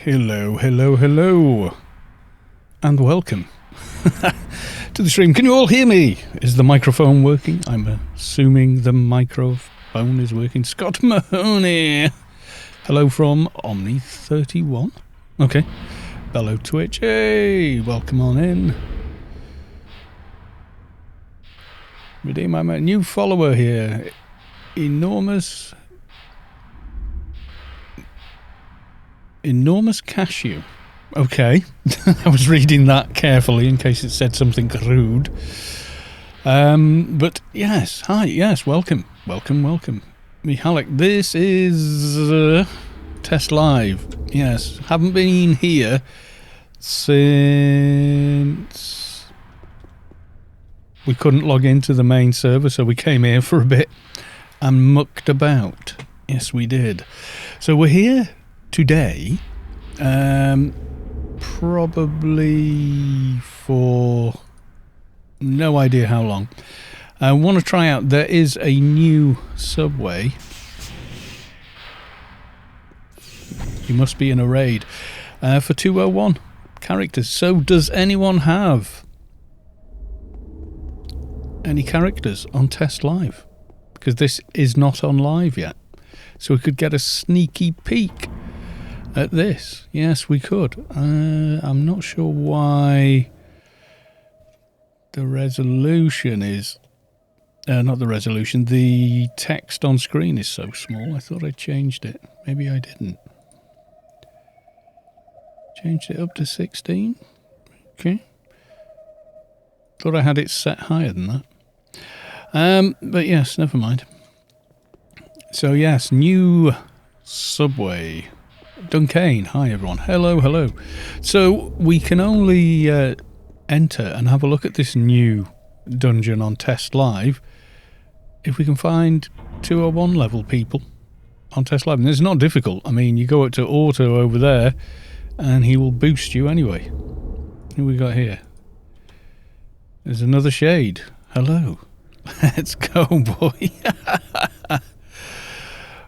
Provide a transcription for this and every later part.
Hello, hello, hello, and welcome to the stream. Can you all hear me? Is the microphone working? I'm assuming the microphone is working. Scott Mahoney. Hello from Omni31. Okay. Hello, Twitch. Hey, welcome on in. Redeem my new follower here. Enormous cashew. Okay. I was reading that carefully in case it said something rude. But yes, hi, yes, welcome. Mihalik, this is Test Live. Yes, haven't been here since we couldn't log into the main server, so we came here for a bit and mucked about. Yes, we did. So we're here today, probably for no idea how long. I want to try out, there is a new subway. You must be in a raid for 201 characters. So does anyone have any characters on Test Live? Because this is not on live yet. So we could get a sneaky peek at this. Yes, we could. I'm not sure why the resolution is... not the resolution. The text on screen is so small. I thought I changed it. Maybe I didn't. Changed it up to 16. Okay. Thought I had it set higher than that. But yes, never mind. So yes, new subway. Dunkane, hi everyone. Hello. So we can only enter and have a look at this new dungeon on Test Live if we can find 201 level people on Test Live. And it's not difficult. I mean, you go up to auto over there and he will boost you anyway. Who we got here? There's another shade. Hello. Let's go, boy.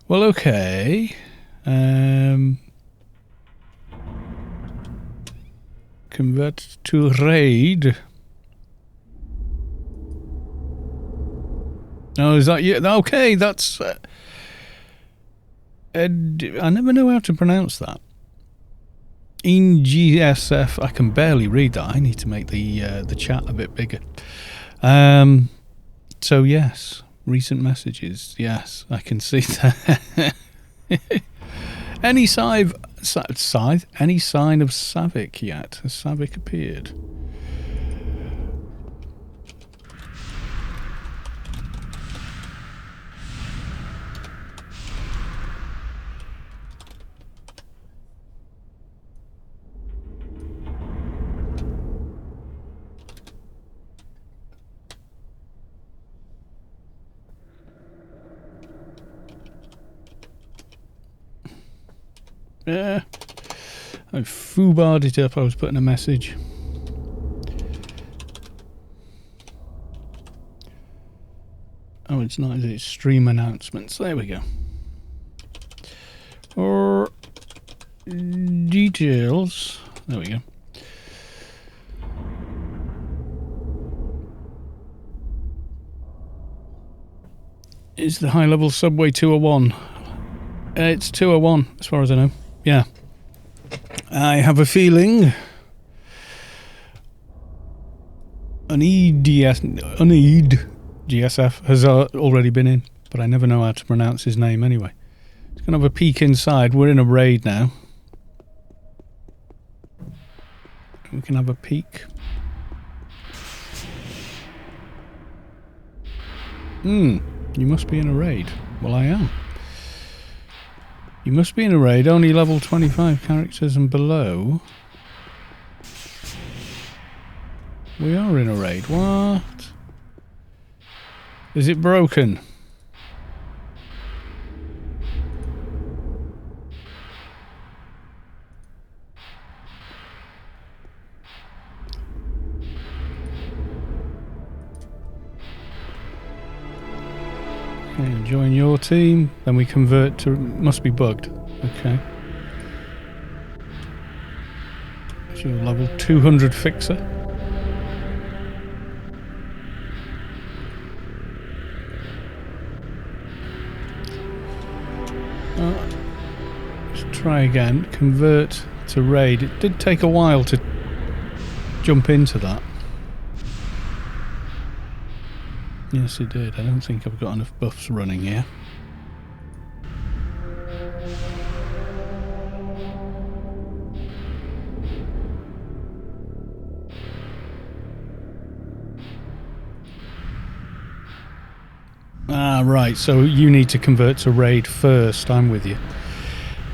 Well, okay. Convert to raid. Oh, is that you? Okay, that's... I never know how to pronounce that. In GSF, I can barely read that. I need to make the chat a bit bigger. So yes, recent messages. Yes, I can see that. Any sign of Savick yet? Has Savick appeared? Yeah, I foobarred it up. I was putting a message. Oh, it's not. It's stream announcements. There we go. Or details. There we go. Is the high level subway 201? It's 201 as far as I know. Yeah. I have a feeling Uneed GSF has already been in, but I never know how to pronounce his name anyway. Just going to have a peek inside. We're in a raid now. We can have a peek. You must be in a raid. Well, I am. You must be in a raid, only level 25 characters and below. We are in a raid. What? Is it broken? Okay, join your team, then we convert to... Must be bugged. Okay. What's your level 200 fixer? Let's try again. Convert to raid. It did take a while to jump into that. Yes, it did. I don't think I've got enough buffs running here. Ah, right. So you need to convert to raid first. I'm with you.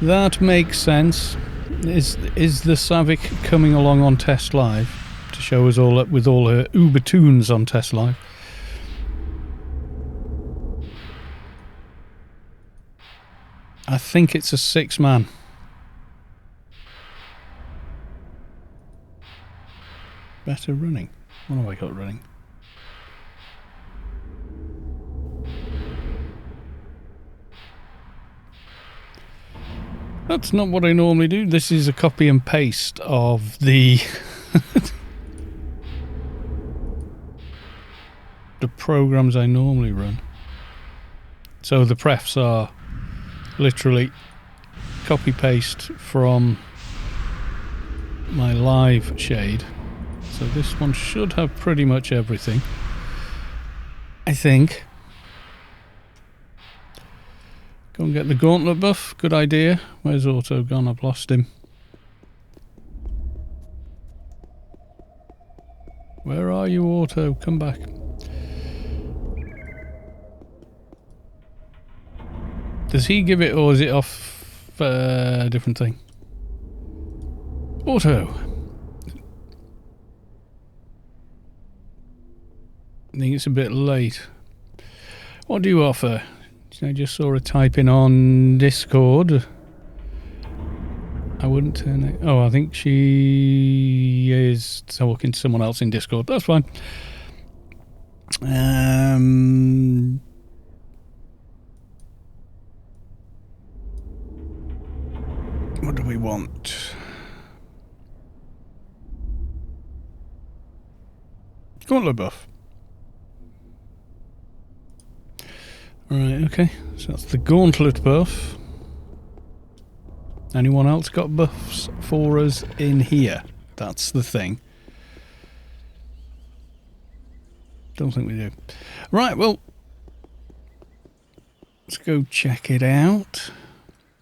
That makes sense. Is the Savick coming along on Test Live to show us all up with all her Uber tunes on Test Live? I think it's a 6-man. Better running. What have I got running? That's not what I normally do. This is a copy and paste of the the programs I normally run. So the prefs are literally copy paste from my live shade. So this one should have pretty much everything, I think. Go and get the gauntlet buff. Good idea. Where's Auto gone? I've lost him. Where are you, Auto? Come back. Does he give it, or is it off a different thing? Auto. I think it's a bit late. What do you offer? I just saw her typing on Discord. I wouldn't turn it. Oh, I think she is talking to someone else in Discord. That's fine. What do we want? Gauntlet buff. Right, okay. So that's the gauntlet buff. Anyone else got buffs for us in here? That's the thing. Don't think we do. Right, well, let's go check it out.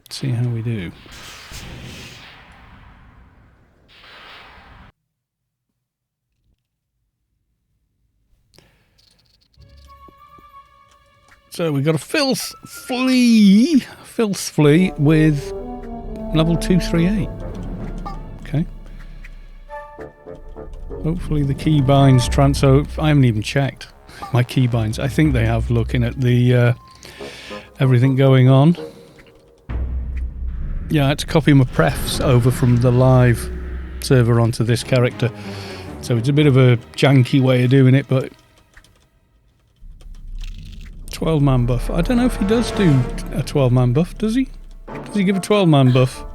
See how we do. So we've got a filth flea with level 238. Okay. Hopefully the keybinds transfer. I haven't even checked my keybinds. I think they have, looking at the everything going on. Yeah, I had to copy my prefs over from the live server onto this character. So it's a bit of a janky way of doing it, but 12-man buff. I don't know if he does do a 12-man buff, does he? Does he give a 12-man buff?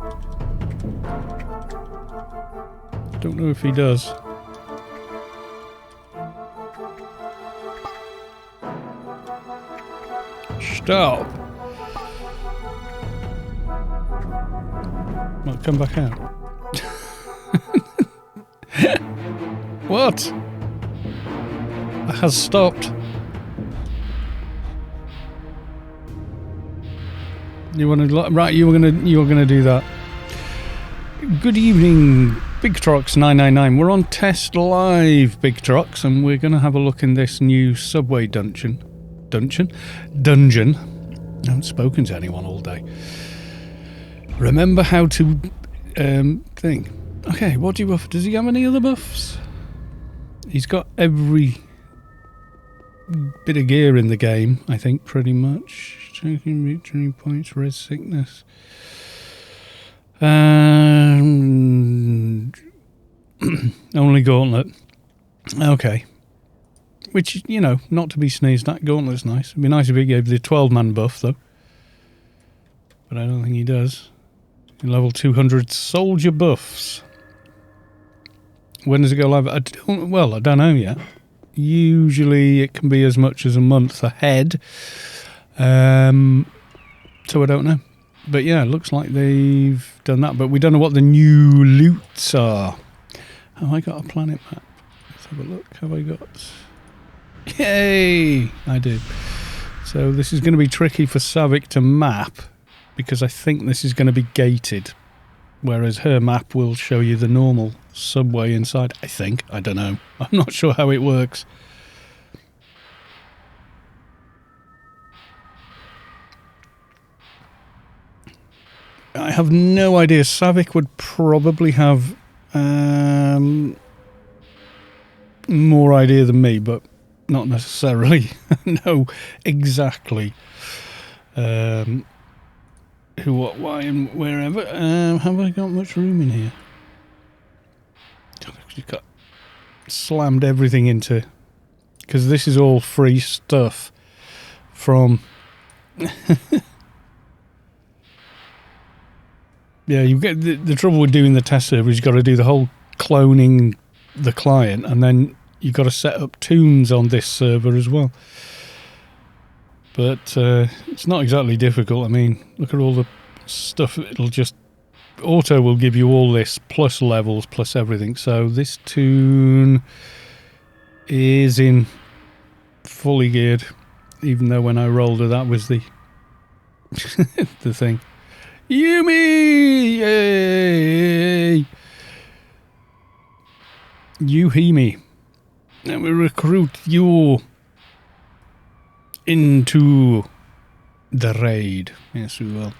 Don't know if he does. Stop! Well, come back out. What? It has stopped. You want to, right? You were gonna do that. Good evening, Big Trucks 999. We're on Test Live, Big Trucks, and we're gonna have a look in this new subway dungeon. I haven't spoken to anyone all day. Remember how to thing. Okay, what do you buff? Does he have any other buffs? He's got every bit of gear in the game, I think, pretty much. Taking victory points, red sickness. Only gauntlet. Okay. Which, you know, not to be sneezed at. Gauntlet's nice. It'd be nice if he gave the 12-man buff, though. But I don't think he does. Level 200 soldier buffs. When does it go live? I don't know yet. Usually it can be as much as a month ahead. So I don't know. But yeah, it looks like they've done that. But we don't know what the new loots are. Have I got a planet map? Let's have a look. Have I got... Yay! I do. So this is going to be tricky for Savick to map, because I think this is going to be gated. Whereas her map will show you the normal subway inside. I think. I don't know. I'm not sure how it works. I have no idea. Savick would probably have more idea than me, but not necessarily know exactly who, what, why, and wherever. Have I got much room in here? You've got slammed everything into, because this is all free stuff from. Yeah, you get the trouble with doing the test server is you've got to do the whole cloning the client, and then you've got to set up tunes on this server as well. But it's not exactly difficult. I mean, look at all the stuff. It'll just... Auto will give you all this, plus levels, plus everything. So this tune is in fully geared, even though when I rolled her, that was the the thing. Yumi! Yay! You hear me. And we recruit you into the raid. Yes, we will.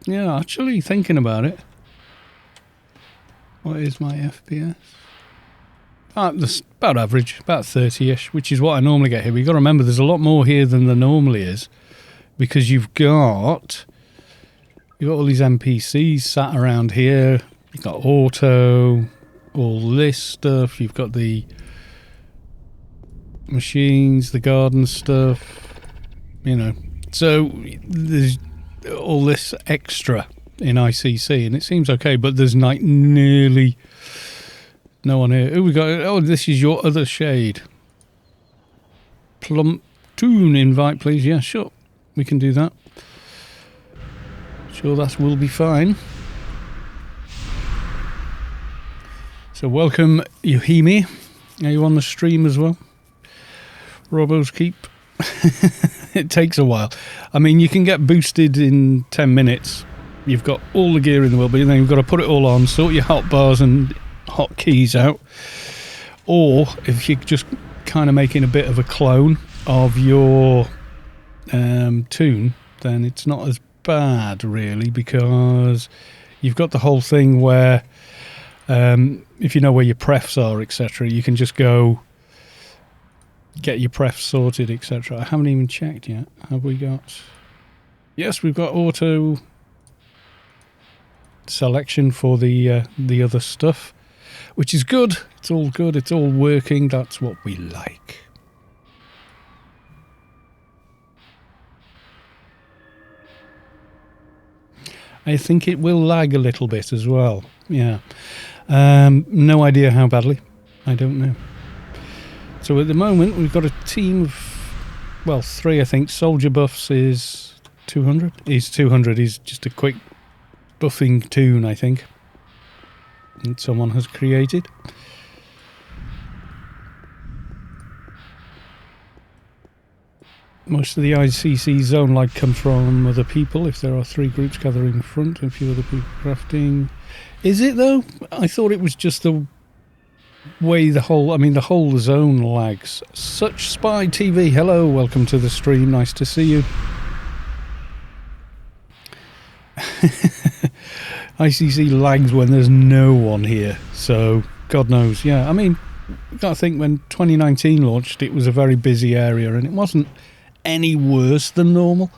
Yeah, actually thinking about it. What is my FPS? About average, about 30-ish, which is what I normally get here. But you've got to remember, there's a lot more here than there normally is, because you've got all these NPCs sat around here. You've got auto, all this stuff. You've got the machines, the garden stuff, you know. So there's all this extra in ICC, and it seems okay, but there's like nearly no one here. Oh, we got. Oh, this is your other shade. Plumtoon invite, please. Yeah, sure, we can do that. Sure, that will be fine. So welcome, Yuhimi. Are you on the stream as well? Robo's Keep. It takes a while. I mean, you can get boosted in 10 minutes. You've got all the gear in the world, but then you've got to put it all on, sort your hotbars and hotkeys out. Or if you're just kind of making a bit of a clone of your tune, then it's not as bad, really, because you've got the whole thing where if you know where your prefs are, etc., you can just go get your prefs sorted, etc. I haven't even checked yet. Have we got... Yes, we've got auto selection for the other stuff, which is good. It's all good. It's all working. That's what we like. I think it will lag a little bit as well. Yeah. No idea how badly. I don't know. So at the moment, we've got a team of, well, 3, I think. Soldier Buffs is 200. He's 200. He's just a quick buffing tune, I think, that someone has created. Most of the ICC zone lag comes from other people. If there are 3 groups gathering in front and a few other people crafting. Is it, though? I thought it was just the way the whole zone lags. Such Spy TV. Hello, welcome to the stream. Nice to see you. ICC lags when there's no one here, so God knows. Yeah, I mean, you've got to think when 2019 launched, it was a very busy area, and it wasn't any worse than normal.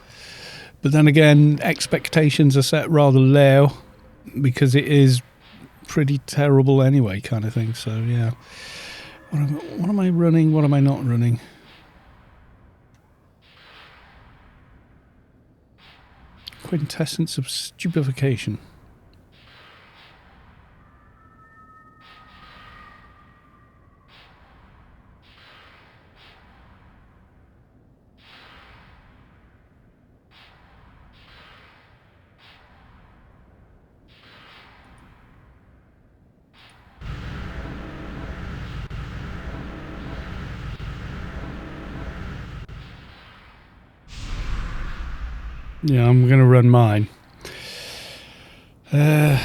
But then again, expectations are set rather low because it is pretty terrible anyway, kind of thing. So yeah, what am I running? What am I not running? quintessence of stupefaction. Yeah, I'm going to run mine. I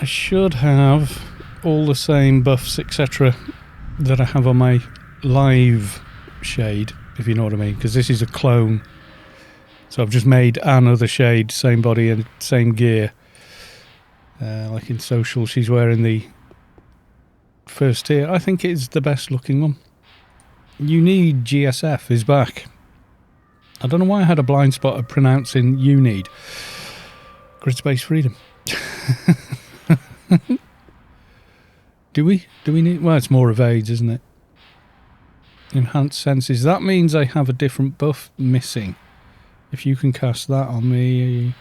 should have all the same buffs, etc., that I have on my live shade, if you know what I mean, because this is a clone. So I've just made another shade, same body and same gear. Like in social, she's wearing the first tier. I think it's the best looking one. You Need GSF is back. I don't know why I had a blind spot of pronouncing you need. Grid space freedom. Do we need... Well, it's more evades, isn't it? Enhanced senses. That means I have a different buff missing. If you can cast that on me...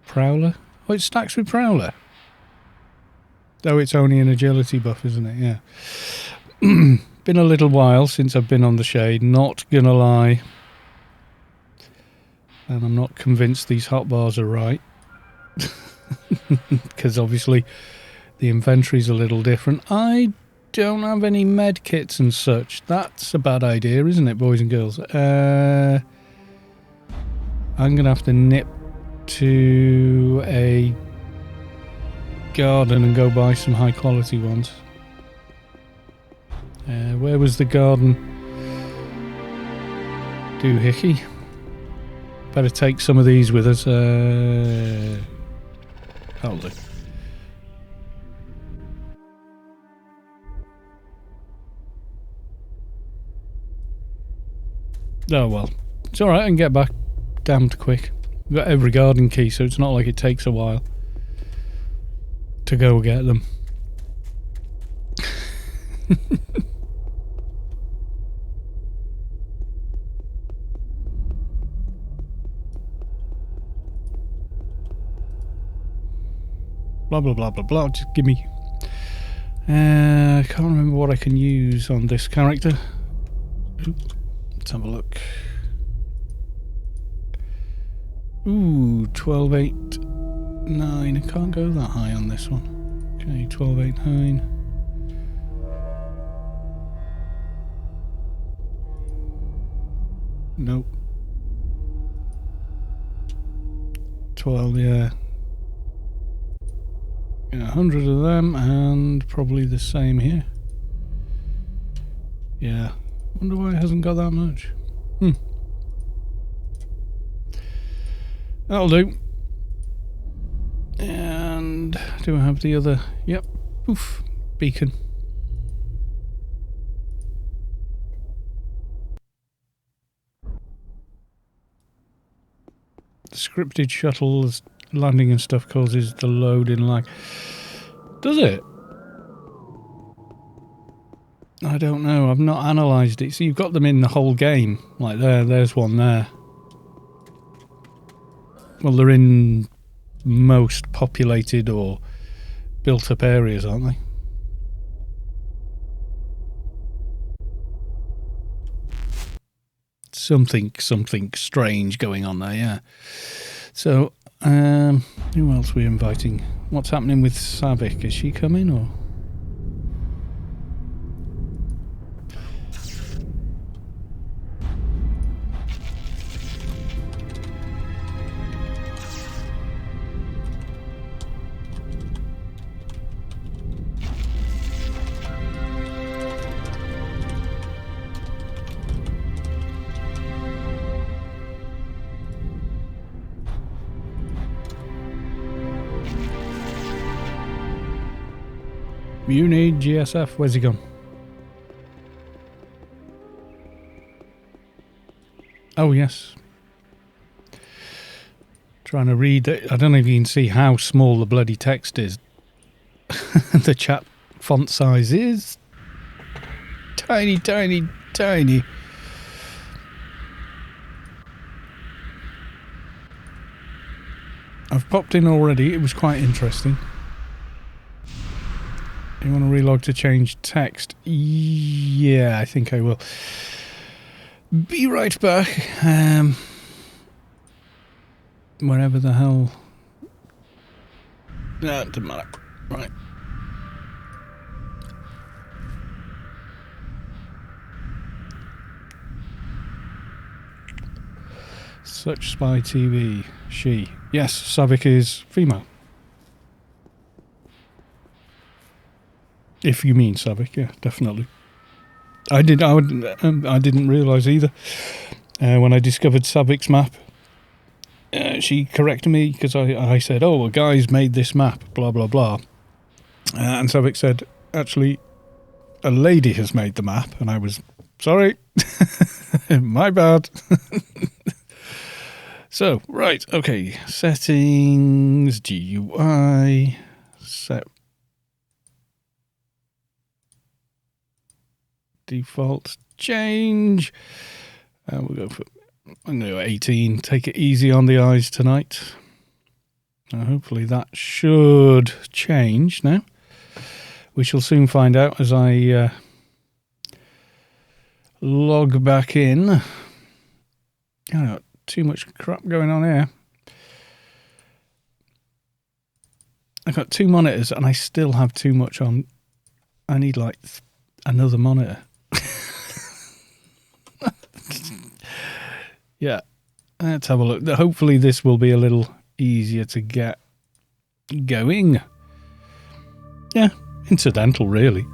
Prowler? Oh, it stacks with Prowler. Oh, it's only an agility buff, isn't it? Yeah. Been a little while since I've been on the shade, not gonna lie. And I'm not convinced these hotbars are right. Because obviously the inventory's a little different. I don't have any med kits and such. That's a bad idea, isn't it, boys and girls? I'm going to have to nip to a garden and go buy some high quality ones. Where was the garden? Doohickey. Better take some of these with us. Hold it. Oh well, it's alright, I can get back damned quick. I've got every garden key, so it's not like it takes a while to go get them. Blah blah blah blah blah. Just give me. I can't remember what I can use on this character. Let's have a look. Ooh, 12, 8, 9. I can't go that high on this one. Okay, 12, 8, 9. Nope. 12, yeah. Yeah, 100 of them, and probably the same here. Yeah. Wonder why it hasn't got that much. That'll do. And do I have the other? Yep. Oof. Beacon. The scripted shuttles landing and stuff causes the loading lag. Does it? I don't know. I've not analysed it. So you've got them in the whole game. Like there's one there. Well, they're in most populated or built up areas, aren't they? Something strange going on there, yeah. So, who else are we inviting? What's happening with Savik? Is she coming or? You need GSF. Where's he gone? Oh, yes. Trying to read it. I don't know if you can see how small the bloody text is. The chat font size is tiny, tiny, tiny. I've popped in already. It was quite interesting. You want to relog to change text? Yeah, I think I will. Be right back. Wherever the hell... No, it doesn't matter. Right. Such Spy TV. She. Yes, Savik is female. If you mean Savik, yeah, definitely. I didn't realise either. When I discovered Savik's map, she corrected me because I said, "Oh, a guy's made this map." Blah blah blah, and Savik said, "Actually, a lady has made the map," and I was sorry, my bad. So right, okay, settings, GUI, set. Default change. We'll go for 18. Take it easy on the eyes tonight. Hopefully that should change now. We shall soon find out as I log back in. I got too much crap going on here. I've got 2 monitors and I still have too much on. I need like another monitor. Yeah, let's have a look. Hopefully this will be a little easier to get going. Yeah, incidental really.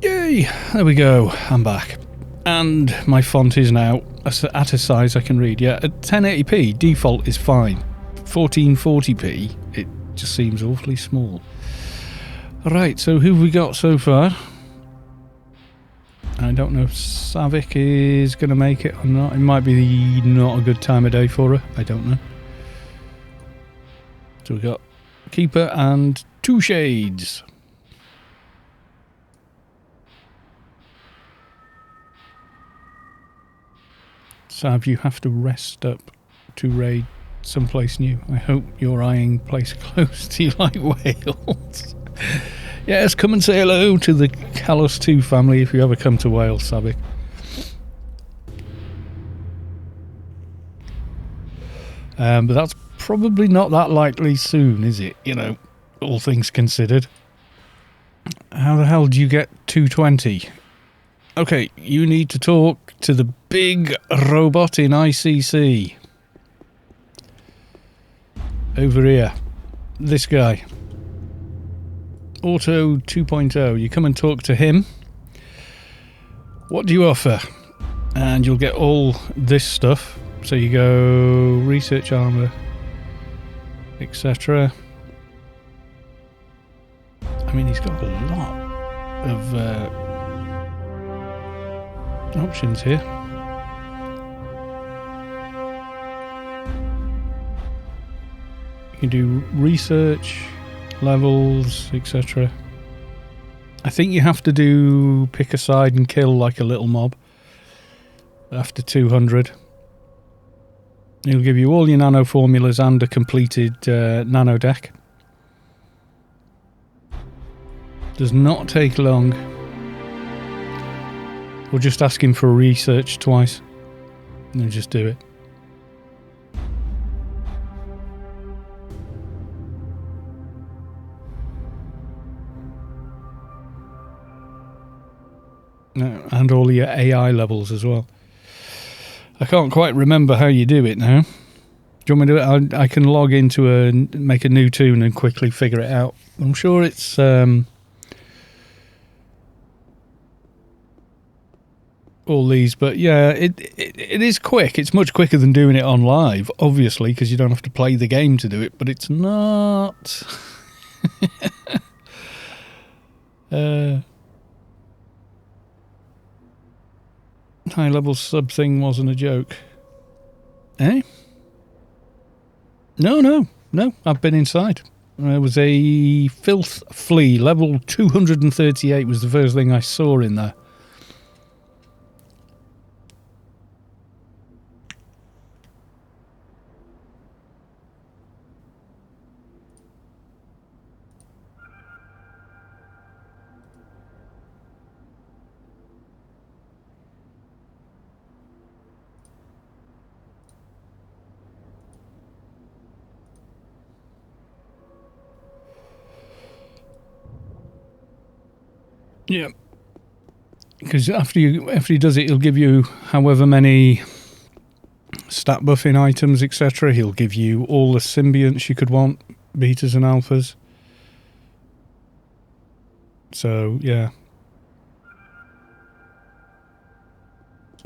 Yay, there we go, I'm back. And my font is now at a size I can read. Yeah, at 1080p, default is fine. 1440p, it just seems awfully small. Right, so who have we got so far? I don't know if Savik is going to make it or not. It might be not a good time of day for her. I don't know. So we've got Keeper and 2 Shades. Sav, you have to rest up to raid someplace new. I hope you're eyeing place close to you like Wales. Yes, come and say hello to the Kalos 2 family if you ever come to Wales, Savik. But that's probably not that likely soon, is it? You know, all things considered. How the hell do you get 220? Okay, you need to talk to the big robot in ICC. Over here. This guy. Auto 2.0. You come and talk to him. What do you offer? And you'll get all this stuff. So you go research armor, etc. I mean, he's got a lot of options here. You can do research, levels, etc. I think you have to do pick a side and kill like a little mob after 200. It'll give you all your nano formulas and a completed nano deck. Does not take long. We'll just ask him for research twice and then just do it. And all your AI levels as well. I can't quite remember how you do it now. Do you want me to do it? I can log into make a new tune and quickly figure it out. I'm sure it's all these, but yeah, it is quick. It's much quicker than doing it on live, obviously, because you don't have to play the game to do it, but it's not. High level sub thing wasn't a joke. Eh? No, I've been inside. There was a filth flea, level 238 was the first thing I saw in there. Yeah, because after he does it, he'll give you however many stat buffing items, etc. He'll give you all the symbionts you could want, betas and alphas. So yeah,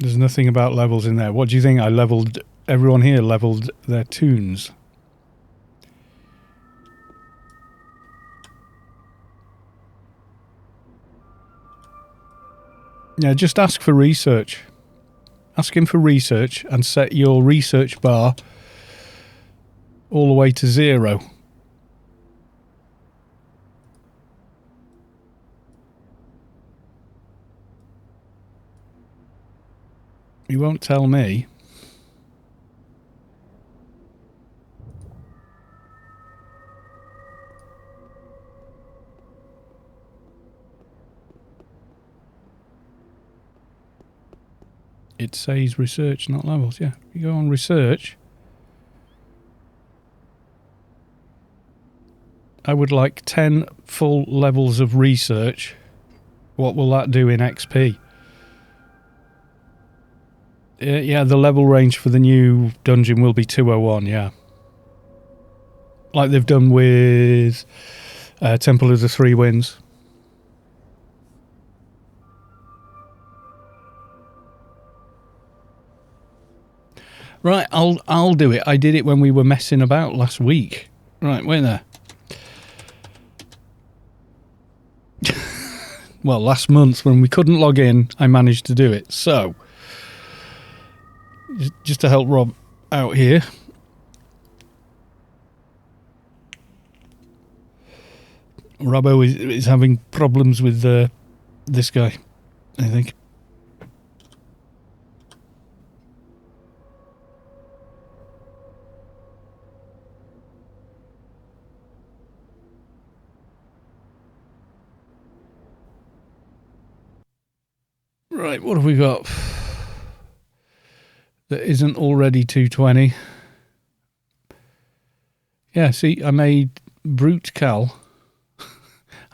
there's nothing about levels in there. What do you think? I leveled everyone here. Leveled their toons. Yeah, just ask for research. Ask him for research and set your research bar all the way to 0. He won't tell me. It says research, not levels. Yeah, you go on research. I would like 10 full levels of research. What will that do in XP? Yeah, the level range for the new dungeon will be 201, yeah. Like they've done with Temple of the Three Winds. Right, I'll do it. I did it when we were messing about last week. Right, wait there. Well, last month when we couldn't log in, I managed to do it. So, just to help Rob out here. Robbo is having problems with this guy, I think. Right, what have we got that isn't already 220? Yeah, see, I made Brute Cal.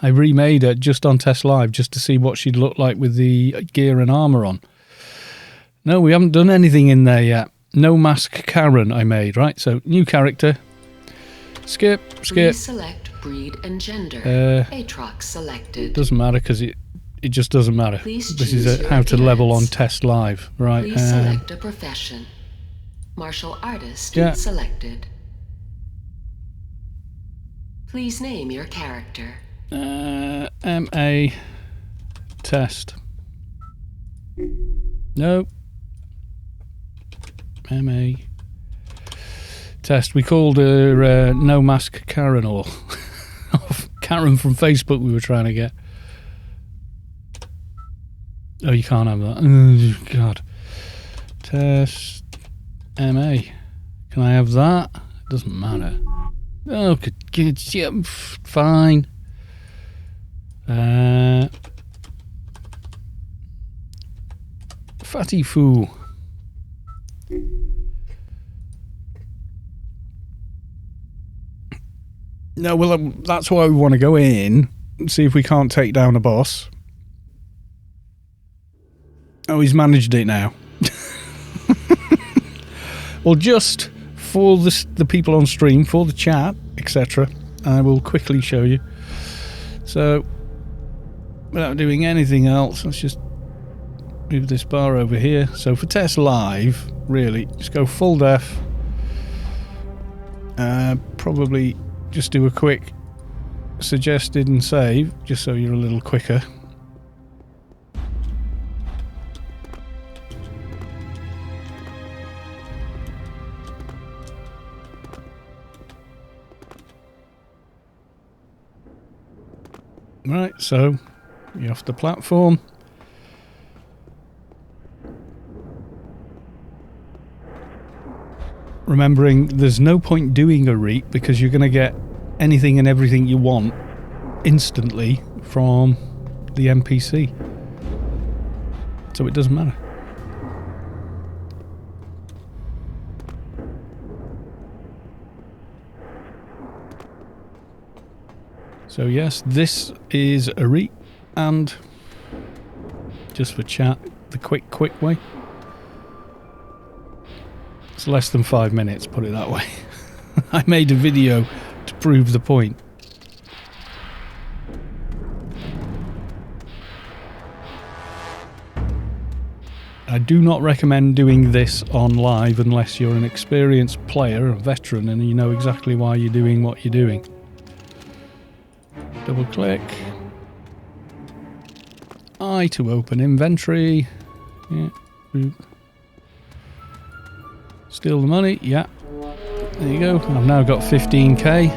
I remade her just on Test Live just to see what she'd look like with the gear and armour on. No, we haven't done anything in there yet. No Mask Karen I made, right? So, new character. Skip. Please select breed and gender. Aatrox selected. Doesn't matter because it just doesn't matter. Please this is how to level on Test Live, right? Please select a profession. Martial artist selected. Please name your character. MA Test. No. MA Test. We called her No Mask Karen or Karen from Facebook we were trying to get. Oh, you can't have that. Oh, God. Test MA. Can I have that? It doesn't matter. Oh, good. Yeah, fine. Fatty Foo. No, well, that's why we want to go in and see if we can't take down a boss. Oh, he's managed it now. Well, just for the people on stream, for the chat, etc., I will quickly show you. So, without doing anything else, let's just move this bar over here. So for Test Live, really, just go full def. Probably just do a quick suggested and save, just so you're a little quicker. Right, so you're off the platform. Remembering there's no point doing a reap because you're going to get anything and everything you want instantly from the NPC. So it doesn't matter. So yes, this is a reap, and just for chat, the quick way. It's less than 5 minutes, put it that way. I made a video to prove the point. I do not recommend doing this on live unless you're an experienced player, a veteran, and you know exactly why you're doing what you're doing. Double click. I to open inventory. Yeah. Steal the money. Yeah. There you go. I've now got 15k.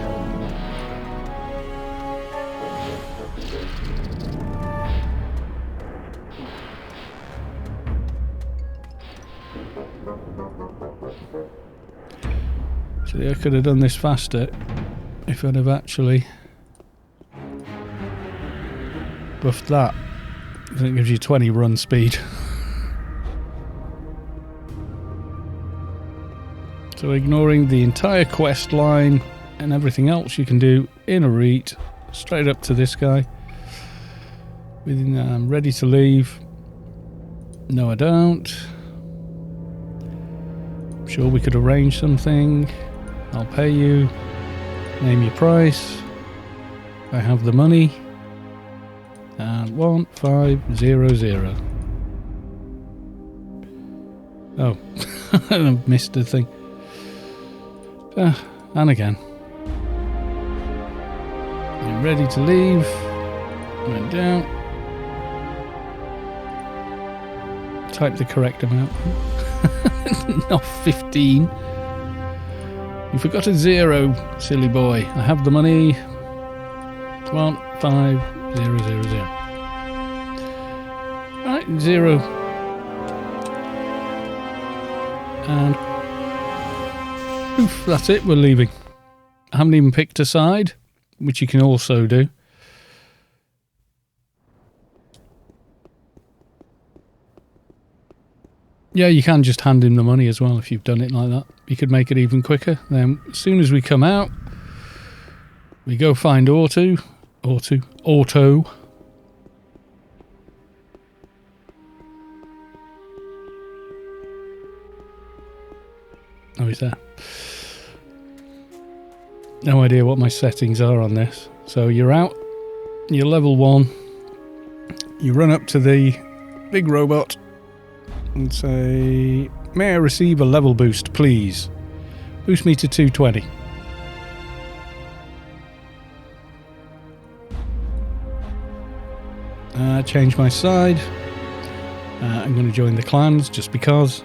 See, I could have done this faster if I'd have actually buffed that. I think it gives you 20 run speed. So ignoring the entire quest line and everything else you can do in a read, straight up to this guy. I'm ready to leave. No, I don't. I'm sure we could arrange something. I'll pay you. Name your price. I have the money. And 1500. Oh, I missed a thing. And again. I'm ready to leave. Went down. Type the correct amount. Not 15. You forgot a 0, silly boy. I have the money. 15000. Right, 0. And oof, that's it, we're leaving. I haven't even picked a side, which you can also do. Yeah, you can just hand him the money as well if you've done it like that. You could make it even quicker. Then as soon as we come out, we go find Auto. Oh, he's there. No idea what my settings are on this. So you're out, you're level 1, you run up to the big robot and say, may I receive a level boost, please? Boost me to 220. Change my side. I'm going to join the clans just because.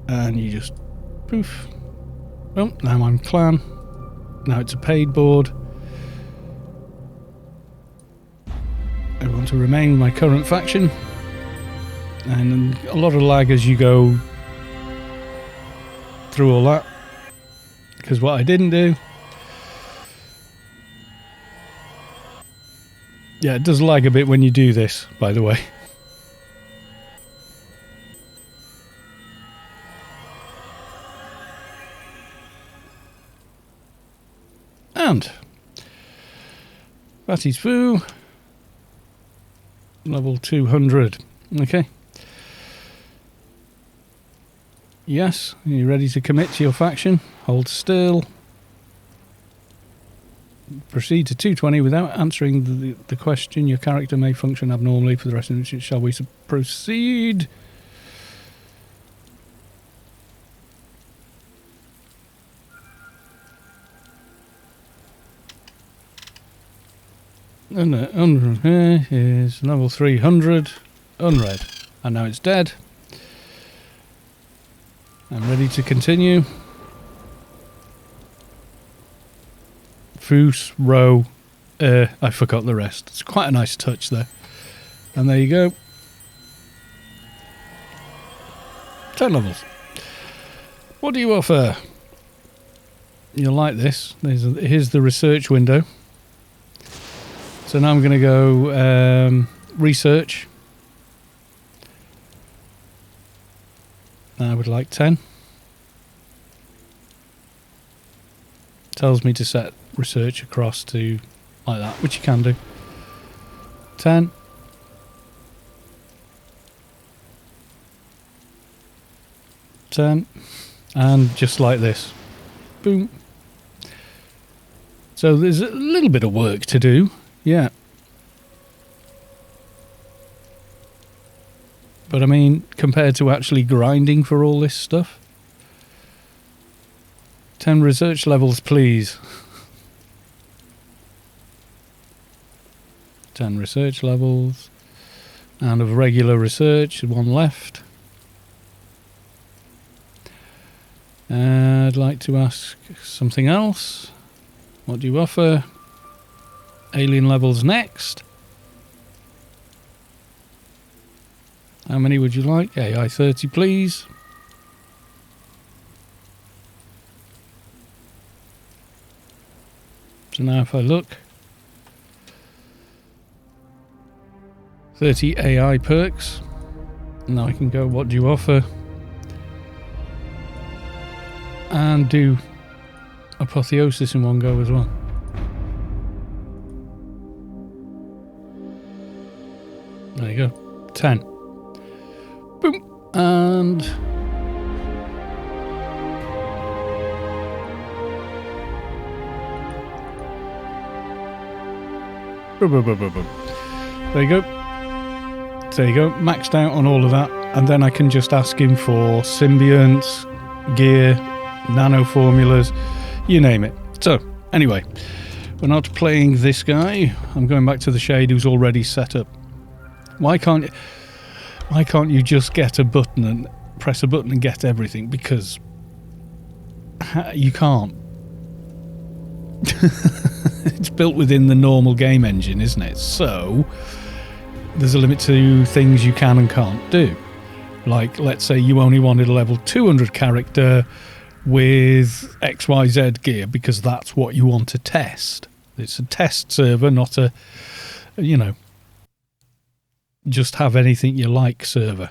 And you just poof. Well, now I'm clan. Now it's a paid board. I want to remain with my current faction. And a lot of lag as you go through all that. Because what I didn't do. Yeah, it does lag a bit when you do this, by the way. And Batty's Foo, level 200. Okay. Yes, are you ready to commit to your faction? Hold still. Proceed to 220 without answering the question. Your character may function abnormally for the rest of the... Shall we proceed? And here is level 300, unread. And now it's dead. I'm ready to continue. Foos, Row, I forgot the rest. It's quite a nice touch there. And there you go. 10 levels. What do you offer? You'll like this. Here's the research window. So now I'm going to go research. I would like 10. Tells me to set research across to like that, which you can do. 10. 10. And just like this. Boom. So there's a little bit of work to do. Yeah. But I mean, compared to actually grinding for all this stuff. 10 research levels, please. 10 research levels. And of regular research, one left. I'd like to ask something else. What do you offer? Alien levels next. How many would you like? AI 30, please. So now if I look, 30 AI perks. Now I can go, what do you offer? And do apotheosis in one go as well. There you go. 10. Boom. And boom, boom, boom, boom, boom. There you go. There you go. Maxed out on all of that. And then I can just ask him for symbionts, gear, nano formulas, you name it. So, anyway, we're not playing this guy. I'm going back to the shade who's already set up. Why can't you just get a button and press a button and get everything? Because you can't. It's built within the normal game engine, isn't it? So there's a limit to things you can and can't do. Like, let's say you only wanted a level 200 character with XYZ gear because that's what you want to test. It's a test server, not a, you know, just have anything you like server.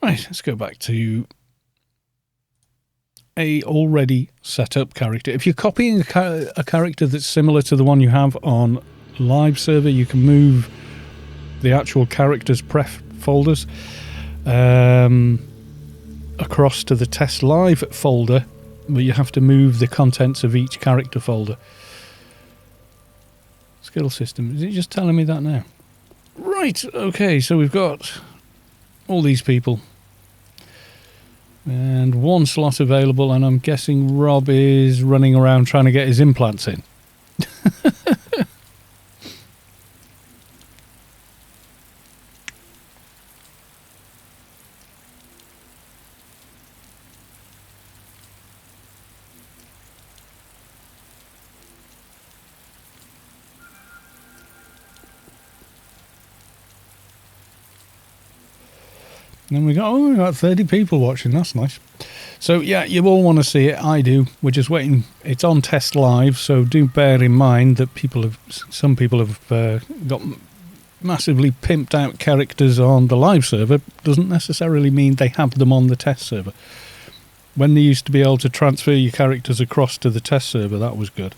Right, let's go back to a already set up character. If you're copying a character that's similar to the one you have on live server, you can move the actual characters pref folders across to the test live folder, but you have to move the contents of each character folder. Skill system, is it just telling me that now? Right, okay, so we've got all these people and one slot available, and I'm guessing Rob is running around trying to get his implants in. And we got 30 people watching. That's nice. So yeah, you all want to see it. I do. We're just waiting. It's on test live, so do bear in mind that some people have got massively pimped out characters on the live server. Doesn't necessarily mean they have them on the test server. When they used to be able to transfer your characters across to the test server, that was good.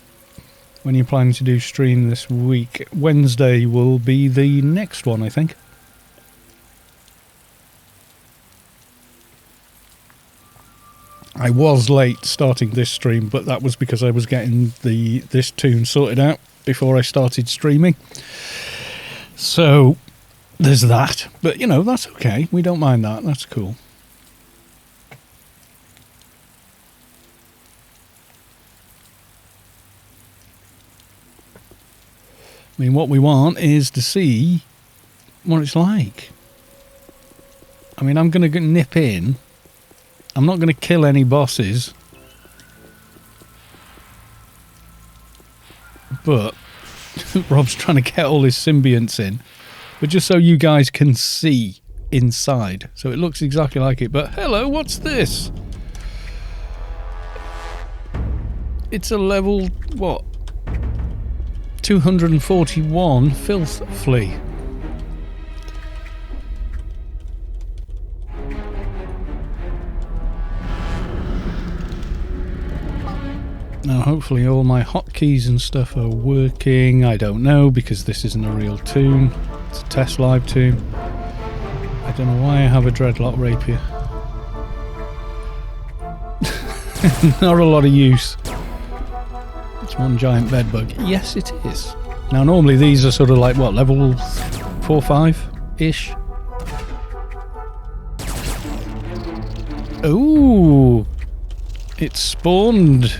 When you're planning to do stream this week, Wednesday will be the next one, I think. I was late starting this stream, but that was because I was getting this tune sorted out before I started streaming. So there's that. But, you know, that's okay. We don't mind that. That's cool. I mean, what we want is to see what it's like. I mean, I'm going to nip in. I'm not going to kill any bosses. but Rob's trying to get all his symbionts in. But just so you guys can see inside. So it looks exactly like it. But hello, what's this? It's a level, what? 241 filth flea. Now hopefully all my hotkeys and stuff are working. I don't know, because this isn't a real tune. It's a test live tune. I don't know why I have a dreadlock rapier. Not a lot of use. It's one giant bedbug. Yes, it is. Now normally these are sort of like, what, level 4, 5-ish? Ooh! It spawned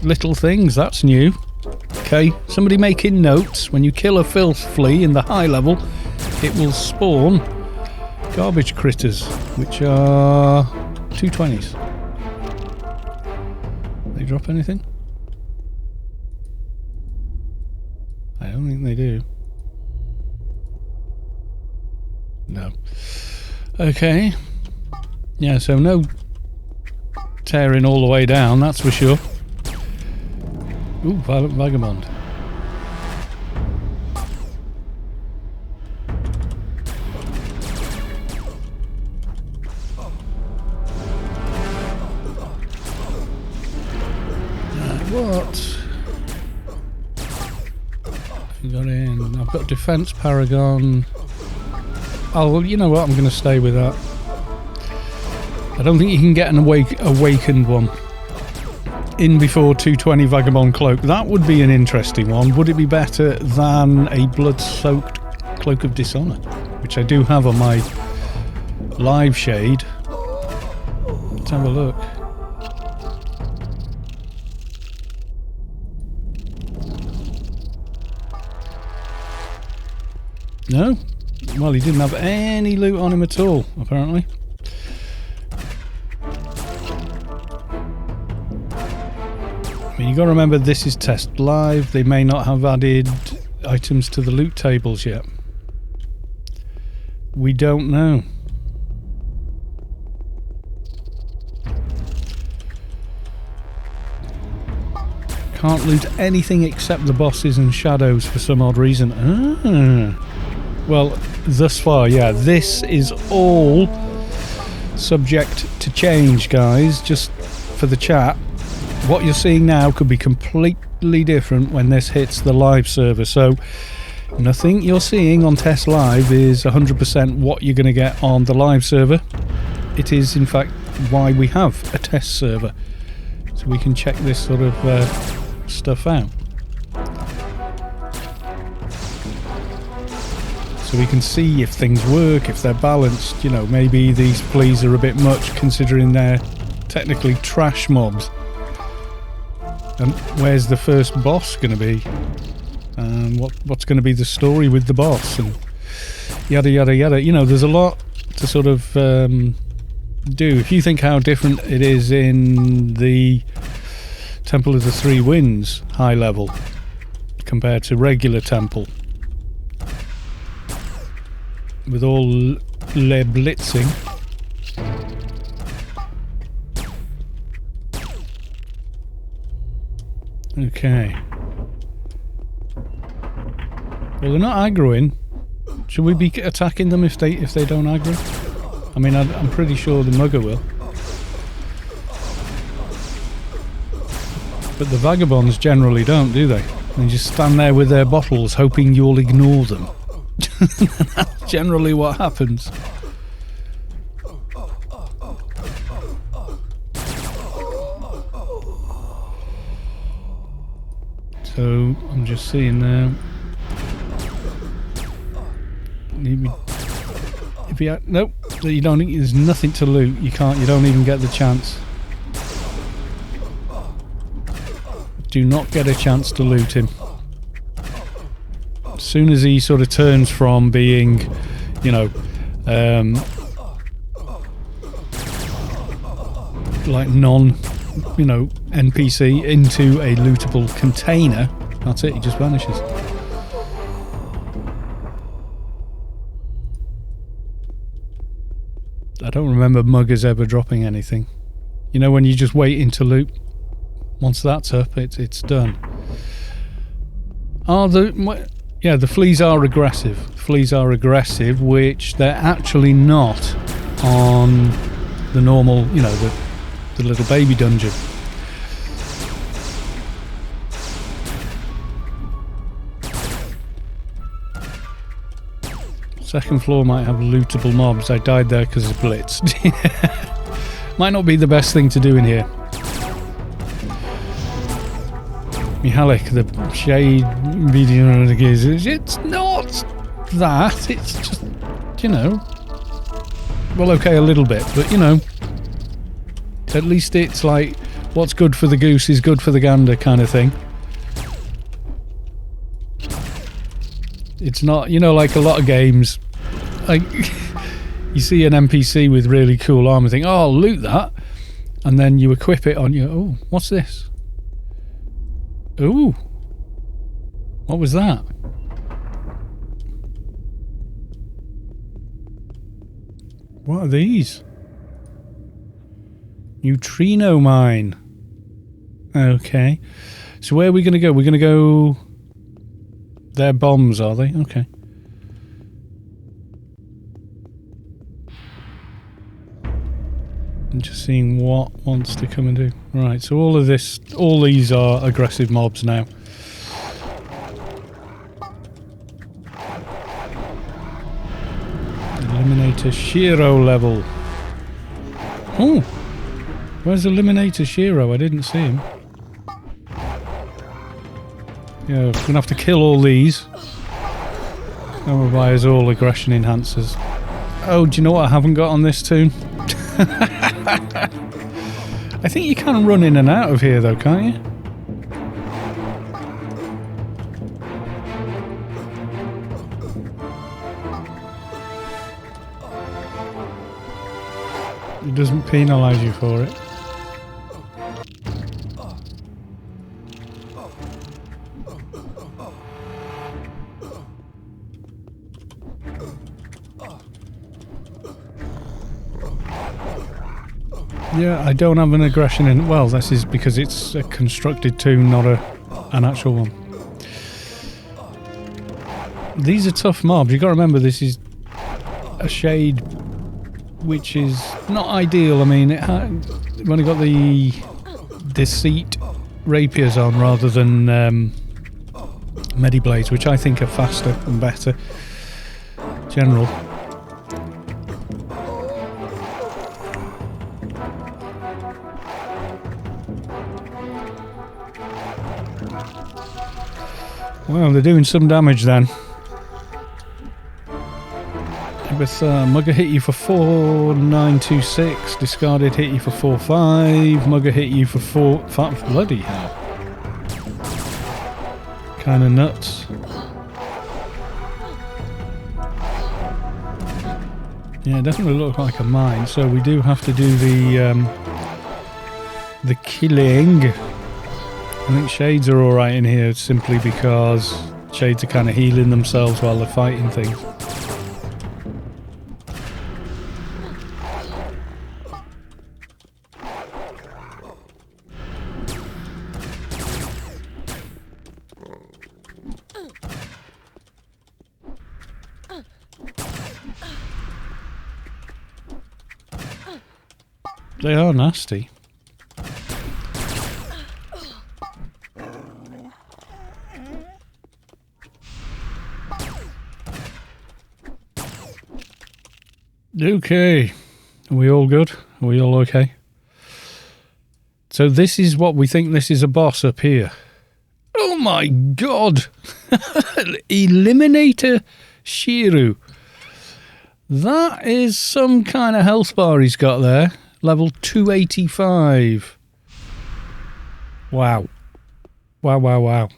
little things, that's new. Okay, somebody making notes. When you kill a filth flea in the high level, it will spawn garbage critters, which are 220s. They drop anything? I don't think they do. No. Okay. Yeah, so no tearing all the way down, that's for sure. Ooh, Violent Vagabond. What? I got in. I've got Defense Paragon. Oh, well, you know what? I'm going to stay with that. I don't think you can get an awakened one in before 220 Vagabond Cloak. That would be an interesting one. Would it be better than a blood-soaked Cloak of Dishonor, which I do have on my live shade? Let's have a look. No? Well, he didn't have any loot on him at all, apparently. I mean, you got to remember this is test live. They may not have added items to the loot tables yet. We don't know. Can't loot anything except the bosses and shadows for some odd reason. Well, thus far, yeah, this is all subject to change, guys. Just for the chat. What you're seeing now could be completely different when this hits the live server. So nothing you're seeing on Test Live is 100% what you're going to get on the live server. It is, in fact, why we have a test server. So we can check this sort of stuff out. So we can see if things work, if they're balanced. You know, maybe these fleas are a bit much considering they're technically trash mobs. And where's the first boss going to be? And what's going to be the story with the boss? And yada yada yada. You know, there's a lot to sort of do. If you think how different it is in the Temple of the Three Winds high level compared to regular Temple, with all le blitzing. Okay. Well, they're not aggroing. Should we be attacking them if they don't aggro? I mean, I'm pretty sure the mugger will. But the vagabonds generally don't, do they? They just stand there with their bottles hoping you'll ignore them. That's generally what happens. So I'm just seeing now. If you nope, you don't. There's nothing to loot. You can't. You don't even get the chance. Do not get a chance to loot him. As soon as he sort of turns from being, you know, like non, you know, NPC into a lootable container, That's it, he just vanishes. I don't remember muggers ever dropping anything. You know, when you just wait into loot. Once that's up, it's done. The fleas are aggressive. Fleas are aggressive, which they're actually not on the normal, you know, the little baby dungeon. Second floor might have lootable mobs. I died there because of blitz. Might not be the best thing to do in here. Mihalik, the shade video, it's not that. It's just, you know, well, okay, a little bit, but you know, at least it's like what's good for the goose is good for the gander kind of thing. It's not, you know, like a lot of games, like you see an NPC with really cool armor, think, oh, I'll loot that, and then you equip it on you. Oh, what's this? Ooh, what was that? What are these? Neutrino mine. Okay. So where are we going to go? We're going to go... They're bombs, are they? Okay. I'm just seeing what wants to come and do. Right, so all these are aggressive mobs now. Eliminator Shiro level. Oh! Where's Eliminator Shiro? I didn't see him. Yeah, we're going to have to kill all these. And we'll buy us all aggression enhancers. Oh, do you know what I haven't got on this tune? I think you can run in and out of here though, can't you? It doesn't penalise you for it. Yeah, I don't have an aggression in... Well, this is because it's a constructed tune, not an actual one. These are tough mobs. You've got to remember this is a shade which is not ideal. I mean, we've only got the deceit rapiers on rather than Mediblades, which I think are faster and better. General. Well, they're doing some damage then. With Mugger hit you for 4,926, discarded hit you for 4,5, Mugger hit you for 4,5. Bloody hell. Kinda nuts. Yeah, it definitely looks like a mine, so we do have to do the killing. I think shades are alright in here simply because shades are kind of healing themselves while they're fighting things. They are nasty. Okay, are we all good? Are we all okay? So this is what we think this is a boss up here. Oh my god! Eliminator Shiru. That is some kind of health bar he's got there. Level 285. Wow. Wow, wow, wow.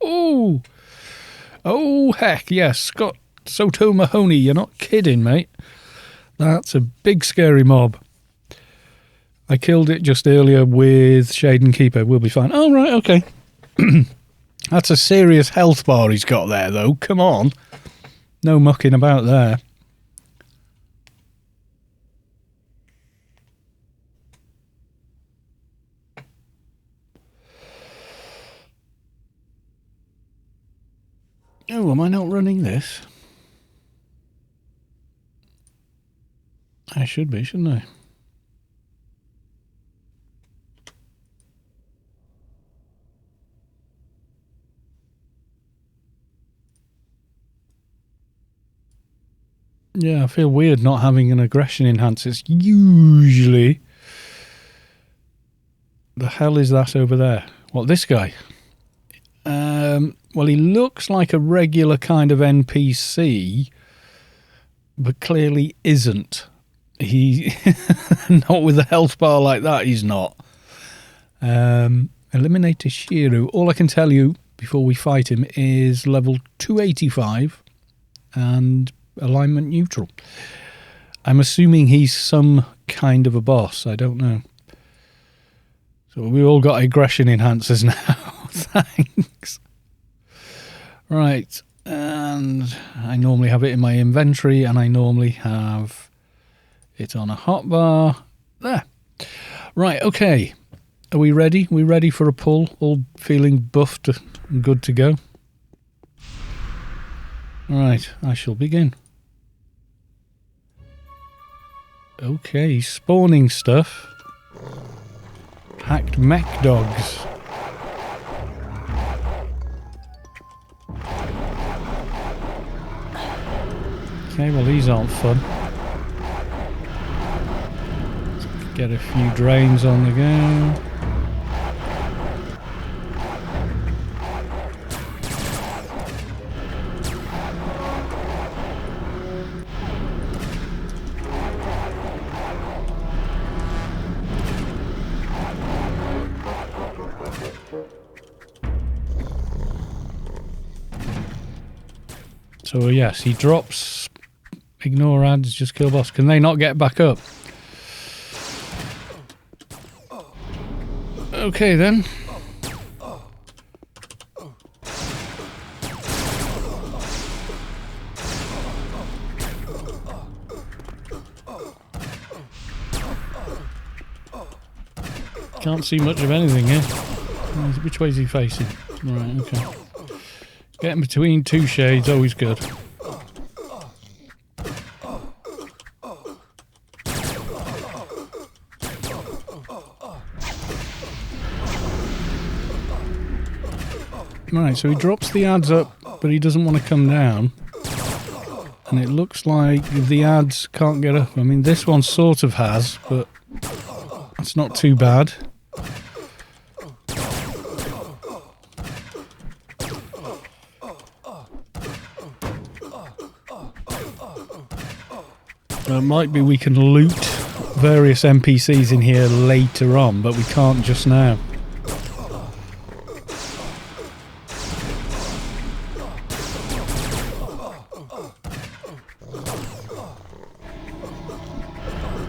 Oh! Oh, heck, yes. Scott Soto Mahoney, you're not kidding, mate. That's a big, scary mob. I killed it just earlier with Shade and Keeper. We'll be fine. Oh, right, okay. That's a serious health bar he's got there, though. Come on. No mucking about there. Oh, am I not running this? I should be, shouldn't I? Yeah, I feel weird not having an aggression enhancer. It's usually... The hell is that over there? What, this guy? Well, he looks like a regular kind of NPC, but clearly isn't. He... not with a health bar like that, he's not. Eliminate Shiru. All I can tell you before we fight him is level 285 and alignment neutral. I'm assuming he's some kind of a boss. I don't know. So we all got aggression enhancers now. Thanks. Right. And I normally have it in my inventory, and I normally have it on a hotbar. There. Right, okay. Are we ready? We ready for a pull? All feeling buffed and good to go? Right, I shall begin. Okay, spawning stuff. Hacked mech dogs. Okay, well these aren't fun. Let's get a few drains on the go. So yes, he drops, ignore ads, just kill boss. Can they not get back up? Okay then. Can't see much of anything here. Which way is he facing? Right, okay. Getting between two shades, always good. Right, so he drops the ads up, but he doesn't want to come down. And it looks like the ads can't get up. I mean, this one sort of has, but that's not too bad. It might be we can loot various NPCs in here later on, but we can't just now.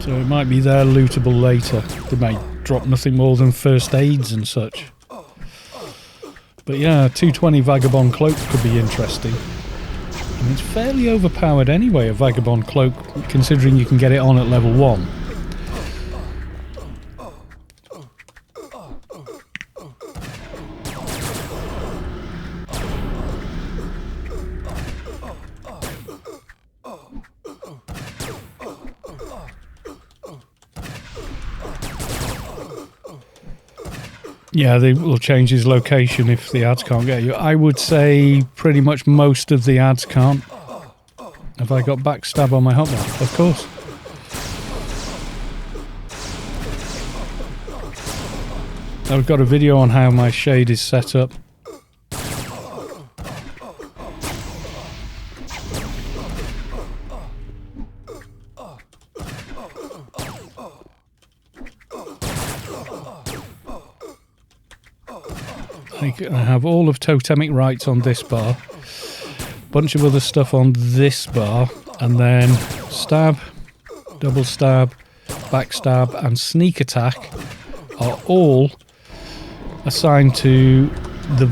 So it might be they're lootable later. They might drop nothing more than first aids and such. But yeah, 220 Vagabond Cloak could be interesting. I mean, it's fairly overpowered anyway, a Vagabond Cloak, considering you can get it on at level 1. Yeah, they will change his location if the ads can't get you. I would say pretty much most of the ads can't. Have I got backstab on my hotbar? Of course. I've got a video on how my shade is set up. I have all of totemic rights on this bar, bunch of other stuff on this bar, and then stab, double stab, backstab, and sneak attack are all assigned to the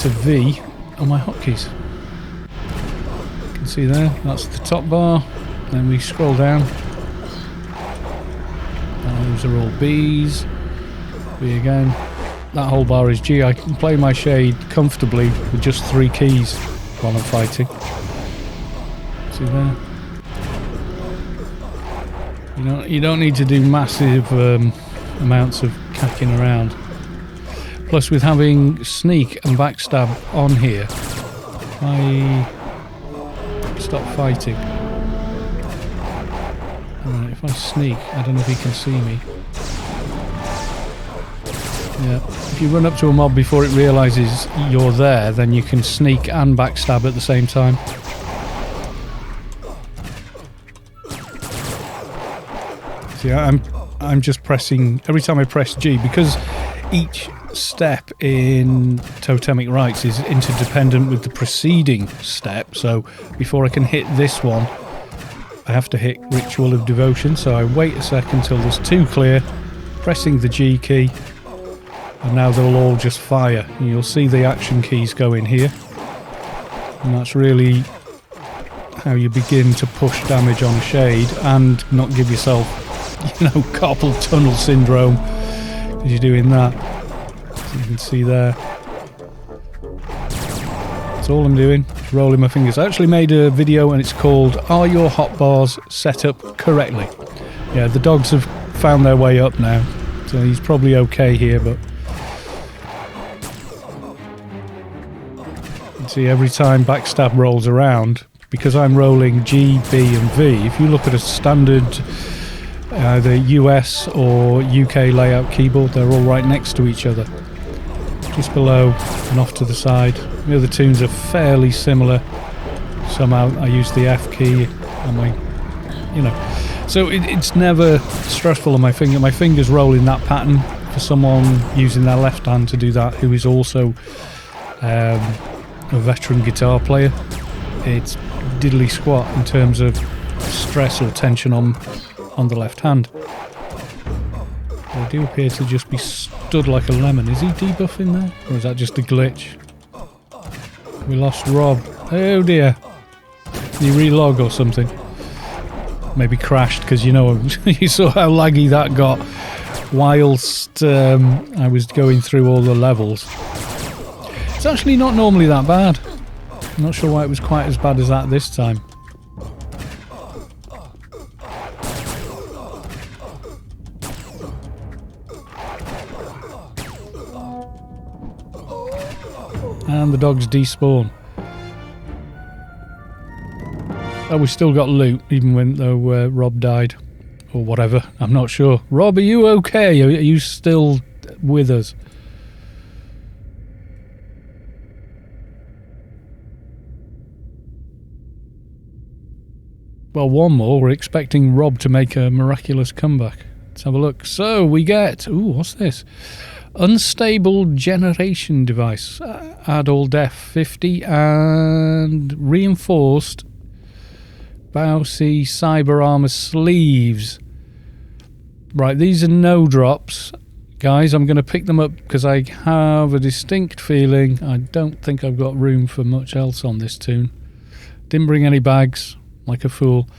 to V on my hotkeys. You can see there, that's the top bar. Then we scroll down. Those are all Bs. B again. That whole bar is G. I can play my shade comfortably with just 3 keys while I'm fighting. See there? You don't need to do massive amounts of cacking around. Plus, with having sneak and backstab on here, I stop fighting. Alright, if I sneak, I don't know if he can see me. Yeah, if you run up to a mob before it realises you're there, then you can sneak and backstab at the same time. See, I'm just pressing every time I press G, because each step in Totemic Rites is interdependent with the preceding step. So before I can hit this one, I have to hit Ritual of Devotion. So I wait a second till there's 2 clear, pressing the G key. And now they'll all just fire. And you'll see the action keys go in here. And that's really how you begin to push damage on a shade and not give yourself, carpal tunnel syndrome as you're doing that. So you can see there. That's all I'm doing. Just rolling my fingers. I actually made a video and it's called "Are Your Hotbars Set Up Correctly?" Yeah, the dogs have found their way up now. So he's probably okay here, but see, every time backstab rolls around, because I'm rolling G, B and V, if you look at a standard either US or UK layout keyboard, they're all right next to each other, just below and off to the side. The other tunes are fairly similar. Somehow I use the F key on my, so it's never stressful on my finger. My fingers roll in that pattern. For someone using their left hand to do that, who is also a veteran guitar player, it's diddly squat in terms of stress or tension on the left hand. They do appear to just be stood like a lemon. Is he debuffing there, or is that just a glitch? We lost Rob. Oh dear. Did he relog or something? Maybe crashed, because you saw how laggy that got whilst I was going through all the levels. It's actually not normally that bad. I'm not sure why it was quite as bad as that this time. And the dogs despawn. Oh, we still got loot, even though Rob died. Or whatever, I'm not sure. Rob, are you okay? Are you still with us? Well, one more. We're expecting Rob to make a miraculous comeback. Let's have a look. So we get... Ooh, what's this? Unstable generation device. Add all def 50 and reinforced Bousy cyber armor sleeves. Right, these are no drops. Guys, I'm going to pick them up because I have a distinct feeling I don't think I've got room for much else on this tune. Didn't bring any bags, like a fool.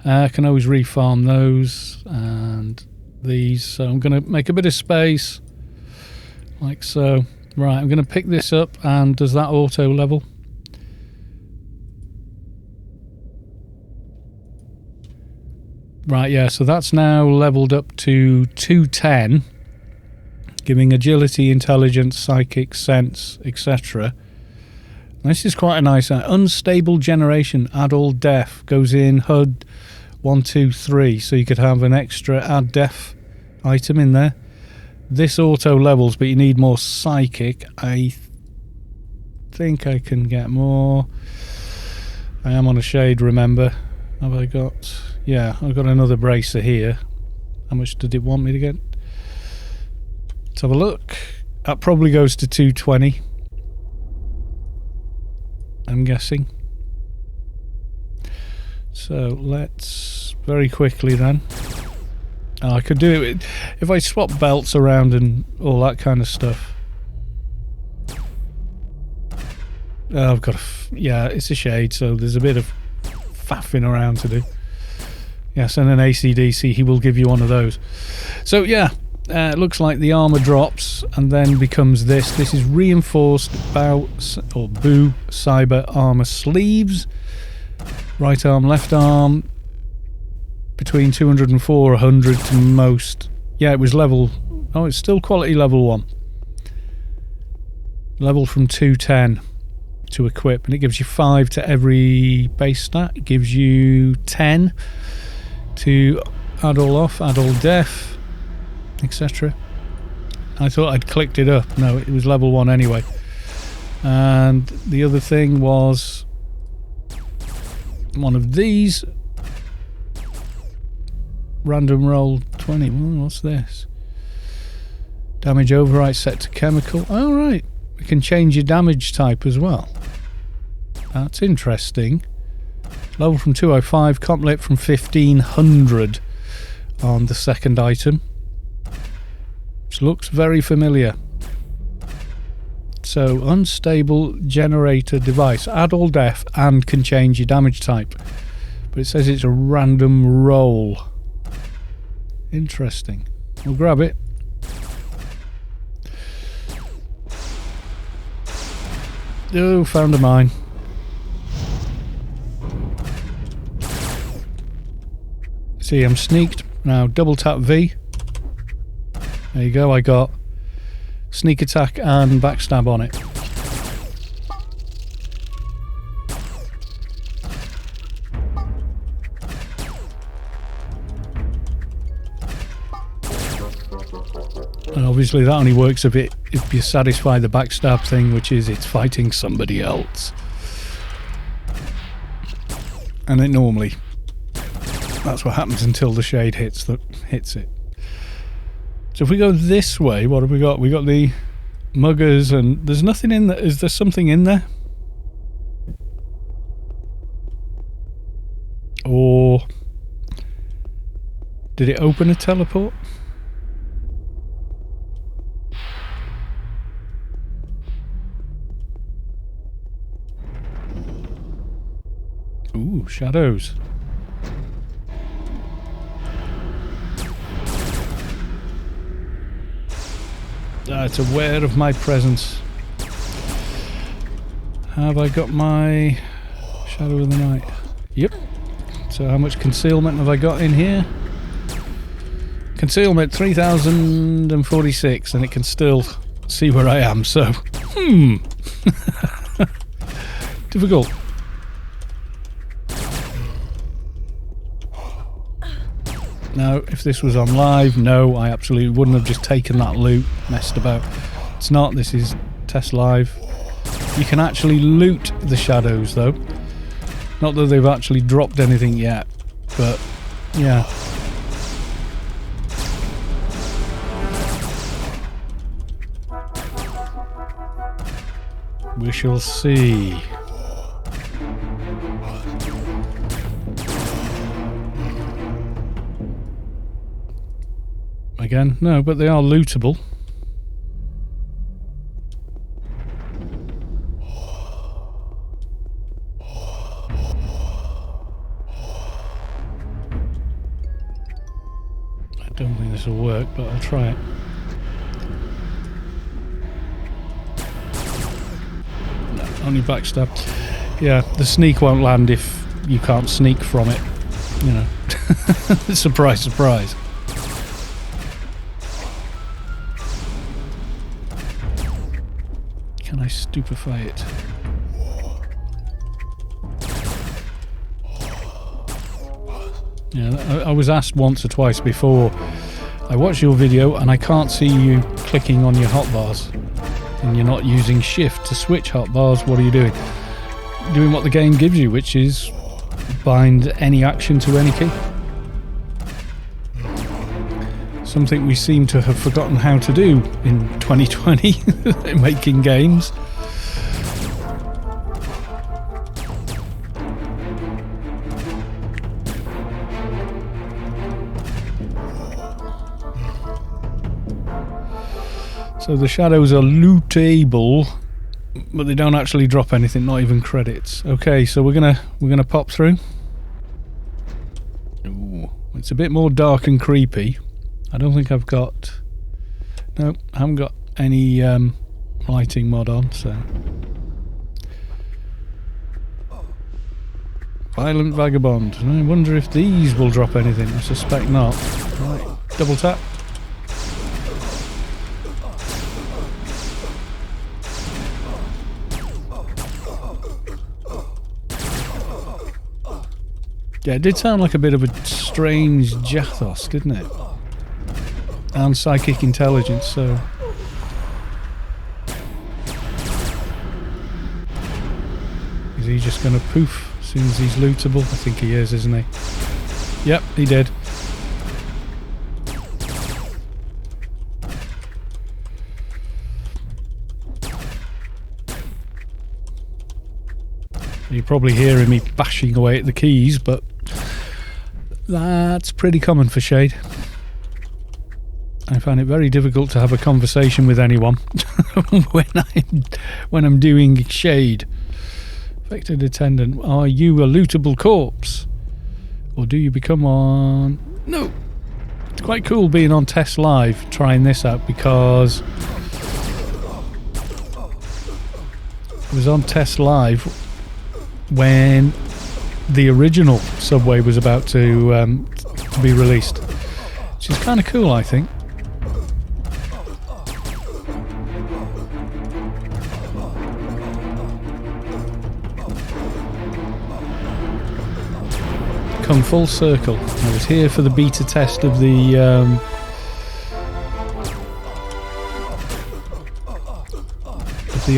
I can always refarm those and these. So I'm going to make a bit of space, like so. Right, I'm going to pick this up, and does that auto level? Right, yeah, so that's now leveled up to 210, giving agility, intelligence, psychic, sense, etc. This is quite a nice unstable generation. Add all def goes in HUD 1, 2, 3, so you could have an extra add def item in there. This auto levels, but you need more psychic. I think I can get more. I am on a shade, remember. Have I got... Yeah, I've got another bracer here. How much did it want me to get? Let's have a look. That probably goes to 220. I'm guessing. So let's very quickly then. Oh, I could do it if I swap belts around and all that kind of stuff. Oh, I've got yeah, it's a shade, so there's a bit of faffing around to do. Yes, and an AC/DC, he will give you one of those. So yeah, it looks like the armour drops and then becomes this. This is reinforced BOW cyber armour sleeves. Right arm, left arm, between 200 and 400 to most. Yeah, it was level. Oh, it's still quality level 1. Level from 210 to equip, and it gives you 5 to every base stat. It gives you 10 to add all off, add all def, etc. I thought I'd clicked it up. No, it was level 1 anyway. And the other thing was one of these. Random roll 20. What's this? Damage override set to chemical. Oh, right. We can change your damage type as well. That's interesting. Level from 205. Comp lit from 1500 on the second item. Which looks very familiar. So, unstable generator device. Add all def and can change your damage type. But it says it's a random roll. Interesting. We'll grab it. Oh, found a mine. See, I'm sneaked. Now double tap V. There you go, I got sneak attack and backstab on it. And obviously that only works if you satisfy the backstab thing, which is it's fighting somebody else. And it normally, that's what happens until the shade hits it. So if we go this way, what have we got? We got the muggers, and there's nothing in there. Is there something in there? Or did it open a teleport? Ooh, shadows. It's aware of my presence. Have I got my shadow of the night? Yep. So how much concealment have I got in here? Concealment 3046, and it can still see where I am, so difficult. Now, if this was on live, no, I absolutely wouldn't have just taken that loot, messed about. It's not, this is test live. You can actually loot the shadows though. Not that they've actually dropped anything yet, but yeah. We shall see. Again, no, but they are lootable. I don't think this will work, but I'll try it. No, only backstab. Yeah, the sneak won't land if you can't sneak from it. You know. Surprise, surprise. Can I stupefy it? Yeah, I was asked once or twice before. I watched your video and I can't see you clicking on your hotbars. And you're not using shift to switch hotbars. What are you doing? Doing what the game gives you, which is bind any action to any key. Something we seem to have forgotten how to do in 2020 in making games. So the shadows are lootable, but they don't actually drop anything, not even credits. Okay, so we're gonna pop through. Ooh, it's a bit more dark and creepy. I don't think I've got... No, I haven't got any lighting mod on, so... Violent Vagabond. I wonder if these will drop anything. I suspect not. Right, double tap. Yeah, it did sound like a bit of a strange Jathos, didn't it? And psychic intelligence, so... Is he just going to poof as soon as he's lootable? I think he is, isn't he? Yep, he did. You're probably hearing me bashing away at the keys, but that's pretty common for Shade. I find it very difficult to have a conversation with anyone when I'm doing Shade. Affected attendant, are you a lootable corpse? Or do you become one? No! It's quite cool being on Test Live, trying this out, because I was on Test Live when the original Subway was about to be released, which is kind of cool, I think. Come full circle. I was here for the beta test of the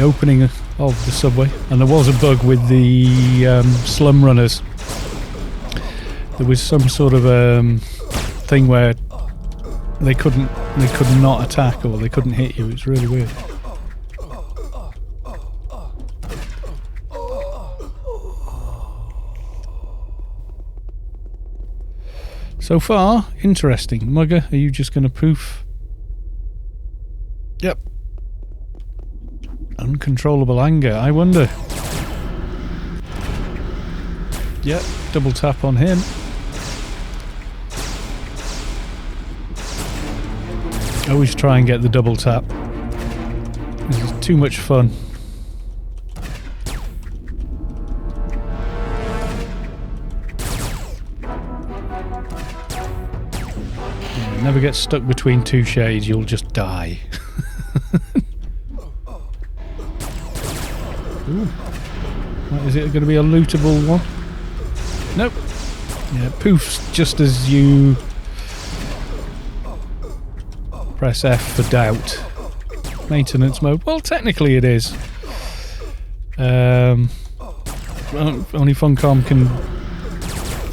opening of the Subway, and there was a bug with the slum runners. There was some sort of thing where they could not attack, or they couldn't hit you. It's really weird. So far, interesting. Mugger, are you just going to poof? Yep. Uncontrollable anger, I wonder. Yep, double tap on him. Always try and get the double tap. This is too much fun. Never get stuck between two shades, you'll just die. Ooh. What, is it going to be a lootable one? Nope. Yeah, poofs just as you press F for doubt. Maintenance mode. Well, technically it is. Only Funcom can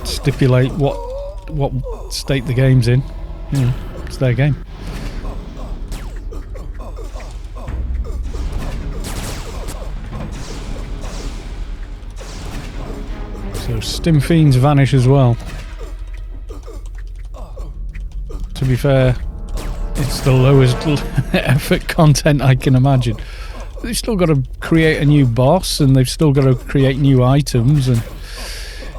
stipulate what state the game's in. You know, it's their game. So Stim Fiends vanish as well. To be fair, it's the lowest effort content I can imagine. They've still got to create a new boss, and they've still got to create new items, and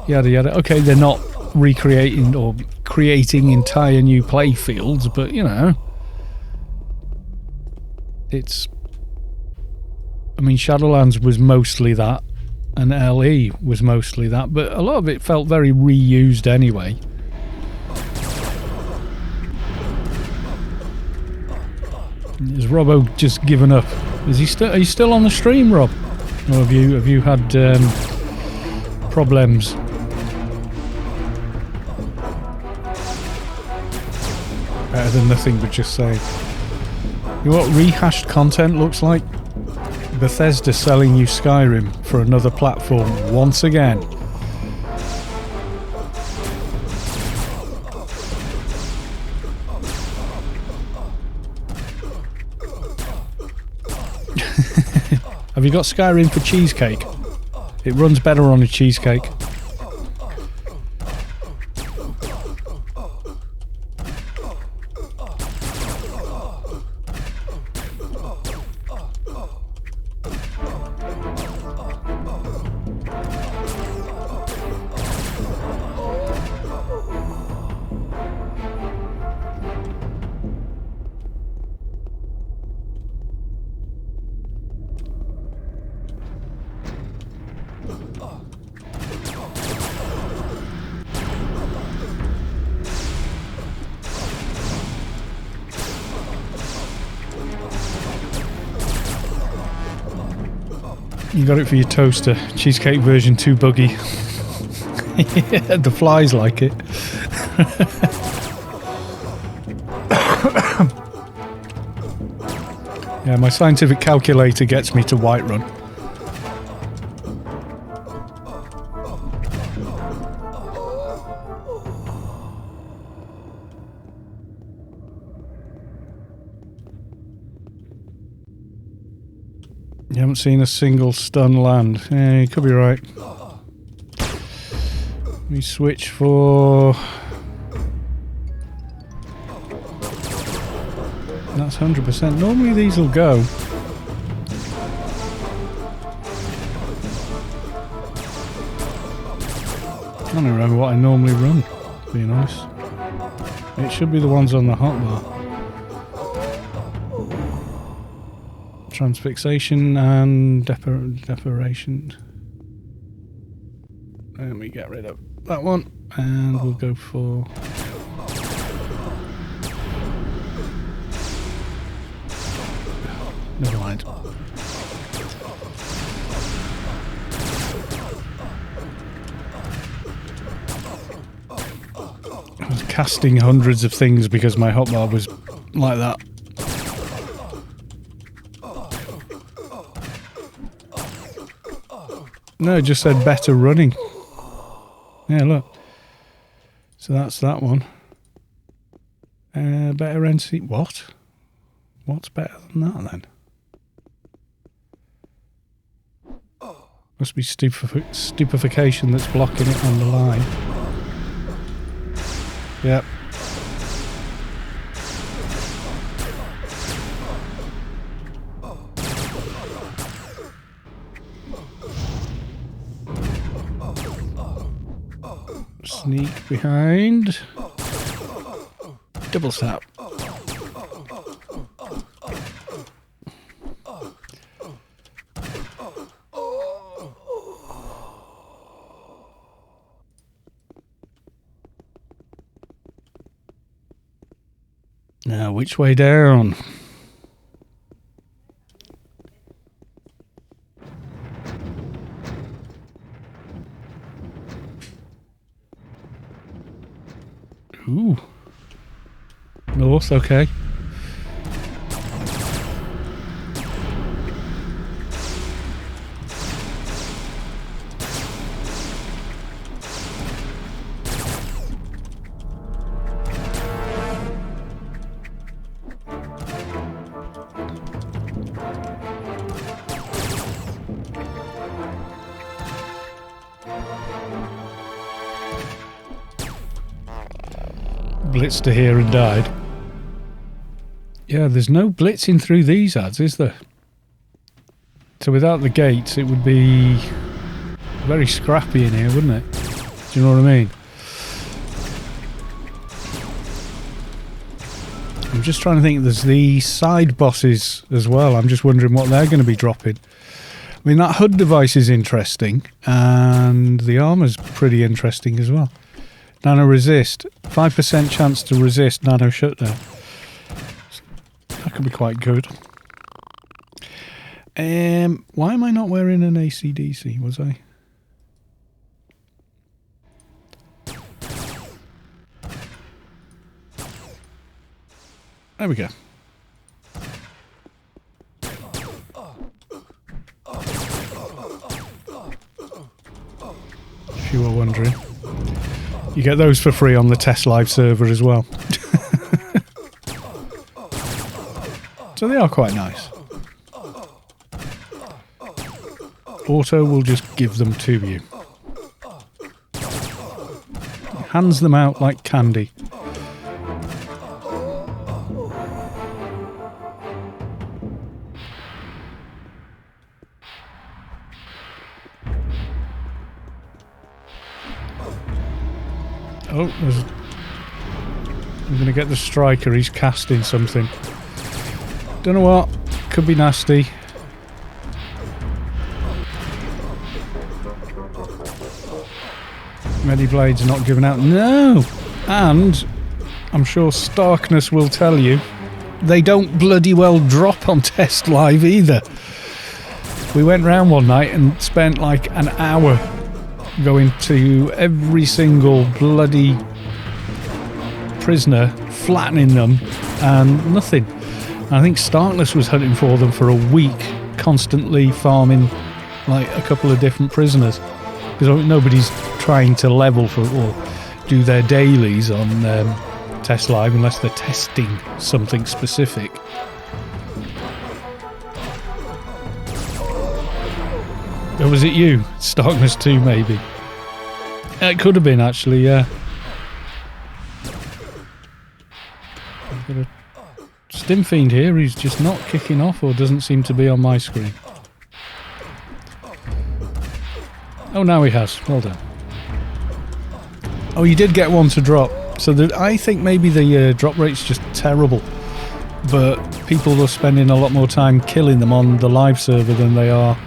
yada yada. Okay, they're not recreating or creating entire new play fields, but you know, it's, I mean, Shadowlands was mostly that, and LE was mostly that, but a lot of it felt very reused anyway. Is Robbo just given up? Is he still? Are you still on the stream, Rob? Or have you had problems? Better than nothing but just saying. You know what rehashed content looks like? Bethesda selling you Skyrim for another platform once again. Have you got Skyrim for cheesecake? It runs better on a cheesecake. You got it for your toaster. Cheesecake version 2 buggy. Yeah, the flies like it. Yeah, my scientific calculator gets me to Whiterun. You haven't seen a single stun land. Yeah, you could be right. We switch for... That's 100%. Normally these will go. I don't remember what I normally run, being honest. It should be the ones on the hotbar. Transfixation and deparation. Let me get rid of that one, and we'll go for... Never mind. I was casting hundreds of things because my hotbar was like that. No, it just said better running. Yeah, look. So that's that one. Better NC... What? What's better than that then? Must be stupefaction that's blocking it on the line. Yep. Sneak behind. Double snap. Now, which way down? Ooh. North, okay. Blitzed to here and died. Yeah, there's no blitzing through these ads, is there? So without the gates, it would be very scrappy in here, wouldn't it? Do you know what I mean? I'm just trying to think. There's the side bosses as well. I'm just wondering what they're going to be dropping. I mean, that HUD device is interesting, and the armor's pretty interesting as well. Nano resist. 5% chance to resist nano shutdown. That could be quite good. Why am I not wearing an AC/DC? Was I? There we go. If you were wondering. You get those for free on the Test Live server as well. So they are quite nice. Auto will just give them to you. Hands them out like candy. Oh, I'm going to get the striker. He's casting something. Don't know what. Could be nasty. Mediblade's not giving out. No! And I'm sure Starkness will tell you, they don't bloody well drop on Test Live either. We went round one night and spent like an hour going to every single bloody prisoner, flattening them, and nothing. I think Starkness was hunting for them for a week, constantly farming like a couple of different prisoners, because nobody's trying to level for or do their dailies on Test Live unless they're testing something specific. Or was it you? Starkness 2 maybe? It could have been actually, yeah. I've got a Stimfiend here, he's just not kicking off or doesn't seem to be on my screen. Oh, now he has. Well done. Oh, you did get one to drop. So I think maybe the drop rate's just terrible. But people are spending a lot more time killing them on the live server than they are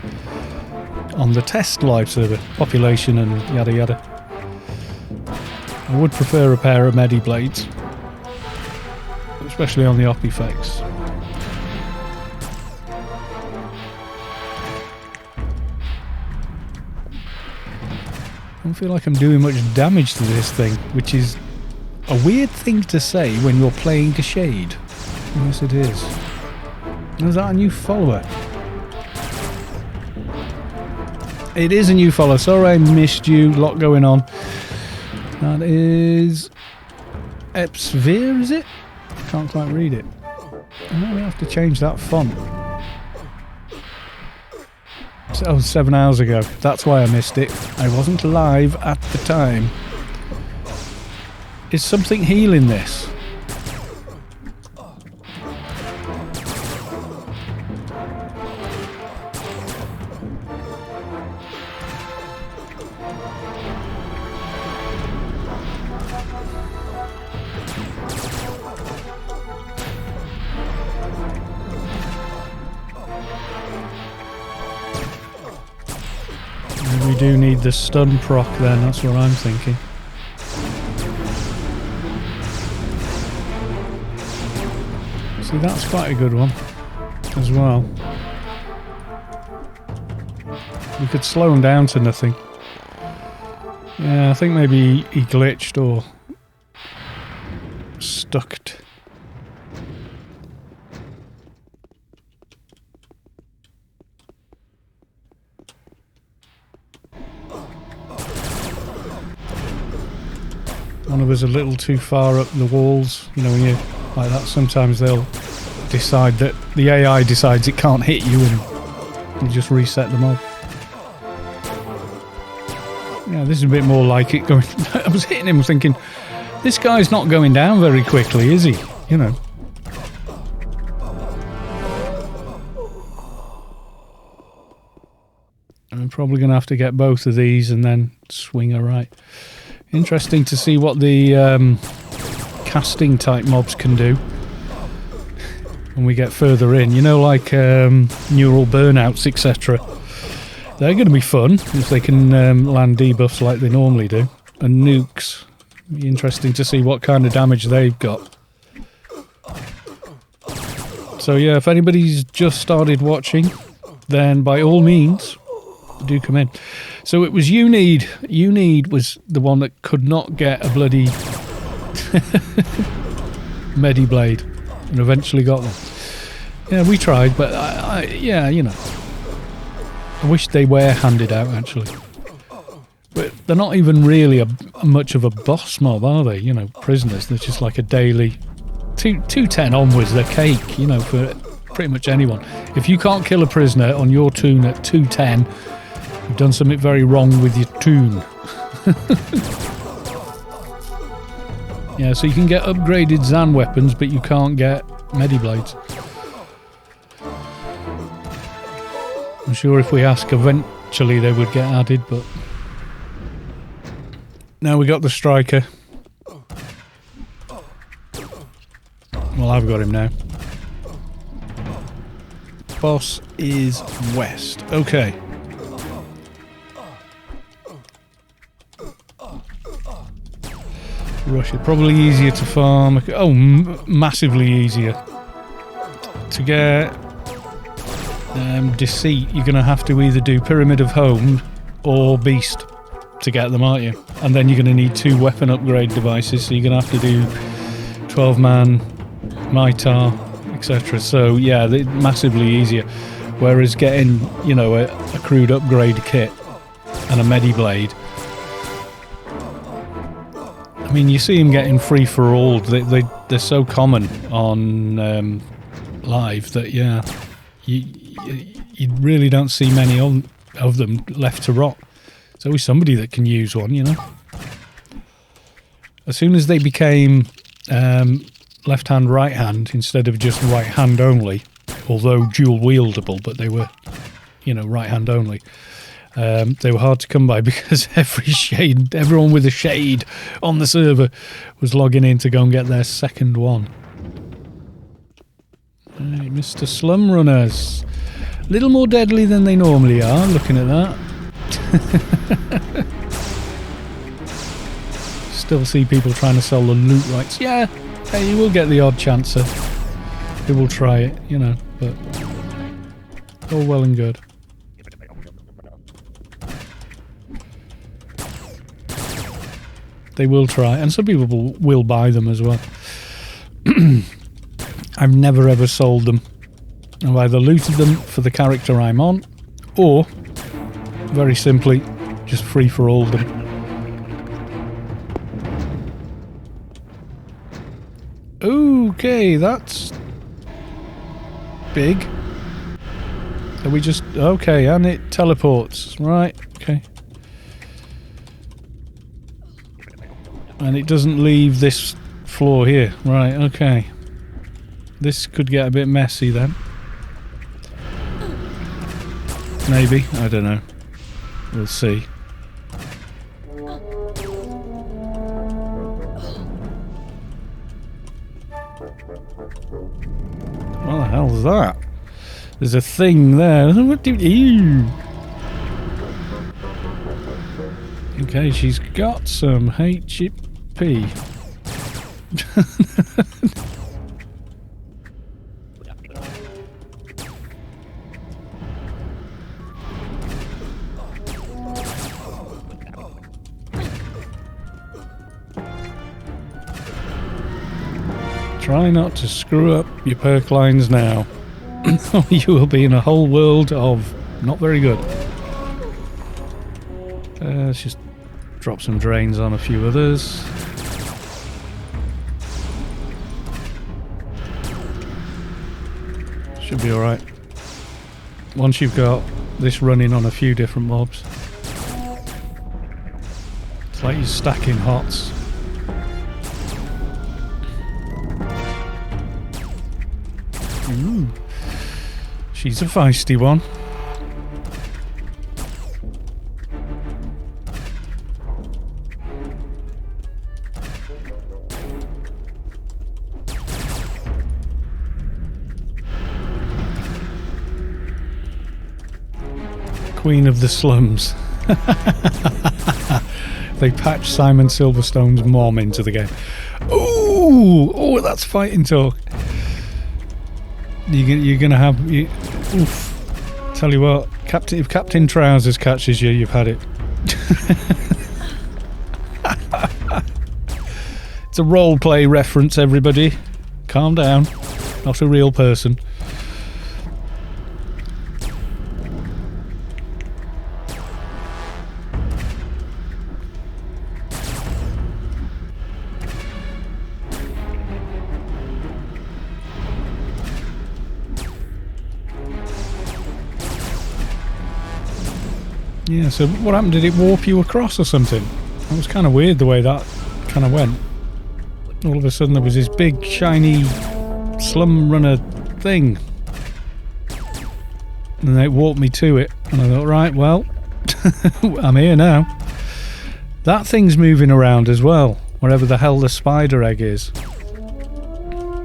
on the test live server. Population and yada yada. I would prefer a pair of Mediblades. Especially on the op effects. I don't feel like I'm doing much damage to this thing, which is a weird thing to say when you're playing a shade. Yes, it is. Is that a new follower? It is a new follower. Sorry I missed you. Lot going on. That is Epsvere, is it? Can't quite read it. I might have to change that font. Oh, 7 hours ago. That's why I missed it. I wasn't live at the time. Is something healing this? We do need the stun proc then, that's what I'm thinking. See, that's quite a good one as well. We could slow him down to nothing. Yeah, I think maybe he glitched or stucked. One of us a little too far up the walls, you know, when you like that, sometimes they'll decide that the AI decides it can't hit you and you just reset them off. Yeah, this is a bit more like it going. I was hitting him thinking, this guy's not going down very quickly, is he? You know. I'm probably going to have to get both of these and then swing a right. Interesting to see what the casting type mobs can do when we get further in. You know, like neural burnouts, etc. They're going to be fun if they can land debuffs like they normally do. And nukes. Be interesting to see what kind of damage they've got. So yeah, if anybody's just started watching, then by all means, do come in. So it was Unid. Unid was the one that could not get a bloody Mediblade and eventually got one. Yeah, we tried, but yeah, you know. I wish they were handed out actually. But they're not even really much of a boss mob, are they? You know, prisoners. They're just like a daily 210 onwards. They're cake, you know, for pretty much anyone. If you can't kill a prisoner on your toon at 210, you've done something very wrong with your toon. Yeah, so you can get upgraded Zan weapons, but you can't get Mediblades. I'm sure if we ask, eventually they would get added, but now we got the striker. Well, I've got him now. Boss is west. Okay. rush it. Probably easier to farm. Oh, massively easier. To get Deceit, you're going to have to either do Pyramid of Home or Beast to get them, aren't you? And then you're going to need 2 weapon upgrade devices, so you're going to have to do 12-man, Mitar, etc. So, yeah, massively easier. Whereas getting, you know, a crude upgrade kit and a Mediblade, I mean, you see them getting free for all. They're so common on live that, yeah, you really don't see many of them left to rot. There's always somebody that can use one, you know. As soon as they became left hand, right hand instead of just right hand only, although dual wieldable, but they were, you know, right hand only. They were hard to come by because everyone with a shade on the server was logging in to go and get their second one. Hey, Mr. Slum Runners. A little more deadly than they normally are, looking at that. Still see people trying to sell the loot rights. Yeah, hey, you will get the odd chancer who will try it, you know, but all well and good. They will try, and some people will buy them as well. I've never ever sold them. I've either looted them for the character I'm on, or, very simply, just free for all them. Okay, that's big. Are we just... Okay, and it teleports. Right, okay. And it doesn't leave this floor here. Right, okay. This could get a bit messy then. Maybe, I don't know. We'll see. What the hell's that? There's a thing there. What do you... Okay, she's got some HP. Try not to screw up your perk lines now. You will be in a whole world of not very good. Let's just drop some drains on a few others. Should be alright. Once you've got this running on a few different mobs. It's like you're stacking hots. Ooh. She's a feisty one. Queen of the slums. They patched Simon Silverstone's mom into the game. Ooh! Oh, that's fighting talk. You're gonna have... oof. Tell you what, if Captain Trousers catches you, you've had it. It's a roleplay reference, everybody. Calm down. Not a real person. Yeah, so what happened? Did it warp you across or something? It was kind of weird the way that kind of went. All of a sudden there was this big, shiny slum runner thing. And it warped me to it. And I thought, right, well, I'm here now. That thing's moving around as well, wherever the hell the spider egg is.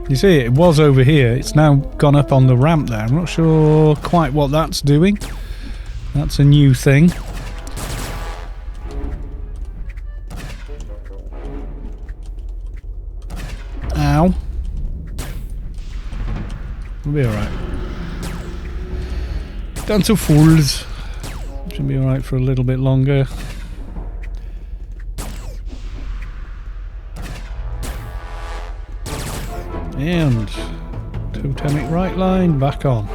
You see, it was over here. It's now gone up on the ramp there. I'm not sure quite what that's doing. That's a new thing. Down to fulls. Should be alright for a little bit longer. And totemic right line back on.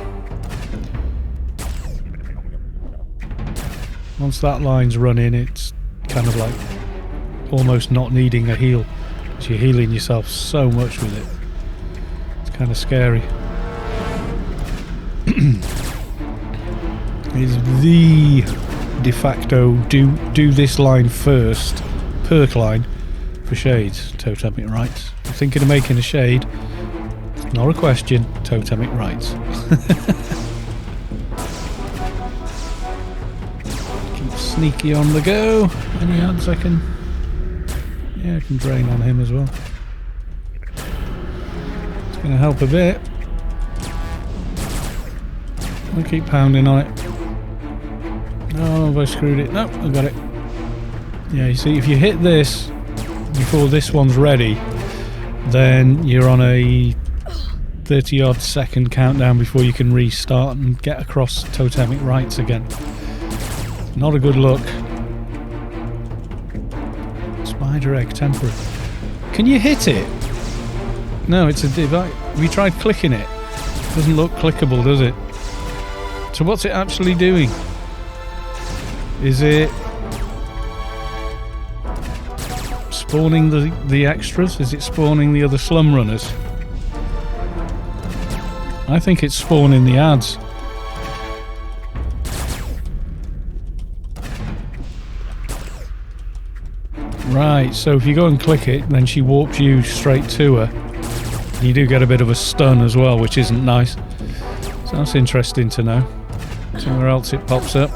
Once that line's running, it's kind of like almost not needing a heal, because you're healing yourself so much with it. It's kind of scary. Is the de facto do this line first, perk line for shades, totemic rights. If you're thinking of making a shade, not a question, totemic rights. Keep sneaky on the go. Any ads I can... Yeah, I can drain on him as well. It's going to help a bit. I'll keep pounding on it. Oh, have I screwed it? No, I got it. Yeah, you see, if you hit this before this one's ready, then you're on a 30-odd second countdown before you can restart and get across totemic rights again. Not a good look. Spider egg temporary. Can you hit it? No, it's a device. We tried clicking it. Doesn't look clickable, does it? So what's it actually doing? Is it spawning the extras? Is it spawning the other slum runners? I think it's spawning the ads. Right, so if you go and click it, then she warps you straight to her. You do get a bit of a stun as well, which isn't nice. So that's interesting to know. Somewhere else it pops up.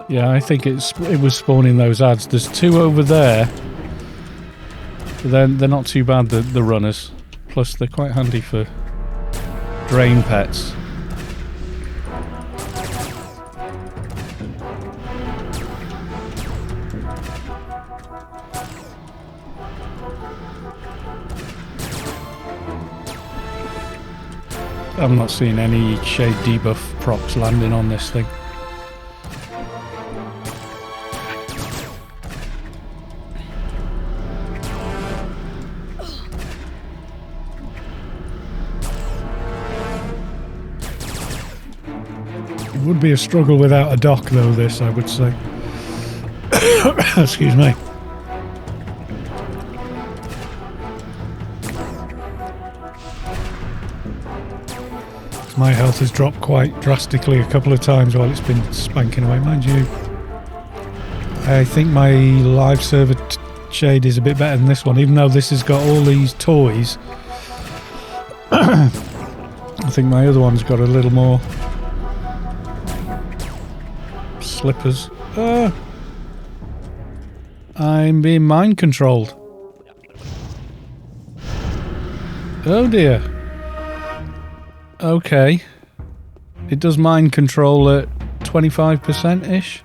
Yeah, I think it was spawning those ads. There's two over there. They're not too bad, the runners. Plus, they're quite handy for drain pets. I'm not seeing any shade debuff procs landing on this thing. It would be a struggle without a dock though, this, I would say. Excuse me. My health has dropped quite drastically a couple of times while it's been spanking away. Mind you, I think my live server shade is a bit better than this one, even though this has got all these toys. I think my other one's got a little more slippers. I'm being mind controlled. Oh dear. Okay. It does mind control at 25%-ish.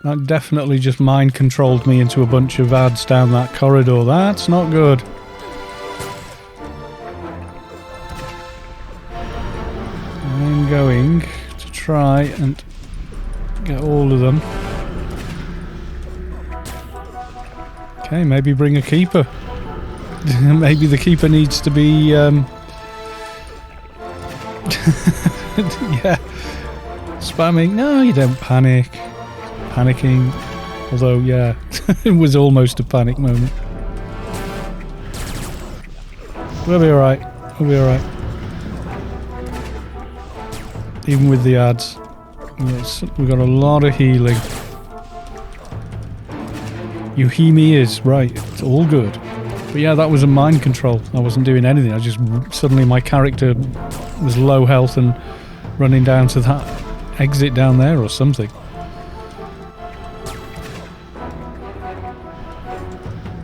That definitely just mind controlled me into a bunch of ads down that corridor. That's not good. I'm going to try and get all of them. Okay, maybe bring a keeper. Maybe the keeper needs to be yeah, spamming. No, you don't panic. Panicking, although yeah, it was almost a panic moment. We'll be alright. We'll be alright. Even with the ads, we've got a lot of healing. You hear me is right. It's all good. But yeah, that was a mind control. I wasn't doing anything. I just suddenly my character was low health and running down to that exit down there or something.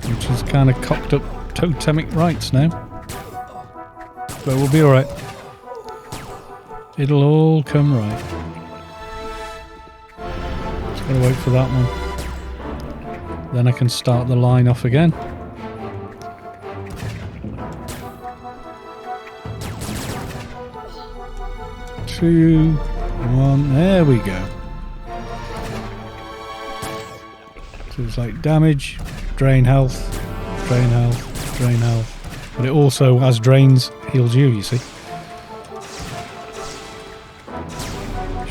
Which is kind of cocked up totemic rights now. But we'll be alright. It'll all come right. Gotta wait for that one. Then I can start the line off again. Two, one, there we go. So it's like damage, drain health, drain health, drain health. But it also, as drains, heals you, you see.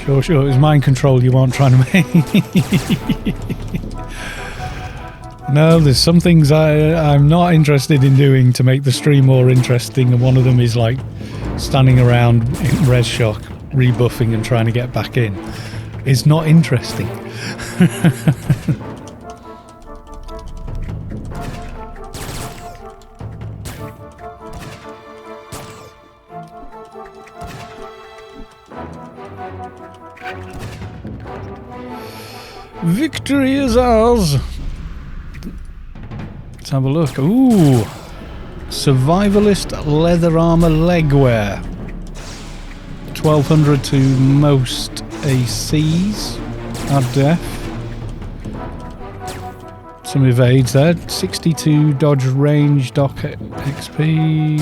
Sure, it was mind control you weren't trying to make. No, there's some things I'm not interested in doing to make the stream more interesting, and one of them is like standing around in res shock, rebuffing and trying to get back in. It's not interesting. Victory is ours! Let's have a look. Ooh! Survivalist leather armor legwear. 1200 to most ACs. Add def. Some evades there. 62 dodge range, doc XP.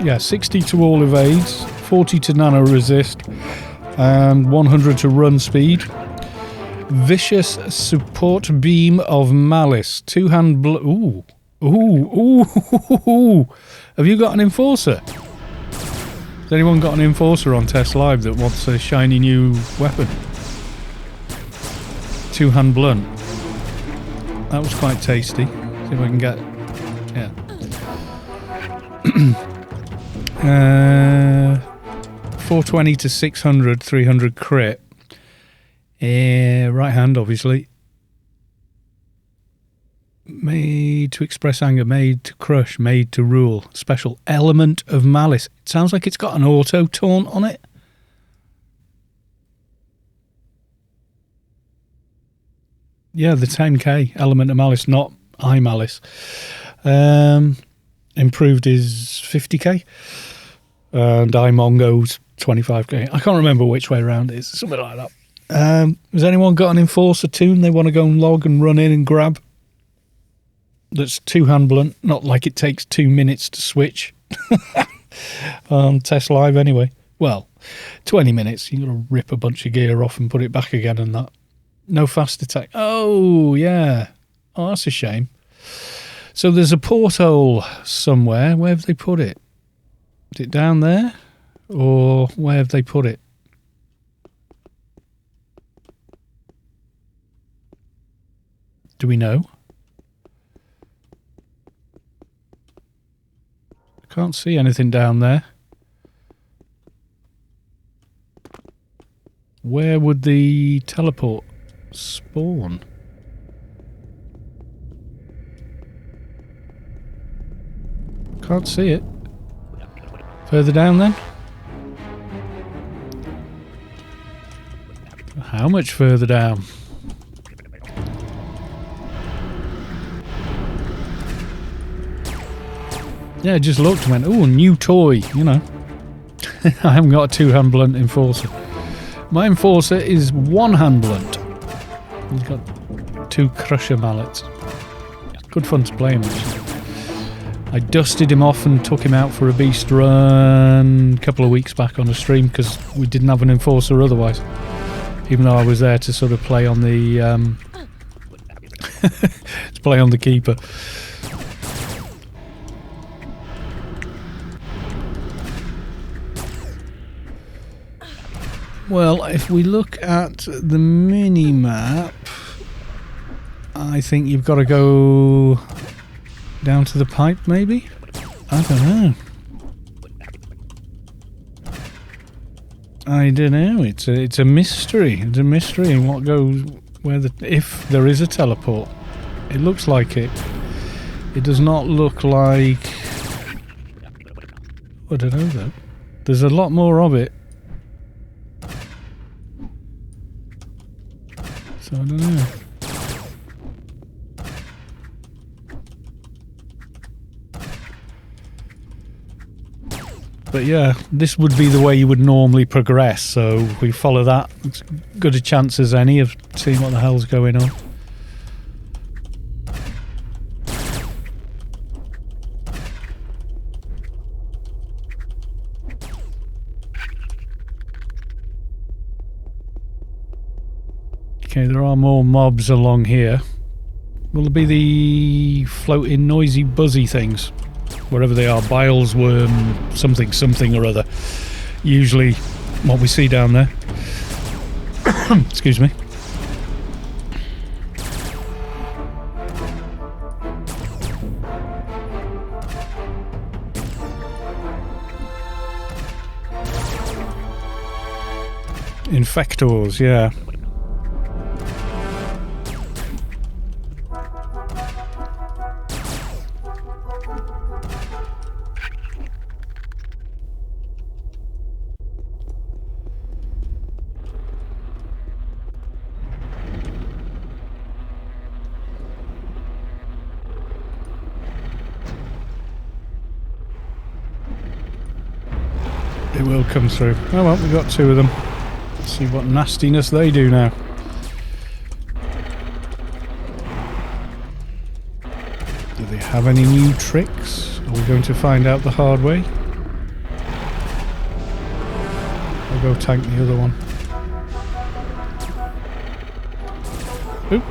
Yeah, 60 to all evades. 40 to nano resist. And 100 to run speed. Vicious support beam of malice. Two-hand ooh. Ooh. Have you got an enforcer? Has anyone got an enforcer on Test Live that wants a shiny new weapon? Two-hand blunt. That was quite tasty. See if I can get... Yeah. 420 to 600, 300 crit. Right hand, obviously. Made to express anger, made to crush, made to rule. Special element of malice. It sounds like it's got an auto taunt on it. Yeah, the 10k element of malice, not eye malice. Improved is 50k. And Mongo's 25k. I can't remember which way around it is. Something like that. Has anyone got an enforcer tune they want to go and log and run in and grab? That's two-hand blunt. Not like it takes 2 minutes to switch. Test Live anyway. Well, 20 minutes. You've got to rip a bunch of gear off and put it back again and that. No fast attack. Oh, yeah. Oh, that's a shame. So there's a porthole somewhere. Where have they put it? Is it down there? Or where have they put it? Do we know? I can't see anything down there. Where would the teleport spawn? Can't see it. Further down then? How much further down? Yeah, I just looked and went, ooh, new toy, you know. I haven't got a two-hand blunt enforcer. My enforcer is one-hand blunt. He's got 2 crusher mallets. Good fun to play him, actually. I dusted him off and took him out for a beast run a couple of weeks back on a stream because we didn't have an enforcer otherwise. Even though I was there to sort of play on the to play on the keeper. Well, if we look at the mini-map, I think you've got to go down to the pipe, maybe? I don't know. It's a mystery. It's a mystery in what goes where if there is a teleport. It looks like it. It does not look like... I don't know though. There's a lot more of it. So I don't know. But yeah, this would be the way you would normally progress, so if we follow that, it's good a chance as any of seeing what the hell's going on. Okay, there are more mobs along here. Will there be the floating noisy buzzy things? Wherever they are, biles, worm, something or other. Usually what we see down there. Excuse me. Infectors, yeah. It will come through. Oh well, we got two of them. Let's see what nastiness they do now. Do they have any new tricks? Are we going to find out the hard way? I'll go tank the other one. Oop.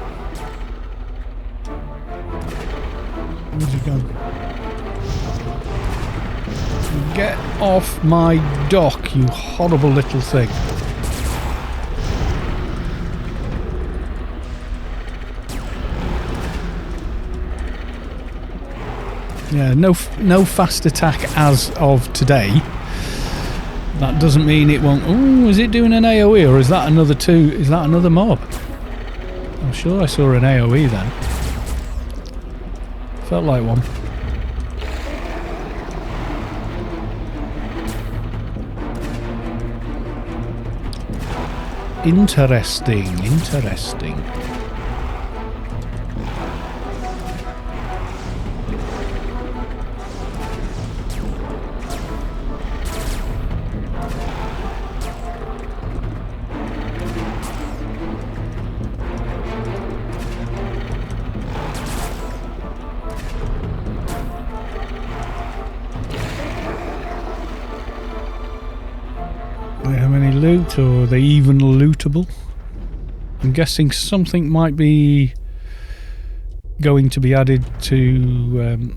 Where's he gone? Get off my dock, you horrible little thing. Yeah, no fast attack as of today. That doesn't mean it won't. Oh, is it doing an AoE or is that another two? Is that another mob? I'm sure I saw an AoE then. Felt like one. Interesting, interesting. Or are they even lootable? I'm guessing something might be going to be added to...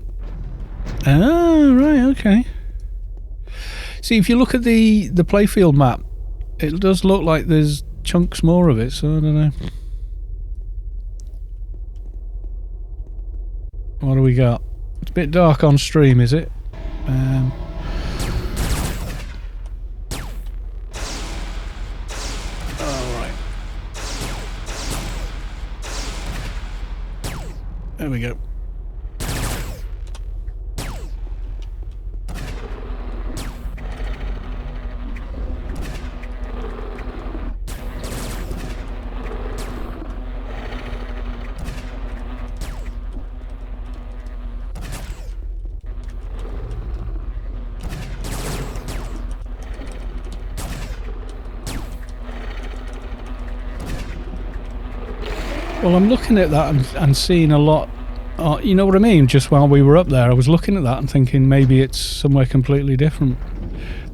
right, okay. See, if you look at the playfield map, it does look like there's chunks more of it, so I don't know. What do we got? It's a bit dark on stream, is it? There we go. Well, I'm looking at that and seeing a lot. You know what I mean? Just while we were up there, I was looking at that and thinking maybe it's somewhere completely different.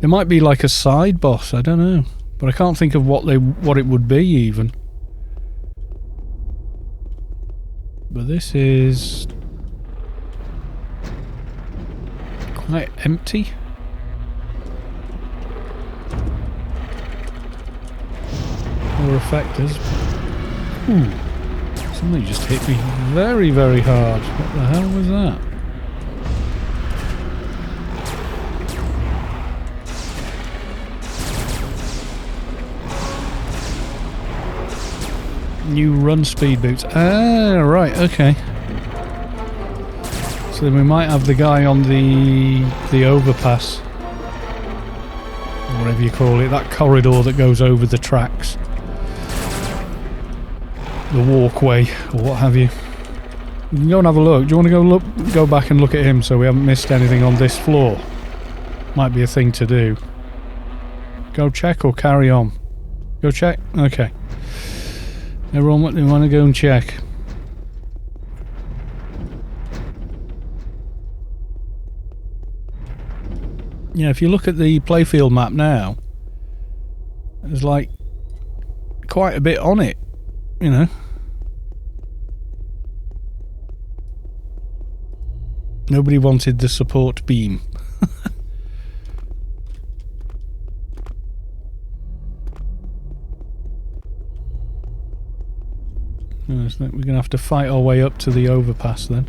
There might be like a side boss, I don't know. But I can't think of what it would be even. But this is quite empty. More effectors. Ooh. Something just hit me very, very hard. What the hell was that? New run speed boots. Ah, right, okay. So then we might have the guy on the overpass. Or whatever you call it, that corridor that goes over the tracks. The walkway, or what have you. You can go and have a look. Do you want to go back and look at him so we haven't missed anything on this floor? Might be a thing to do. Go check or carry on? Go check? Okay. Everyone want to go and check. Yeah, if you look at the playfield map now, there's like quite a bit on it, you know. Nobody wanted the support beam. I think we're going to have to fight our way up to the overpass then.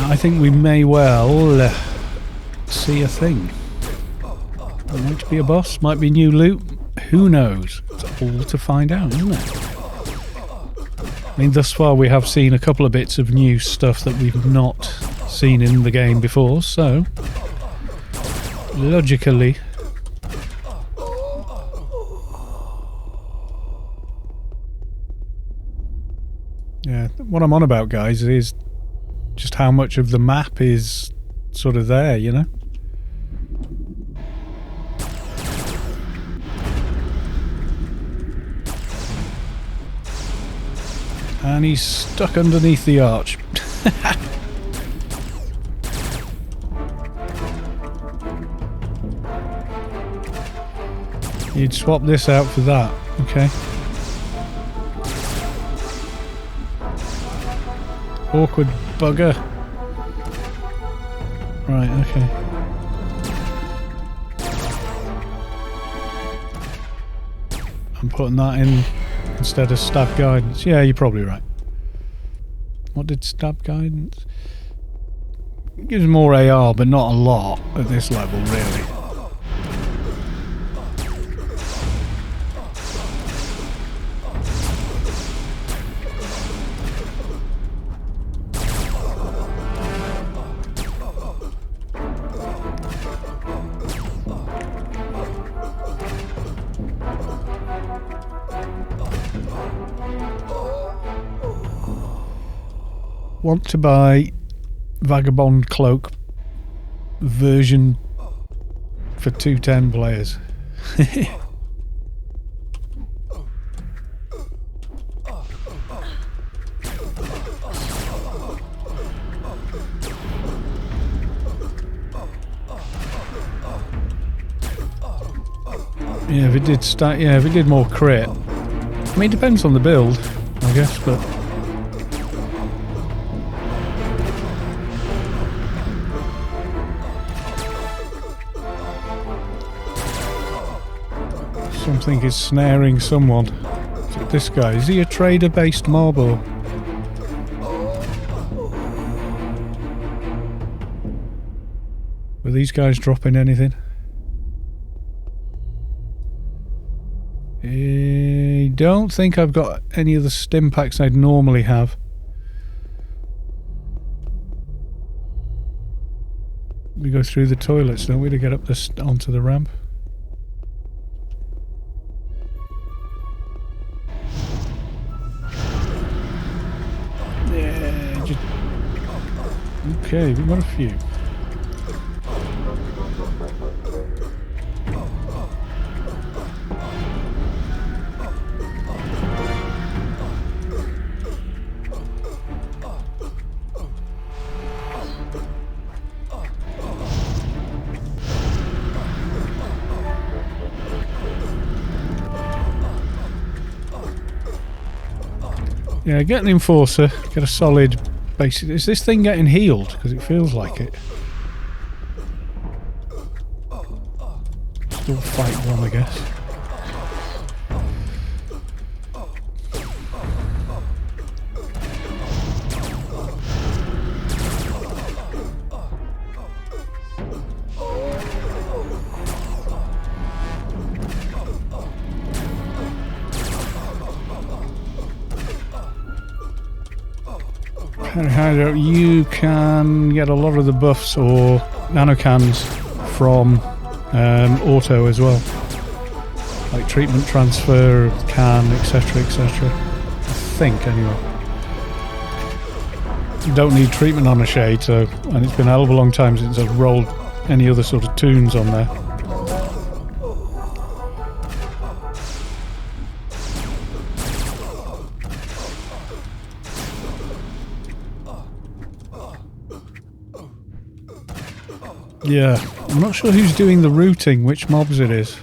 I think we may well see a thing. Might be a boss, might be new loot, who knows? It's all to find out, isn't it? I mean, thus far we have seen a couple of bits of new stuff that we've not seen in the game before, so logically yeah, what I'm on about, guys, is just how much of the map is sort of there, you know? And he's stuck underneath the arch. You'd swap this out for that, okay? Awkward bugger. Right, okay. I'm putting that in instead of stab guidance. Yeah, you're probably right. What did stab guidance? It gives more AR, but not a lot at this level, really. Want to buy Vagabond Cloak version for 210 players. Yeah, if it did start, yeah, if it did more crit. I mean, it depends on the build, I guess, but something is snaring someone. This guy, is he a trader-based mob or? Were these guys dropping anything? I don't think I've got any of the stim packs I'd normally have. We go through the toilets, don't we, to get up this onto the ramp? Yeah, just... Okay, we've got a few. Yeah, get an enforcer, get a solid basic. Is this thing getting healed? Because it feels like it. Still fight one, I guess. You can get a lot of the buffs or nanocans from auto as well, like treatment transfer, can, etc, etc. I think, anyway. You don't need treatment on a shade, so, and it's been a hell of a long time since I've rolled any other sort of tunes on there. Yeah, I'm not sure who's doing the routing, which mobs it is.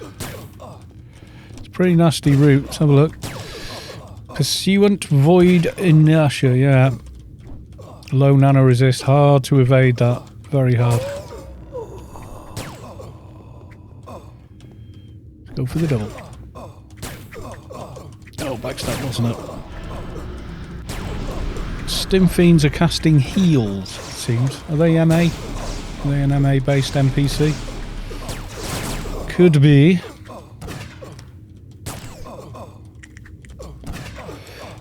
It's a pretty nasty route. Let's have a look. Pursuant Void Inertia, yeah. Low nano resist, hard to evade that. Very hard. Let's go for the double. Oh, backstab, wasn't it? Stim Fiends are casting heals, it seems. Are they MA? Are they an MA based NPC? Could be.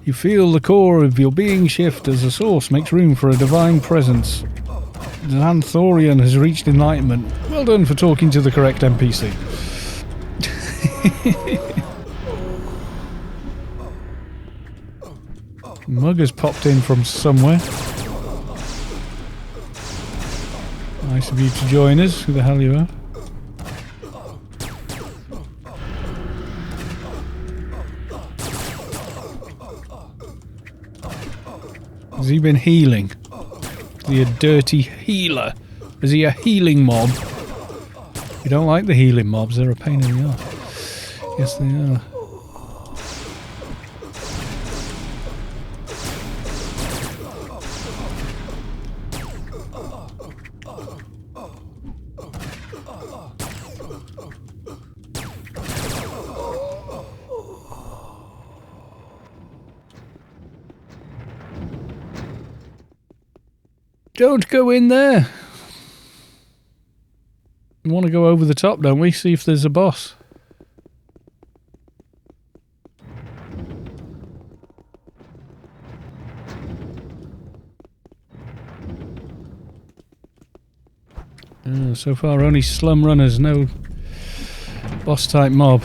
You feel the core of your being shift as the source makes room for a divine presence. The Xanthorian has reached enlightenment. Well done for talking to the correct NPC. Mug has popped in from somewhere. Nice of you to join us. Who the hell you are? Has he been healing? Is he a dirty healer? Is he a healing mob? You don't like the healing mobs, they're a pain in the arse. Yes, they are. Don't go in there. We want to go over the top, don't we? See if there's a boss. So far only slum runners, no boss type mob.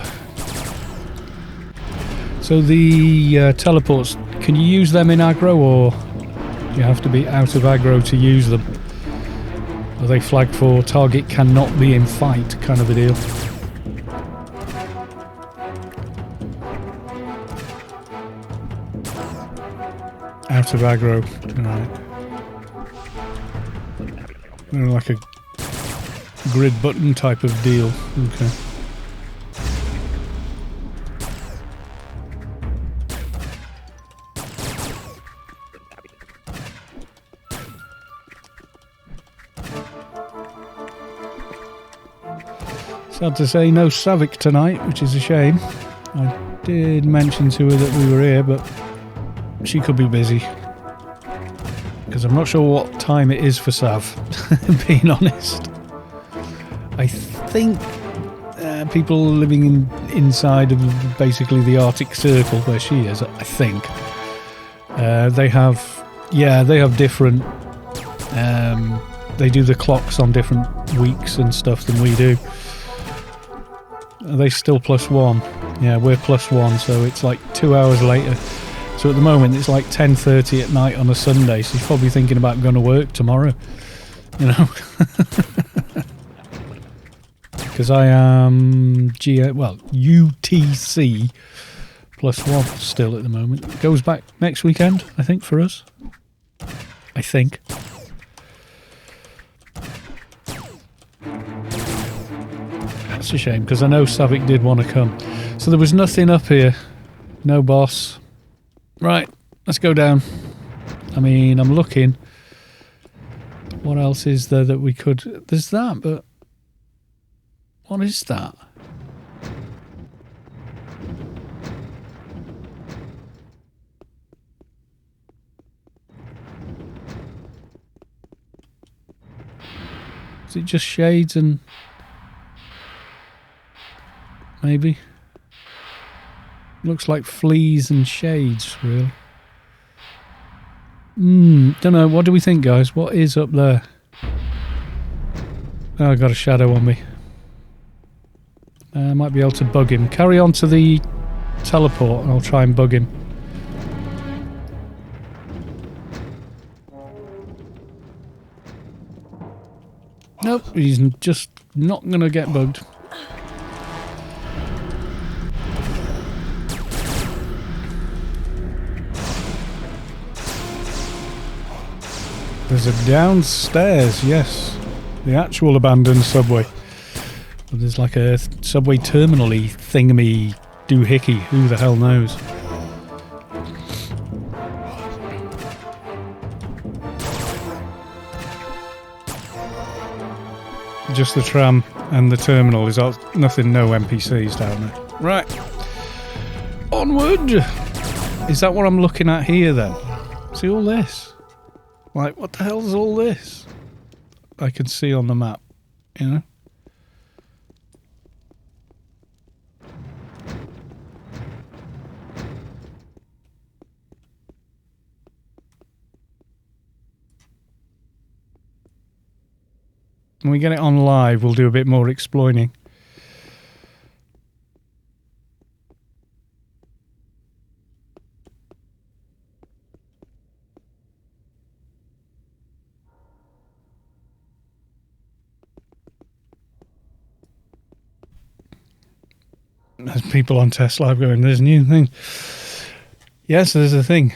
So the teleports, can you use them in aggro, or you have to be out of aggro to use them? Are they flagged for target cannot be in fight kind of a deal? Out of aggro, right. Like a grid button type of deal, okay. Sad to say, no Savick tonight, which is a shame. I did mention to her that we were here, but she could be busy. Because I'm not sure what time it is for Sav, being honest. I think people living inside of basically the Arctic Circle, where she is, I think, they have different, they do the clocks on different weeks and stuff than we do. Are they still +1? Yeah, we're +1, so it's like 2 hours later. So at the moment it's like 10:30 at night on a Sunday, so she's probably thinking about going to work tomorrow, you know. Because I am UTC +1 still at the moment. It goes back next weekend, I think, for us. I think. That's a shame, because I know Savick did want to come. So there was nothing up here. No boss. Right, let's go down. I mean, I'm looking. What else is there that we could... There's that, but... What is that? Is it just shades and... maybe? Looks like fleas and shades, really. Don't know. What do we think, guys? What is up there? Oh, I got a shadow on me. I might be able to bug him. Carry on to the teleport and I'll try and bug him. Nope, he's just not going to get bugged. There's a downstairs, yes. The actual abandoned subway. But there's like a subway terminal-y thingamy doohickey. Who the hell knows? Just the tram and the terminal. Is nothing, no NPCs down there. Right. Onward! Is that what I'm looking at here then? See all this? Like, what the hell is all this? I can see on the map, you know? When we get it on live, we'll do a bit more exploiting. There's people on Test Live going, there's a new thing. Yes, there's a thing.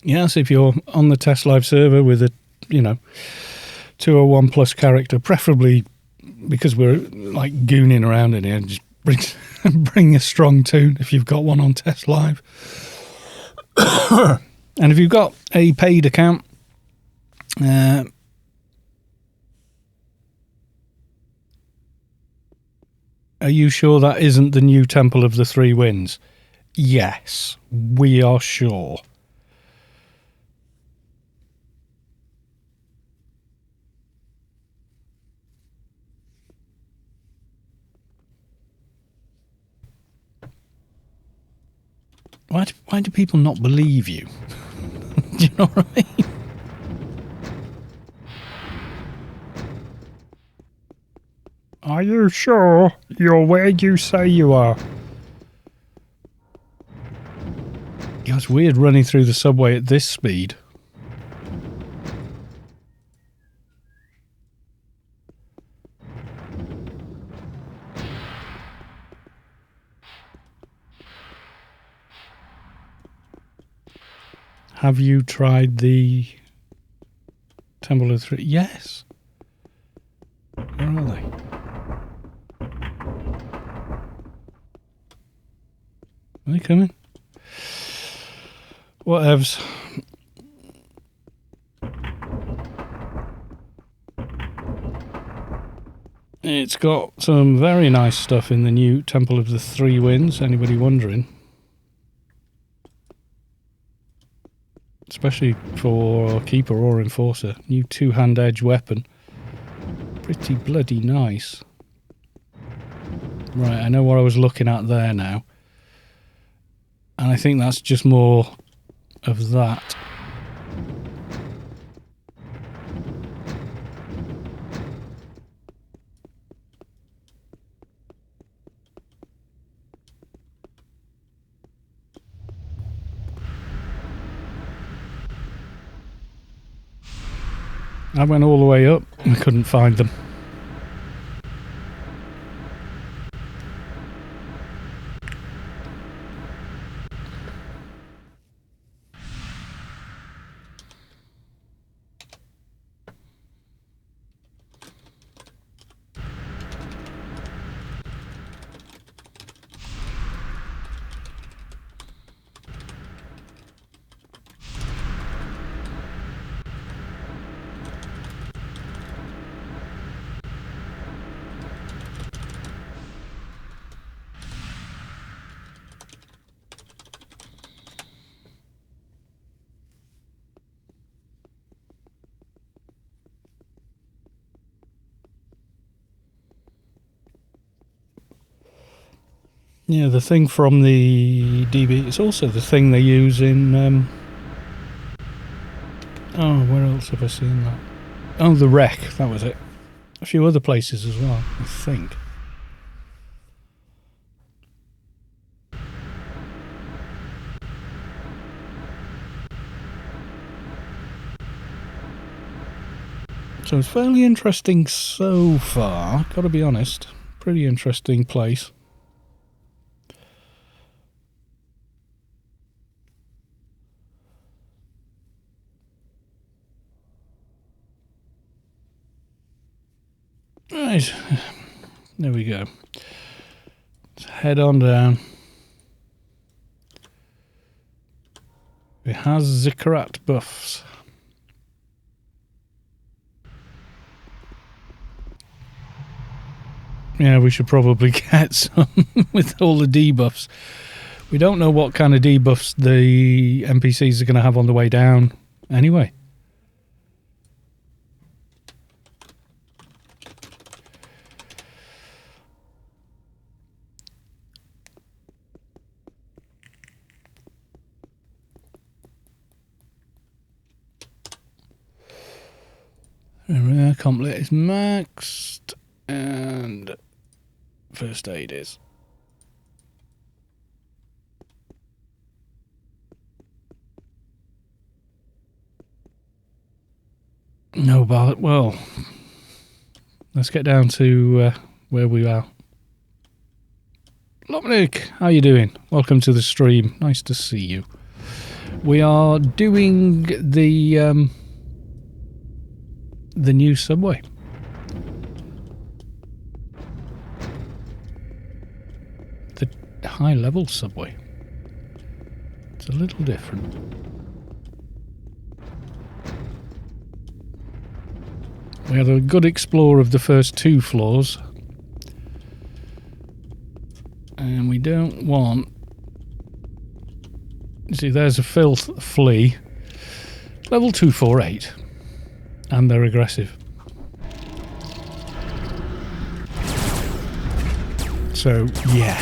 Yes, if you're on the Test Live server with a, 201 plus character, preferably because we're like gooning around in here, just bring a strong tune if you've got one on Test Live. And if you've got a paid account, are you sure that isn't the new Temple of the Three Winds? Yes, we are sure. Why do people not believe you? Do you know what I mean? Are you sure you're where you say you are? Yeah, it's weird running through the subway at this speed. Have you tried the Temple of Three? Yes. Where are they? Are they coming? Whatevs. It's got some very nice stuff in the new Temple of the Three Winds, anybody wondering? Especially for Keeper or Enforcer. New two-hand edge weapon. Pretty bloody nice. Right, I know what I was looking at there now. And I think that's just more of that. I went all the way up and couldn't find them. Yeah, the thing from the DB. It's also the thing they use in. Oh, where else have I seen that? Oh, the Wreck. That was it. A few other places as well, I think. So it's fairly interesting so far, gotta be honest. Pretty interesting place. Right, there we go. Let's head on down. It has Zikrat buffs. Yeah, we should probably get some with all the debuffs. We don't know what kind of debuffs the NPCs are going to have on the way down anyway. Comp lit is maxed, and first aid is. No, but well, let's get down to where we are. Lopnik, how you doing? Welcome to the stream. Nice to see you. We are doing the new subway. The high-level subway. It's a little different. We had a good explore of the first 2 floors. And we don't want... You see, there's a filth flea. Level 248. And they're aggressive. So, yeah.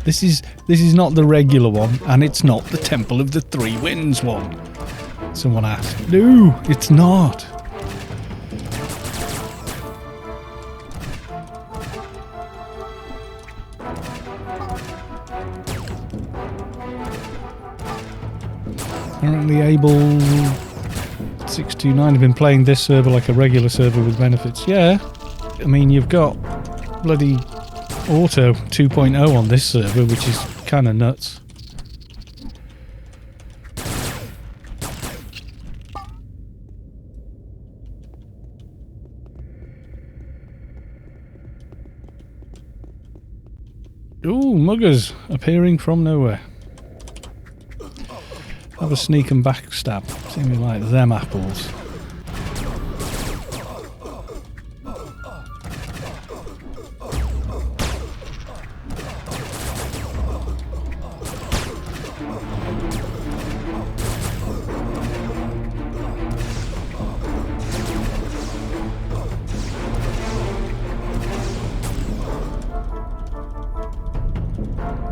This is not the regular one, and it's not the Temple of the Three Winds one. Someone asked. No, it's not. Apparently Able 629 have been playing this server like a regular server with benefits. Yeah, I mean, you've got bloody Auto 2.0 on this server, which is kind of nuts. Ooh, muggers appearing from nowhere. Have a sneak and backstab. Seem me like them apples.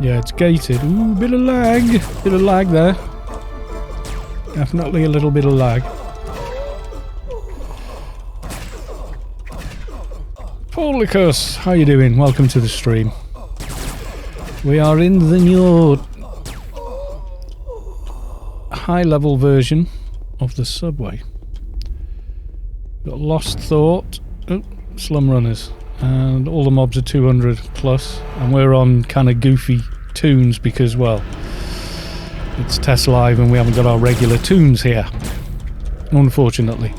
Yeah, it's gated. Ooh, bit of lag. Bit of lag there. Definitely a little bit of lag. Paulicus, how you doing? Welcome to the stream. We are in the new high-level version of the subway. Got Lost Thought, Slum Runners, and all the mobs are 200 plus, and we're on kind of goofy tunes because, well, it's test live and we haven't got our regular tunes here, unfortunately.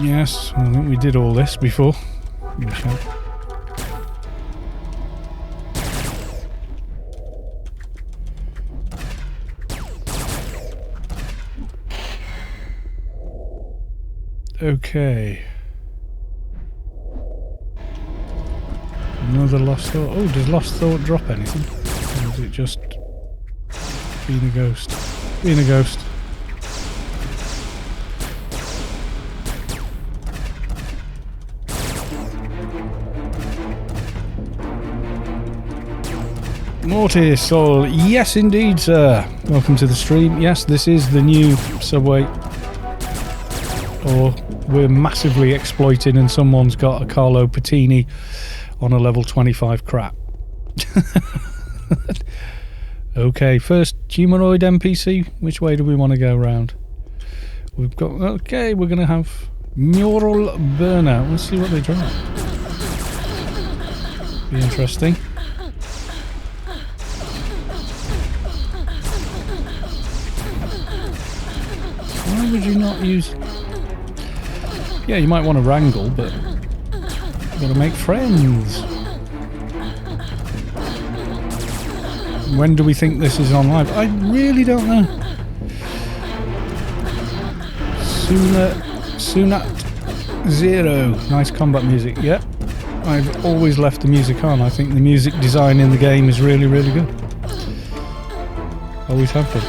Yes, I think we did all this before. Okay. Another lost thought. Oh, does lost thought drop anything? Or is it just being a ghost? Being a ghost. Mortis Soul. Yes, indeed, sir. Welcome to the stream. Yes, this is the new Subway. Or we're massively exploiting and someone's got a Carlo Patini on a level 25 crap. Okay, first humanoid NPC. Which way do we want to go around? We've got... Okay, we're going to have Mural Burnout. Let's see what they drop. Be interesting. Why would you not use... Yeah, you might want to wrangle, but you've got to make friends. When do we think this is on live? I really don't know. Sunat Zero. Nice combat music. Yep. I've always left the music on. I think the music design in the game is really, really good. Always have been.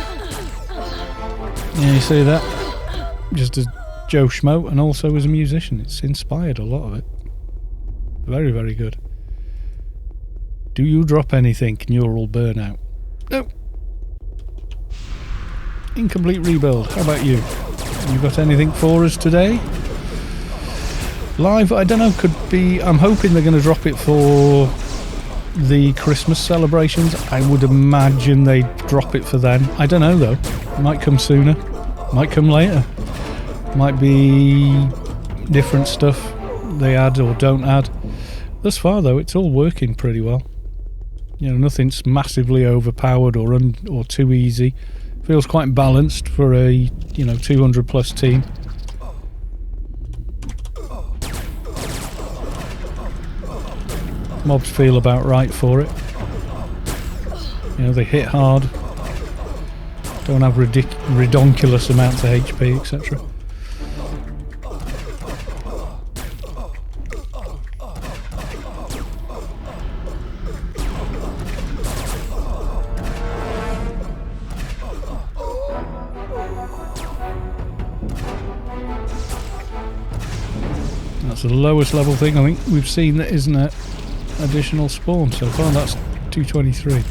Yeah, you see that? Just as Joe Schmo, and also as a musician. It's inspired a lot of it. Very, very good. Do you drop anything? Neural Burnout? No. Incomplete rebuild. How about you? You got anything for us today? Live? I don't know. Could be... I'm hoping they're going to drop it for the Christmas celebrations. I would imagine they'd drop it for then. I don't know though. Might come sooner. Might come later. Might be different stuff they add or don't add. Thus far though, it's all working pretty well. You know, nothing's massively overpowered or too easy. Feels quite balanced for a, you know, 200 plus team. Mobs feel about right for it. You know, they hit hard. Don't have redonkulous amounts of HP, etc. That's the lowest level thing I think we've seen that isn't an additional spawn so far. That's 223.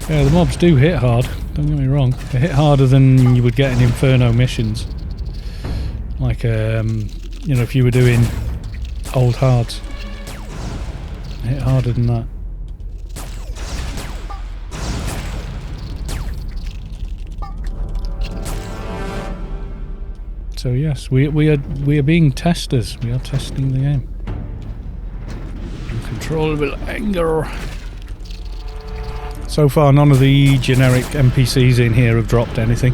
Yeah, the mobs do hit hard, don't get me wrong. They hit harder than you would get in Inferno missions. Like, you know, if you were doing old hards. They hit harder than that. So yes, we are being testers. We are testing the game. Uncontrollable anger. So far, none of the generic NPCs in here have dropped anything.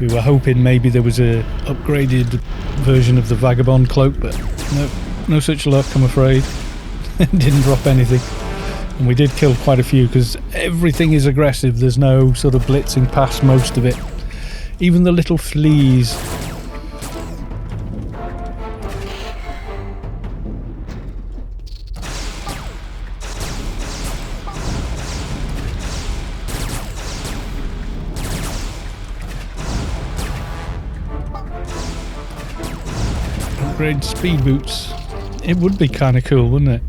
We were hoping maybe there was a upgraded version of the Vagabond cloak, but no such luck, I'm afraid. Didn't drop anything. And we did kill quite a few because everything is aggressive. There's no sort of blitzing past most of it. Even the little fleas. Upgrade speed boots. It would be kind of cool, wouldn't it?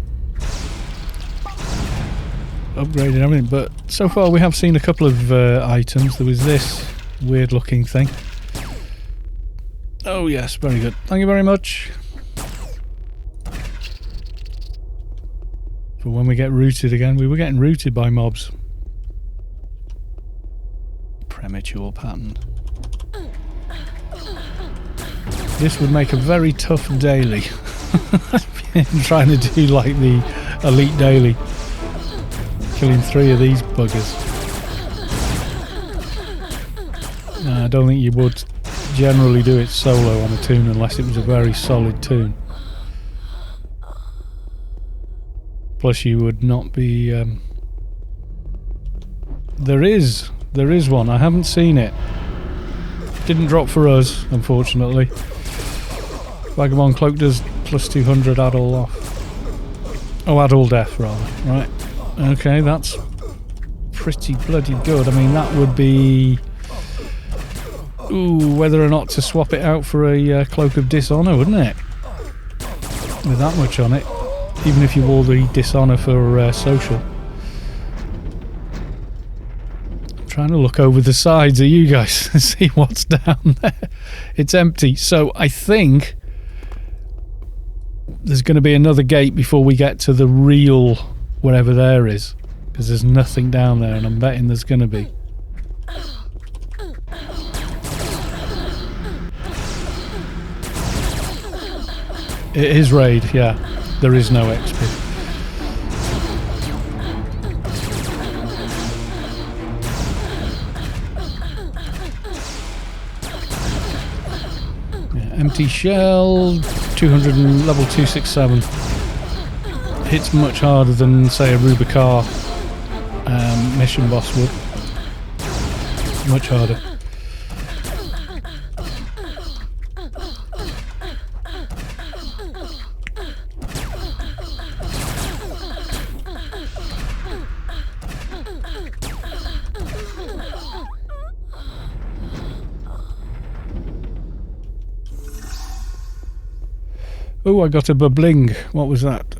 Upgrading everything, but so far we have seen a couple of items. There was this weird looking thing. Oh yes, very good. Thank you very much. For when we get rooted again. We were getting rooted by mobs. Premature pattern. This would make a very tough daily. Trying to do like the elite daily. Killing 3 of these buggers. No, I don't think you would generally do it solo on a tune unless it was a very solid tune. Plus you would not be... There is one. I haven't seen it. Didn't drop for us, unfortunately. Vagabond Cloak does plus 200, add all off. Oh, add all death, rather. Right. Okay, that's pretty bloody good. I mean, that would be... Ooh, whether or not to swap it out for a Cloak of Dishonour, wouldn't it? With that much on it. Even if you wore the Dishonour for social. Trying to look over the sides of you guys and see what's down there. It's empty. So I think there's going to be another gate before we get to the real whatever there is, because there's nothing down there, and I'm betting there's going to be. It is raid, yeah. There is no XP. Empty shell, 200 and level 267. Hits much harder than, say, a Rubicon mission boss would. Much harder. Oh, I got a bubbling. What was that?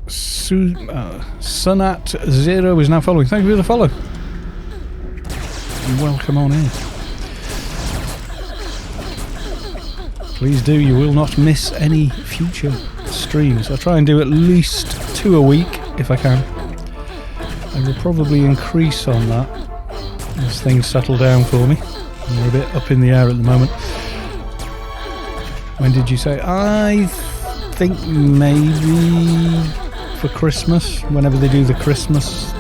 Sunat Zero is now following. Thank you for the follow. And welcome on in. Please do. You will not miss any future streams. I'll try and do at least 2 a week if I can. I will probably increase on that as things settle down for me. They're a bit up in the air at the moment. When did you say? I think maybe for Christmas, whenever they do the Christmas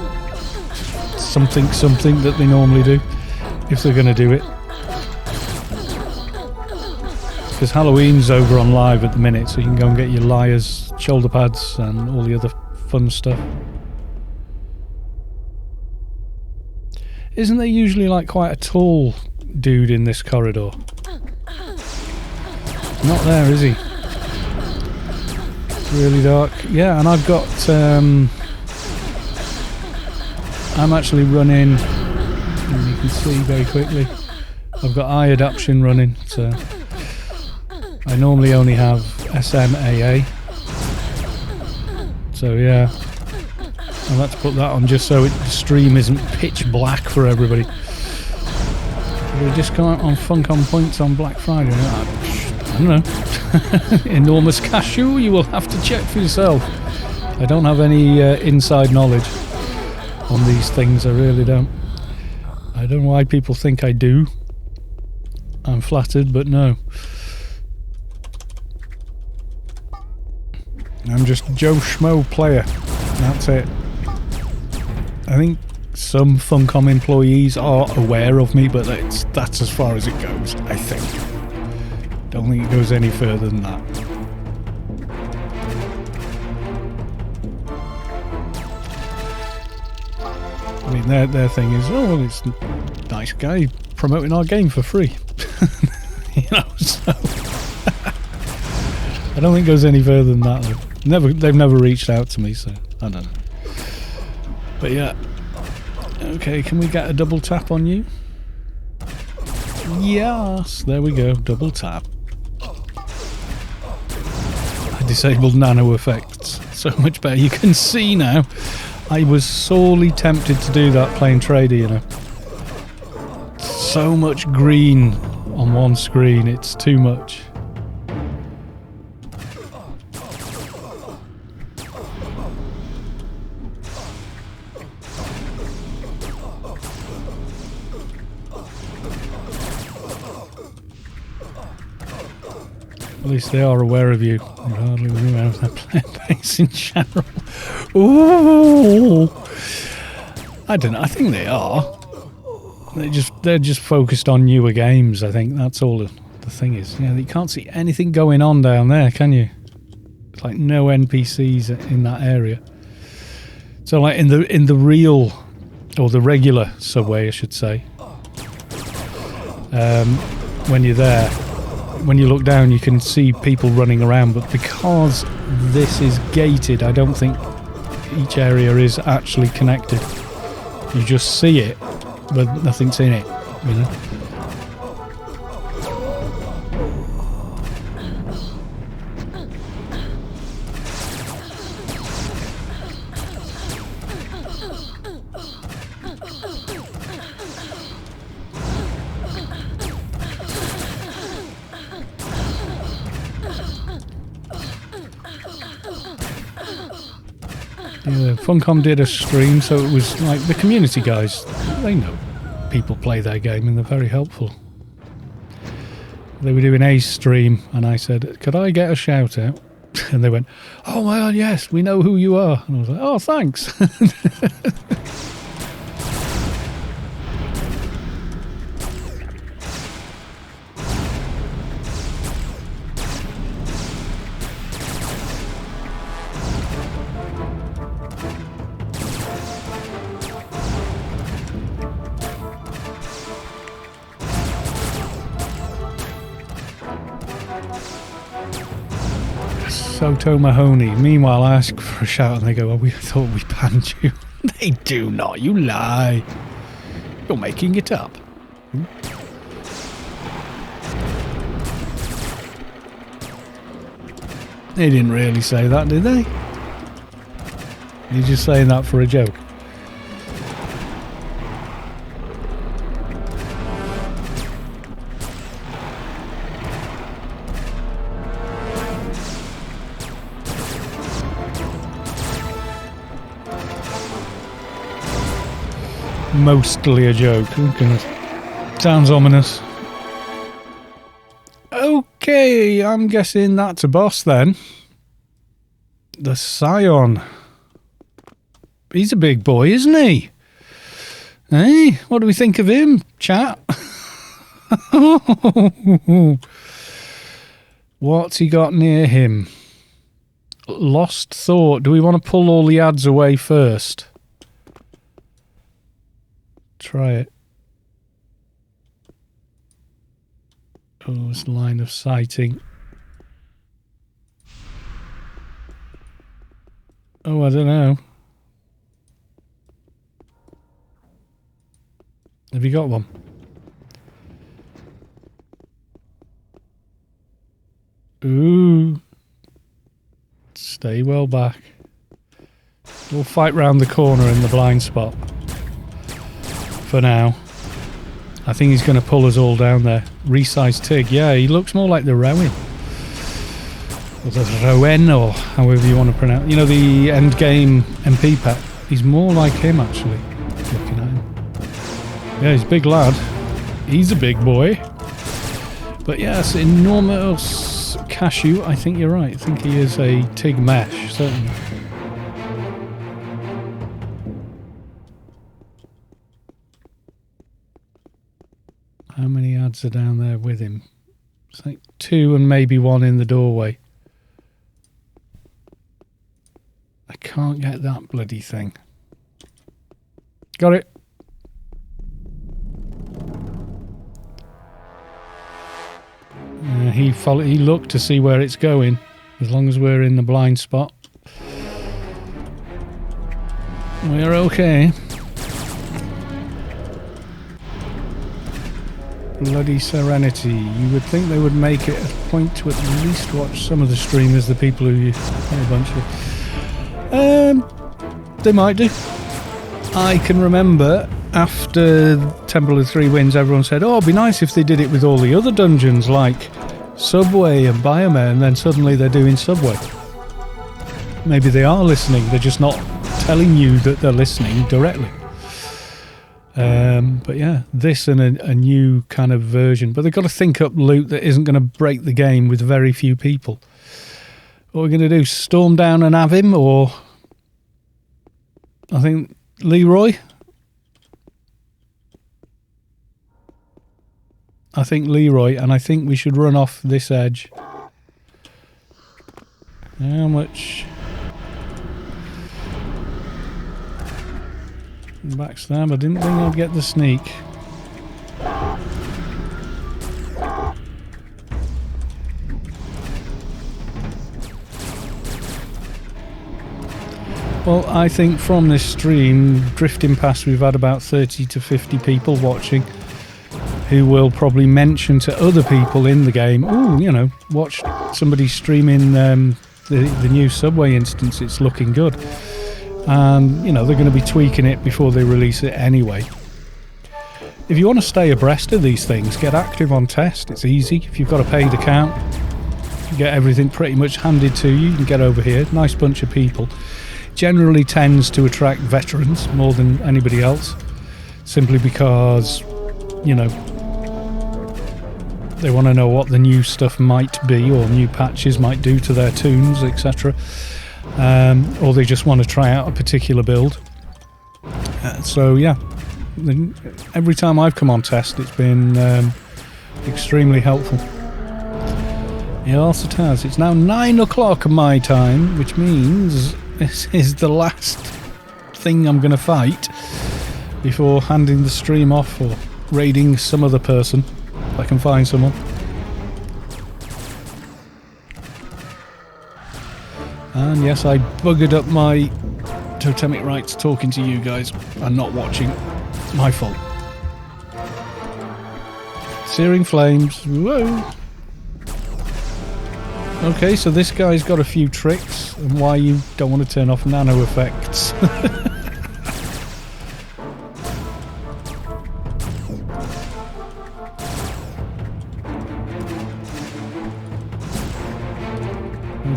something that they normally do, if they're going to do it. Because Halloween's over on live at the minute, so you can go and get your liars, shoulder pads and all the other fun stuff. Isn't there usually like quite a tall dude in this corridor? Not there, is he? It's really dark. Yeah, and I've got... I'm actually running... And you can see very quickly. I've got eye adaption running, so... I normally only have SMAA. So yeah. I've had to put that on just so the stream isn't pitch black for everybody. Did we just come out on Funcom points on Black Friday? I don't know. Enormous cashew, you will have to check for yourself. I don't have any inside knowledge on these things, I really don't. I don't know why people think I do. I'm flattered, but no. I'm just a Joe Schmo player. That's it. I think some Funcom employees are aware of me, but that's as far as it goes, I think. Don't think it goes any further than that. I mean, their thing is, oh, well, it's a nice guy promoting our game for free. You know, so... I don't think it goes any further than that, though. They've never reached out to me, so I don't know. But yeah. Okay, can we get a double tap on you? Yes, there we go, double tap. I disabled nano effects. So much better. You can see now. I was sorely tempted to do that playing Trader, you know. So much green on one screen, it's too much. At least they are aware of you. They're hardly aware of their player base in general. Ooh! I don't know. I think they are. They're just focused on newer games. I think that's all the thing is. You can't see anything going on down there, can you? It's like no NPCs in that area. So like in the real or the regular subway, I should say. When you're there, when you look down, you can see people running around. But because this is gated, I don't think each area is actually connected. You just see it, but nothing's in it, you know. Yeah, Funcom did a stream, so it was like the community guys. They know people play their game and they're very helpful. They were doing a stream and I said, could I get a shout out? And they went, oh my god, yes, we know who you are. And I was like, oh, thanks. Soto Mahoney. Meanwhile, I ask for a shout and they go, oh, we thought we banned you. They do not. You lie. You're making it up. They didn't really say that, did they? You're just saying that for a joke. Mostly a joke. Oh, goodness. Sounds ominous. Okay, I'm guessing that's a boss then. The Scion. He's a big boy, isn't he? Hey, what do we think of him, chat? What's he got near him? Lost thought. Do we want to pull all the ads away first? Try it. Oh, it's line of sighting. Oh, I don't know. Have you got one? Ooh. Stay well back. We'll fight round the corner in the blind spot. For now. I think he's going to pull us all down there. Resized Tig. Yeah, he looks more like the Rowan. Or the Rowan, or however you want to pronounce. You know, the end game MP pack. He's more like him, actually. Looking at him. Yeah, he's a big lad. He's a big boy. But yes, enormous cashew. I think you're right. I think he is a Tig mesh, certainly. How many ads are down there with him? It's like 2 and maybe 1 in the doorway. I can't get that bloody thing. Got it. He looked to see where it's going. As long as we're in the blind spot, we're okay. Bloody Serenity. You would think they would make it a point to at least watch some of the streamers, the people who you play a bunch of. They might do. I can remember after Temple of Three Winds, everyone said, oh, it'd be nice if they did it with all the other dungeons like Subway and Biome, and then suddenly they're doing Subway. Maybe they are listening, they're just not telling you that they're listening directly. But yeah, this and a new kind of version. But they've got to think up loot that isn't going to break the game with very few people. What are we going to do? Storm down and have him? Or I think Leroy? I think Leroy, and I think we should run off this edge. How much? Backstab. I didn't think I'd get the sneak. Well, I think from this stream, drifting past, we've had about 30 to 50 people watching who will probably mention to other people in the game, oh, you know, watch somebody streaming the new Subway instance, it's looking good. And, you know, they're going to be tweaking it before they release it anyway. If you want to stay abreast of these things, get active on test. It's easy. If you've got a paid account, you get everything pretty much handed to you. You can get over here. Nice bunch of people. Generally tends to attract veterans more than anybody else, simply because, you know, they want to know what the new stuff might be or new patches might do to their tunes, etc. Or they just want to try out a particular build. So yeah, every time I've come on test, it's been extremely helpful. Yes, it has. It's now 9 o'clock my time, which means this is the last thing I'm going to fight before handing the stream off or raiding some other person, if I can find someone. And yes, I buggered up my totemic rights talking to you guys and not watching. It's my fault. Searing flames. Whoa! Okay, so this guy's got a few tricks and why you don't want to turn off nano effects.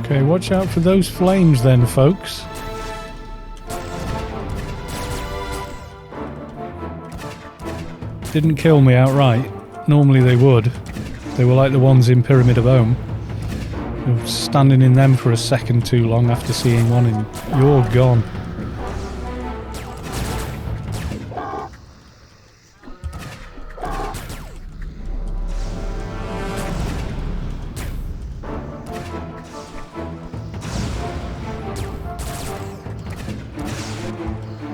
Okay, watch out for those flames then, folks. Didn't kill me outright. Normally they would. They were like the ones in Pyramid of Ohm. You're standing in them for a second too long after seeing one and you're gone.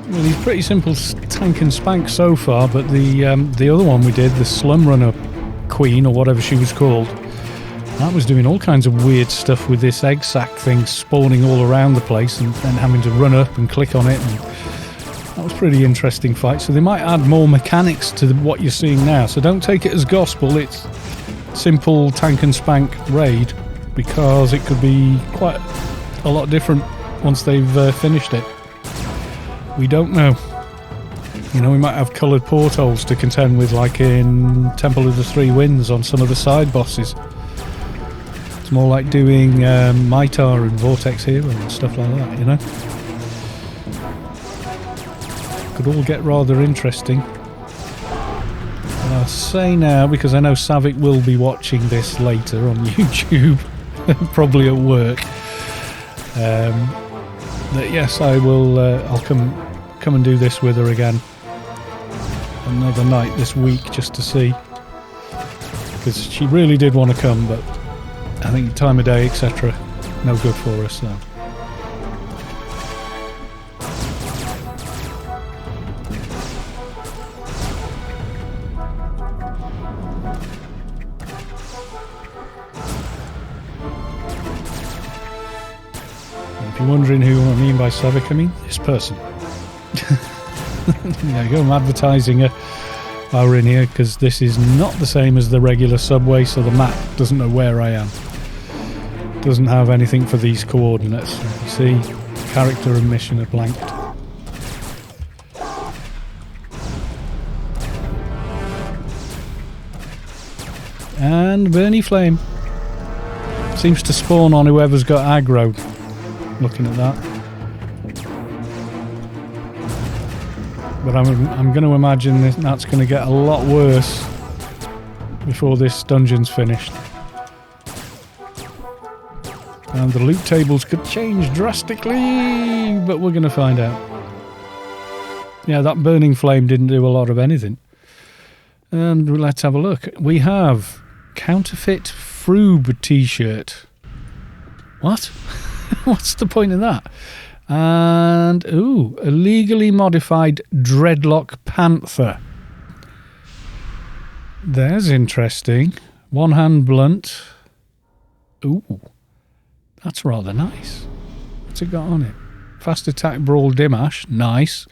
Well, he's pretty simple tank and spank so far, but the other one we did, the Slum Runner Queen or whatever she was called, that was doing all kinds of weird stuff with this egg sac thing spawning all around the place and then having to run up and click on it. And that was a pretty interesting fight. So they might add more mechanics to what you're seeing now. So don't take it as gospel. It's simple tank and spank raid, because it could be quite a lot different once they've finished it. We don't know. You know, we might have coloured portholes to contend with, like in Temple of the Three Winds on some of the side bosses. It's more like doing Mytar and Vortex Hero and stuff like that, you know? Could all get rather interesting. And I'll say now, because I know Savick will be watching this later on YouTube, probably at work, that yes, I will. I'll come and do this with her again another night this week just to see, because she really did want to come, but I think time of day, etc., no good for us. So. If you're wondering who I mean by Savick, I mean this person. There you go, I'm advertising her while we're in here, because this is not the same as the regular subway, so the map doesn't know where I am. Doesn't have anything for these coordinates. You see, character and mission are blanked. And Burny Flame seems to spawn on whoever's got aggro. Looking at that. But I'm going to imagine that's going to get a lot worse before this dungeon's finished. And the loot tables could change drastically, but we're going to find out. Yeah, that burning flame didn't do a lot of anything. And let's have a look. We have counterfeit Froob t-shirt. What? What's the point of that? And, ooh, illegally modified dreadlock panther. There's interesting. One hand blunt. Ooh, that's rather nice. What's it got on it? Fast attack brawl dimash. Nice.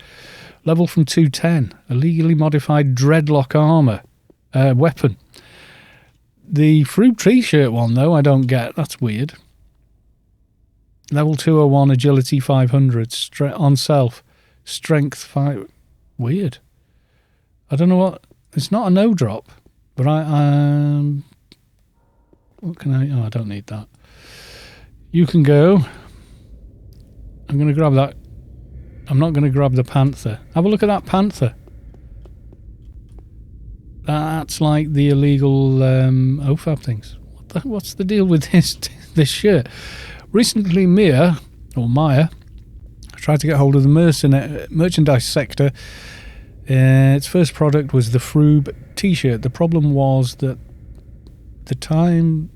Level from 210. Illegally modified dreadlock armor. Weapon. The Froob t-shirt one, though, I don't get. That's weird. Level 201, agility 500, on self, strength 5. Weird. I don't know what. It's not a no drop, but what can I? Oh, I don't need that. You can go. I'm going to grab that. I'm not going to grab the panther. Have a look at that panther. That's like the illegal OFAB things. What's the deal with this shirt? Recently, Maya tried to get hold of the merchandise sector. Its first product was the Froob t-shirt. The problem was that at the time,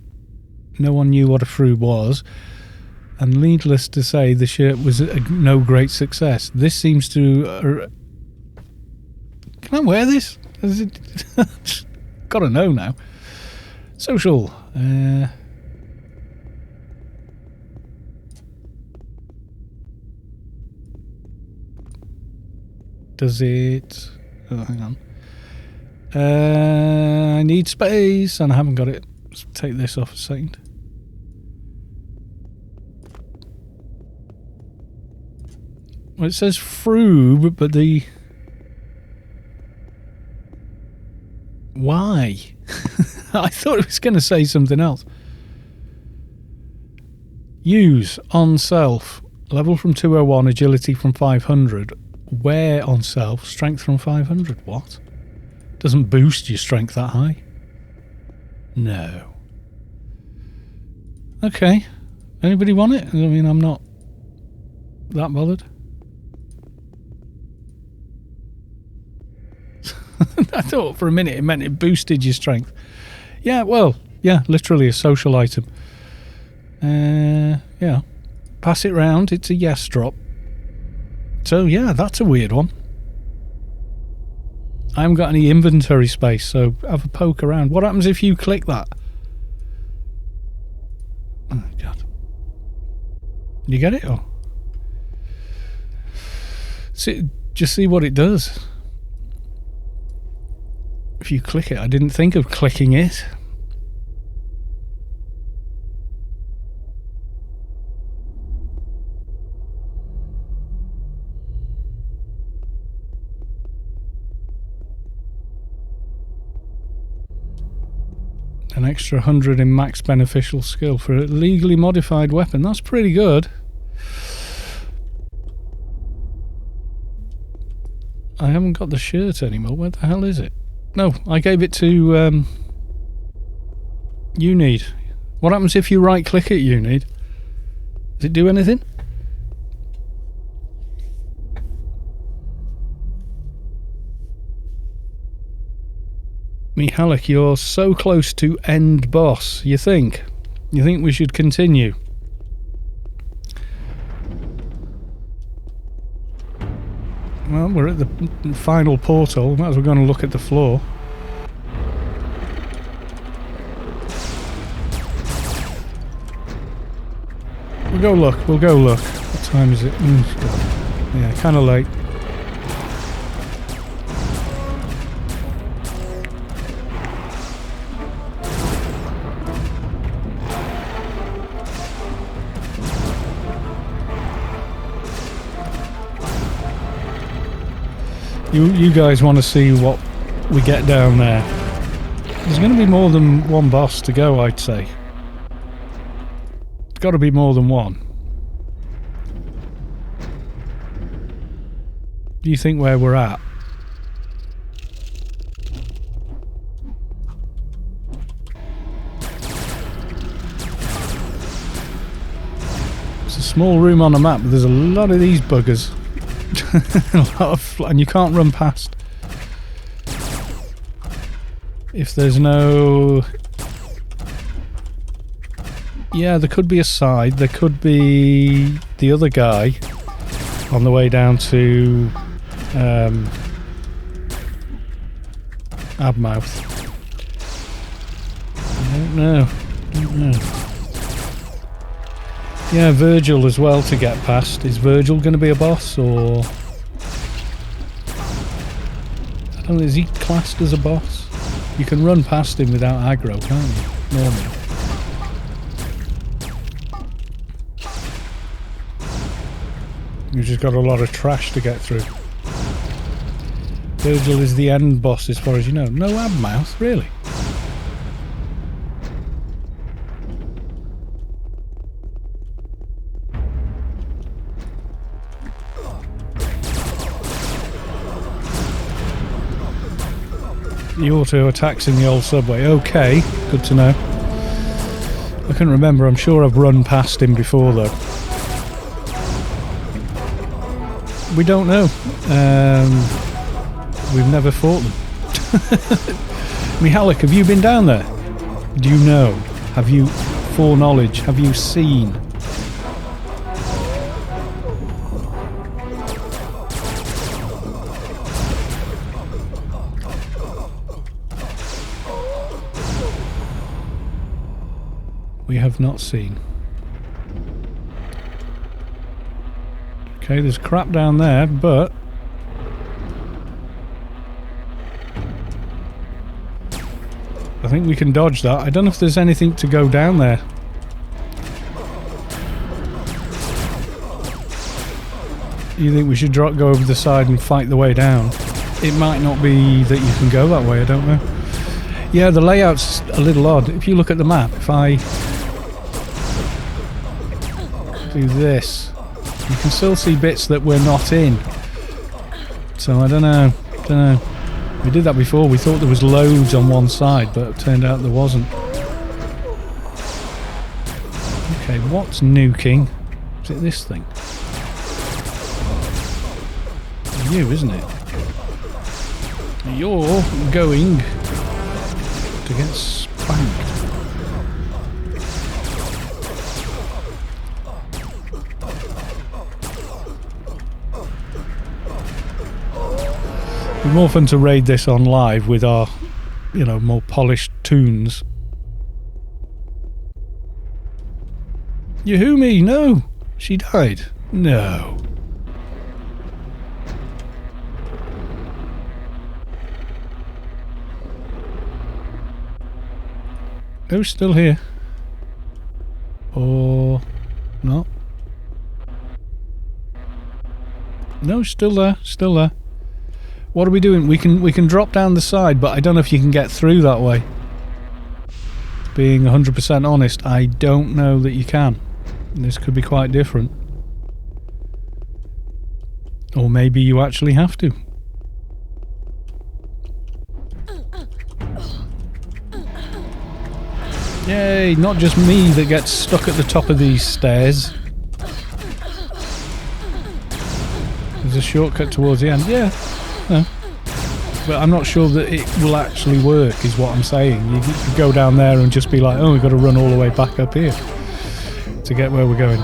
no one knew what a Froob was, and needless to say, the shirt was no great success. This seems to... Can I wear this? Gotta know now. Social. Does it... Oh, hang on. I need space, and I haven't got it. Let's take this off a second. Well, it says Froob, but the... Why? I thought it was going to say something else. Use on self. Level from 201, agility from 500. Wear on self, strength from 500. What? Doesn't boost your strength that high? No. Okay. Anybody want it? I mean, I'm not that bothered. I thought for a minute it meant it boosted your strength. Yeah, well, yeah, literally a social item. Yeah. Pass it round. It's a yes drop. So, yeah, that's a weird one. I haven't got any inventory space, so have a poke around. What happens if you click that? Oh, God. You get it? Oh. Just see what it does. If you click it, I didn't think of clicking it. An extra 100 in max beneficial skill for a legally modified weapon. That's pretty good. I haven't got the shirt anymore. Where the hell is it? No, I gave it to You Need. What happens if you right click it, You Need? Does it do anything? Mihalik, you're so close to end boss. You think we should continue? Well, we're at the final portal. Might as well go and look at the floor. We'll go look. What time is it? Yeah, kind of late. You guys want to see what we get down there. There's going to be more than one boss to go, I'd say. It's got to be more than one. Do you think where we're at? It's a small room on the map, but there's a lot of these buggers. And you can't run past. If there's no... Yeah, there could be a side. There could be the other guy on the way down to Abmouth. I don't know. Yeah, Virgil as well to get past. Is Virgil going to be a boss, or... I don't know, is he classed as a boss? You can run past him without aggro, can't you? Normally. You've just got a lot of trash to get through. Virgil is the end boss as far as you know. No Abmouth, really? The auto attacks in the old subway. Okay, good to know. I can't remember. I'm sure I've run past him before, though. We don't know. We've never fought them. Mihalik, have you been down there? Do you know? Have you foreknowledge? Have you seen? We have not seen. Okay, there's crap down there, but I think we can dodge that. I don't know if there's anything to go down there. You think we should go over the side and fight the way down? It might not be that you can go that way, I don't know. Yeah, the layout's a little odd. If you look at the map, if I do this, you can still see bits that we're not in. So I don't know. We did that before. We thought there was loads on one side, but it turned out there wasn't. Okay, what's nuking? Is it this thing? You, isn't it? You're going to get spanked. It'd be more fun to raid this on live with our, you know, more polished tunes. Yahumi, no! She died. No. Oh, still here. Or no? No, still there. Still there. What are we doing? We can drop down the side, but I don't know if you can get through that way. Being 100% honest, I don't know that you can. This could be quite different. Or maybe you actually have to. Yay, not just me that gets stuck at the top of these stairs. There's a shortcut towards the end. Yeah. No. But I'm not sure that it will actually work, is what I'm saying. You could go down there and just be like, oh, we've got to run all the way back up here to get where we're going.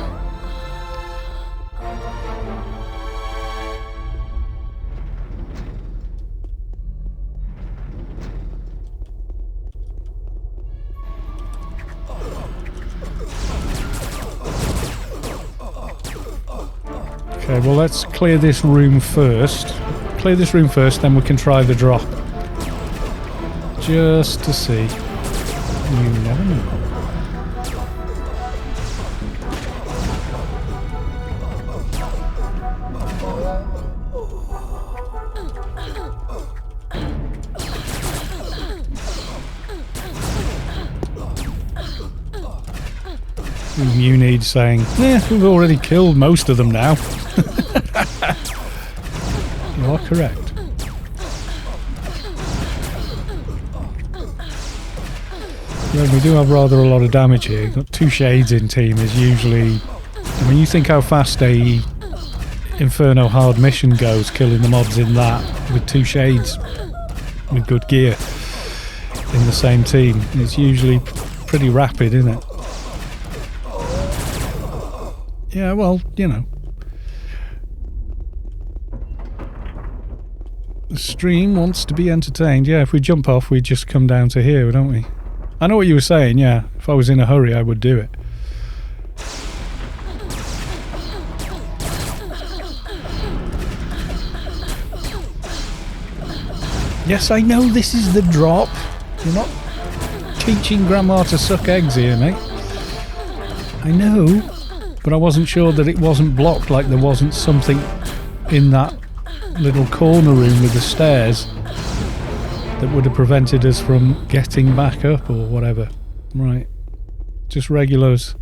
Okay, well, let's clear this room first. Clear this room first, then we can try the drop. Just to see. You never know. You need saying, yeah, we've already killed most of them now. You are correct. Yeah, we do have rather a lot of damage here. Got 2 shades in team is usually... I mean, you think how fast a Inferno hard mission goes, killing the mobs in that with 2 shades with good gear. in the same team. It's usually pretty rapid, isn't it? Yeah, well, you know. The stream wants to be entertained. Yeah, if we jump off, we just come down to here, don't we? I know what you were saying, yeah. If I was in a hurry, I would do it. Yes, I know this is the drop. You're not teaching Grandma to suck eggs here, mate. I know, but I wasn't sure that it wasn't blocked, like there wasn't something in that little corner room with the stairs that would have prevented us from getting back up or whatever. Right. Just regulars.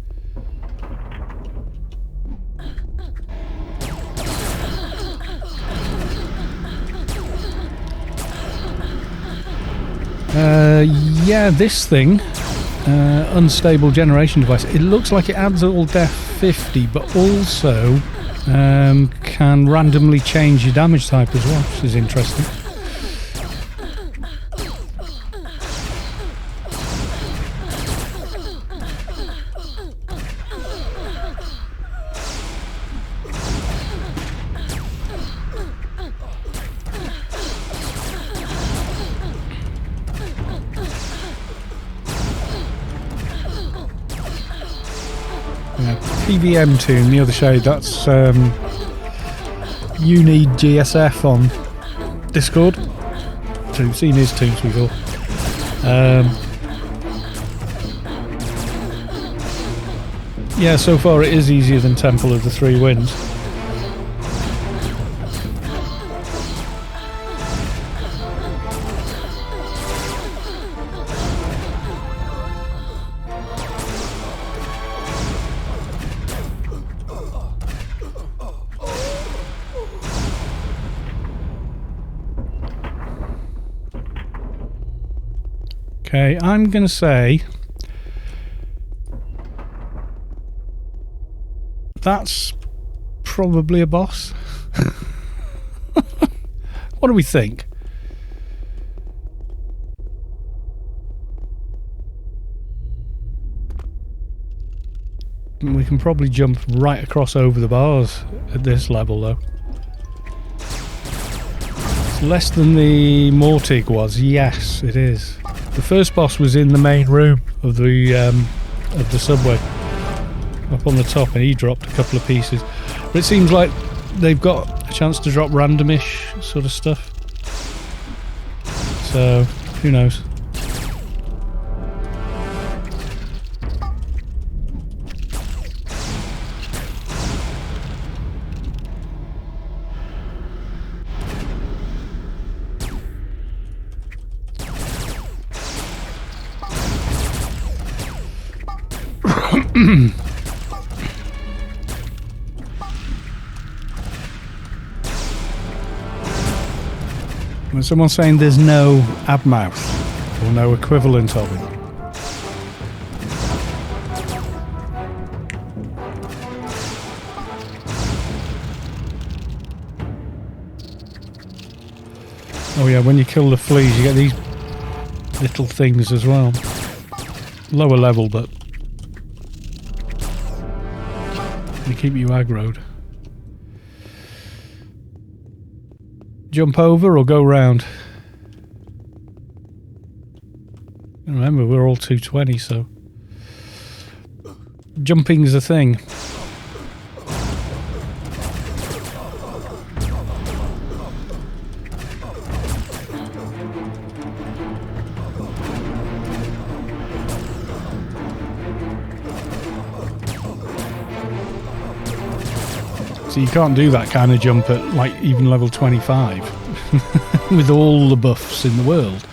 Yeah, this thing, unstable generation device, it looks like it adds all def 50, but also can randomly change your damage type as well, which is interesting. PVM tune, the other shade, that's you need GSF on Discord. So you've seen his tunes before. Yeah, so far it is easier than Temple of the Three Winds. Okay, I'm going to say that's probably a boss. What do we think? We can probably jump right across over the bars at this level though. It's less than the Mortig was, yes it is. The first boss was in the main room of the subway, up on the top, and he dropped a couple of pieces. But it seems like they've got a chance to drop randomish sort of stuff. So, who knows? Someone's saying there's no abmouth or no equivalent of it. Oh yeah, when you kill the fleas you get these little things as well. Lower level, but they keep you aggroed. Jump over or go round? Remember, we're all 220, so jumping's a thing. So you can't do that kind of jump at like even level 25 with all the buffs in the world.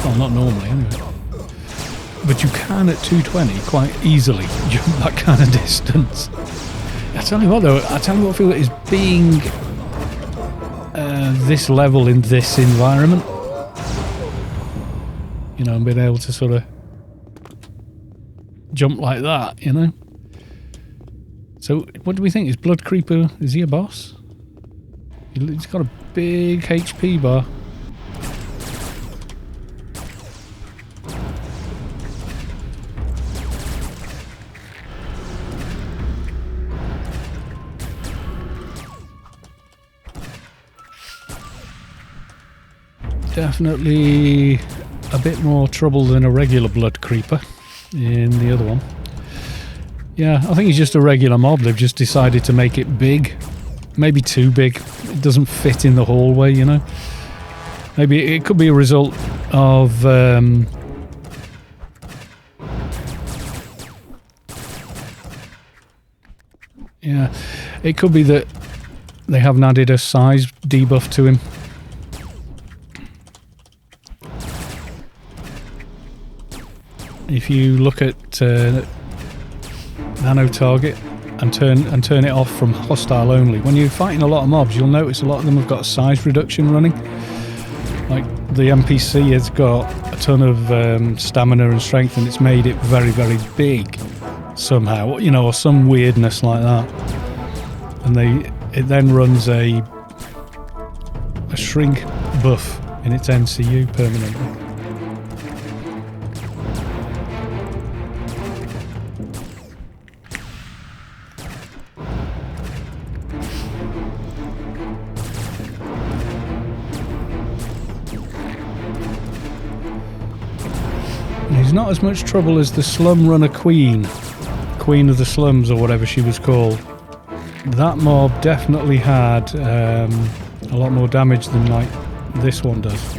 Well, not normally anyway. But you can at 220 quite easily jump that kind of distance. I tell you what though, I feel it is being this level in this environment. You know, and being able to sort of jump like that, you know. So, what do we think? Is Blood Creeper, is he a boss? He's got a big HP bar. definitely a bit more trouble than a regular blood creeper in the other one. Yeah, I think it's just a regular mob. They've just decided to make it big. Maybe too big. It doesn't fit in the hallway, you know. Maybe it could be a result of... yeah, it could be that they haven't added a size debuff to him. If you look at nano target and turn it off from hostile only, when you're fighting a lot of mobs, you'll notice a lot of them have got a size reduction running. Like the NPC has got a ton of stamina and strength, and it's made it very, very big somehow, you know, or some weirdness like that. And it then runs a shrink buff in its NCU permanently. He's not as much trouble as the Slum Runner Queen of the Slums, or whatever she was called. That mob definitely had a lot more damage than like this one does.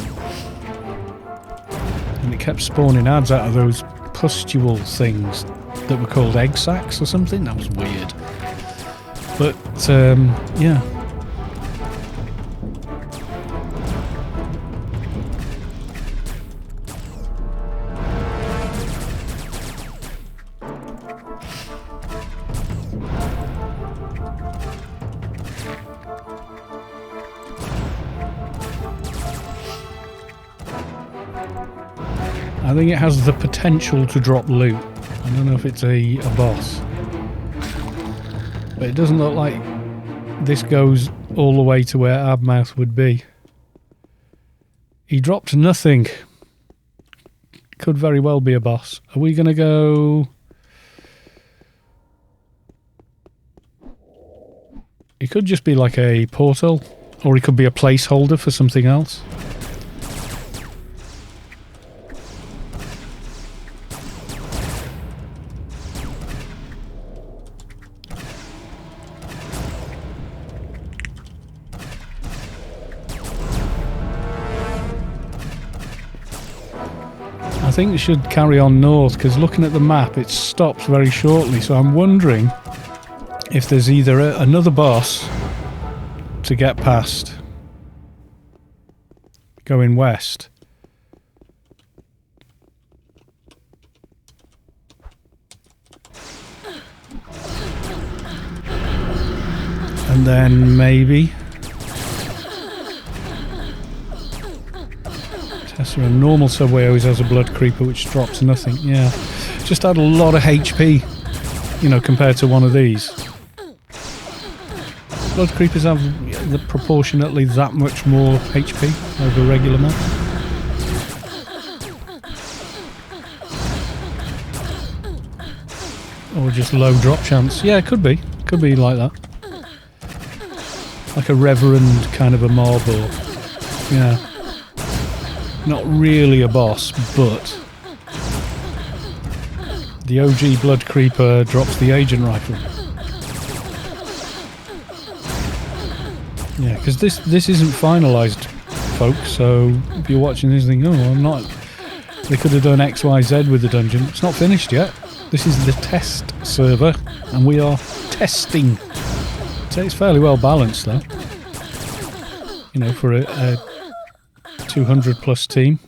And it kept spawning ads out of those pustule things that were called egg sacs or something. That was weird. But yeah. I think it has the potential to drop loot. I don't know if it's a boss. But it doesn't look like this goes all the way to where Abmouth would be. He dropped nothing. Could very well be a boss. Are we going to go... It could just be like a portal. Or it could be a placeholder for something else. I think it should carry on north, because looking at the map it stops very shortly, so I'm wondering if there's either another boss to get past going west, and then maybe Tessa, a normal subway always has a blood creeper which drops nothing. Yeah, just add a lot of HP, you know, compared to one of these. Blood creepers have proportionately that much more HP over regular mob. Or just low drop chance. Yeah, it could be. Could be like that. Like a reverend kind of a mob, or... yeah. Not really a boss, but... the OG blood creeper drops the agent rifle. Yeah, because this isn't finalised, folks, so if you're watching this thinking, oh, I'm not... they could have done X, Y, Z with the dungeon. It's not finished yet. This is the test server, and we are testing. So it's fairly well balanced, though. You know, for a 200 plus team.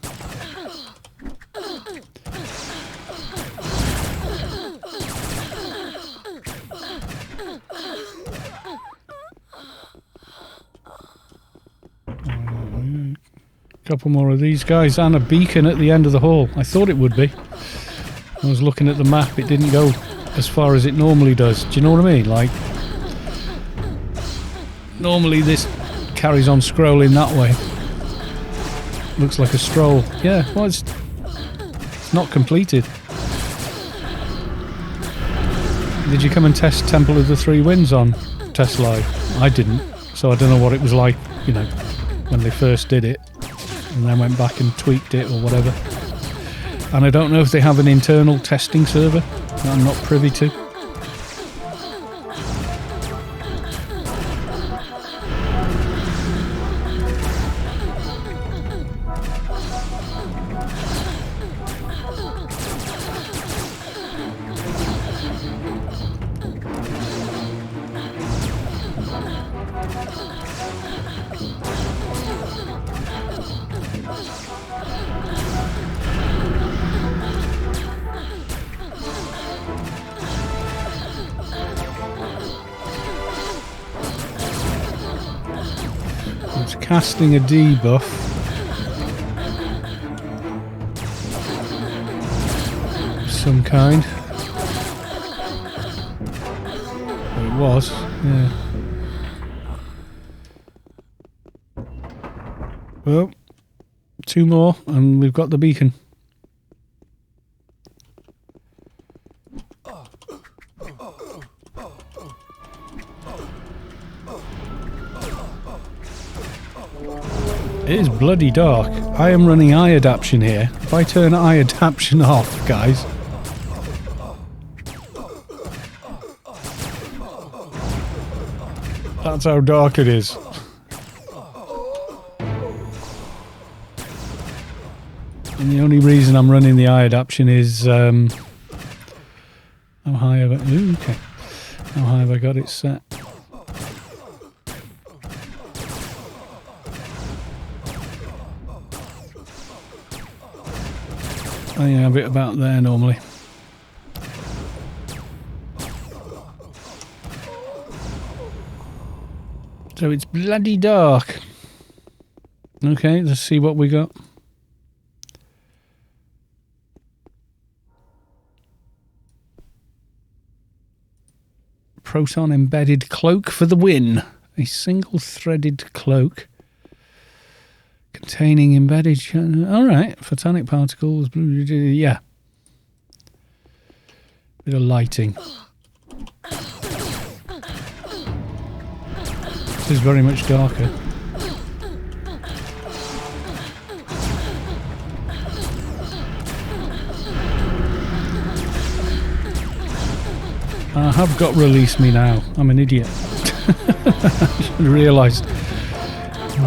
Couple more of these guys, and a beacon at the end of the hall. I thought it would be. I was looking at the map, it didn't go as far as it normally does. Do you know what I mean? Like, normally this carries on scrolling that way. Looks like a stroll. Yeah, well, it's not completed. Did you come and test Temple of the Three Winds on Test Live? I didn't, so I don't know what it was like, you know, when they first did it. and then went back and tweaked it or whatever. And I don't know if they have an internal testing server that I'm not privy to. It's casting a debuff. Of some kind. Well, it was, yeah. Well, 2 more and we've got the beacon. It is bloody dark. I am running eye adaptation here. If I turn eye adaptation off, guys. That's how dark it is. And the only reason I'm running the eye adaptation is how high have I... Ooh, okay. How high have I got it set? I have it about there normally. So it's bloody dark. Okay, let's see what we got. Proton embedded cloak for the win. A single threaded cloak. Containing embedded... Alright, photonic particles... Yeah. Bit of lighting. This is very much darker. I have got release me now. I'm an idiot. I should have realised.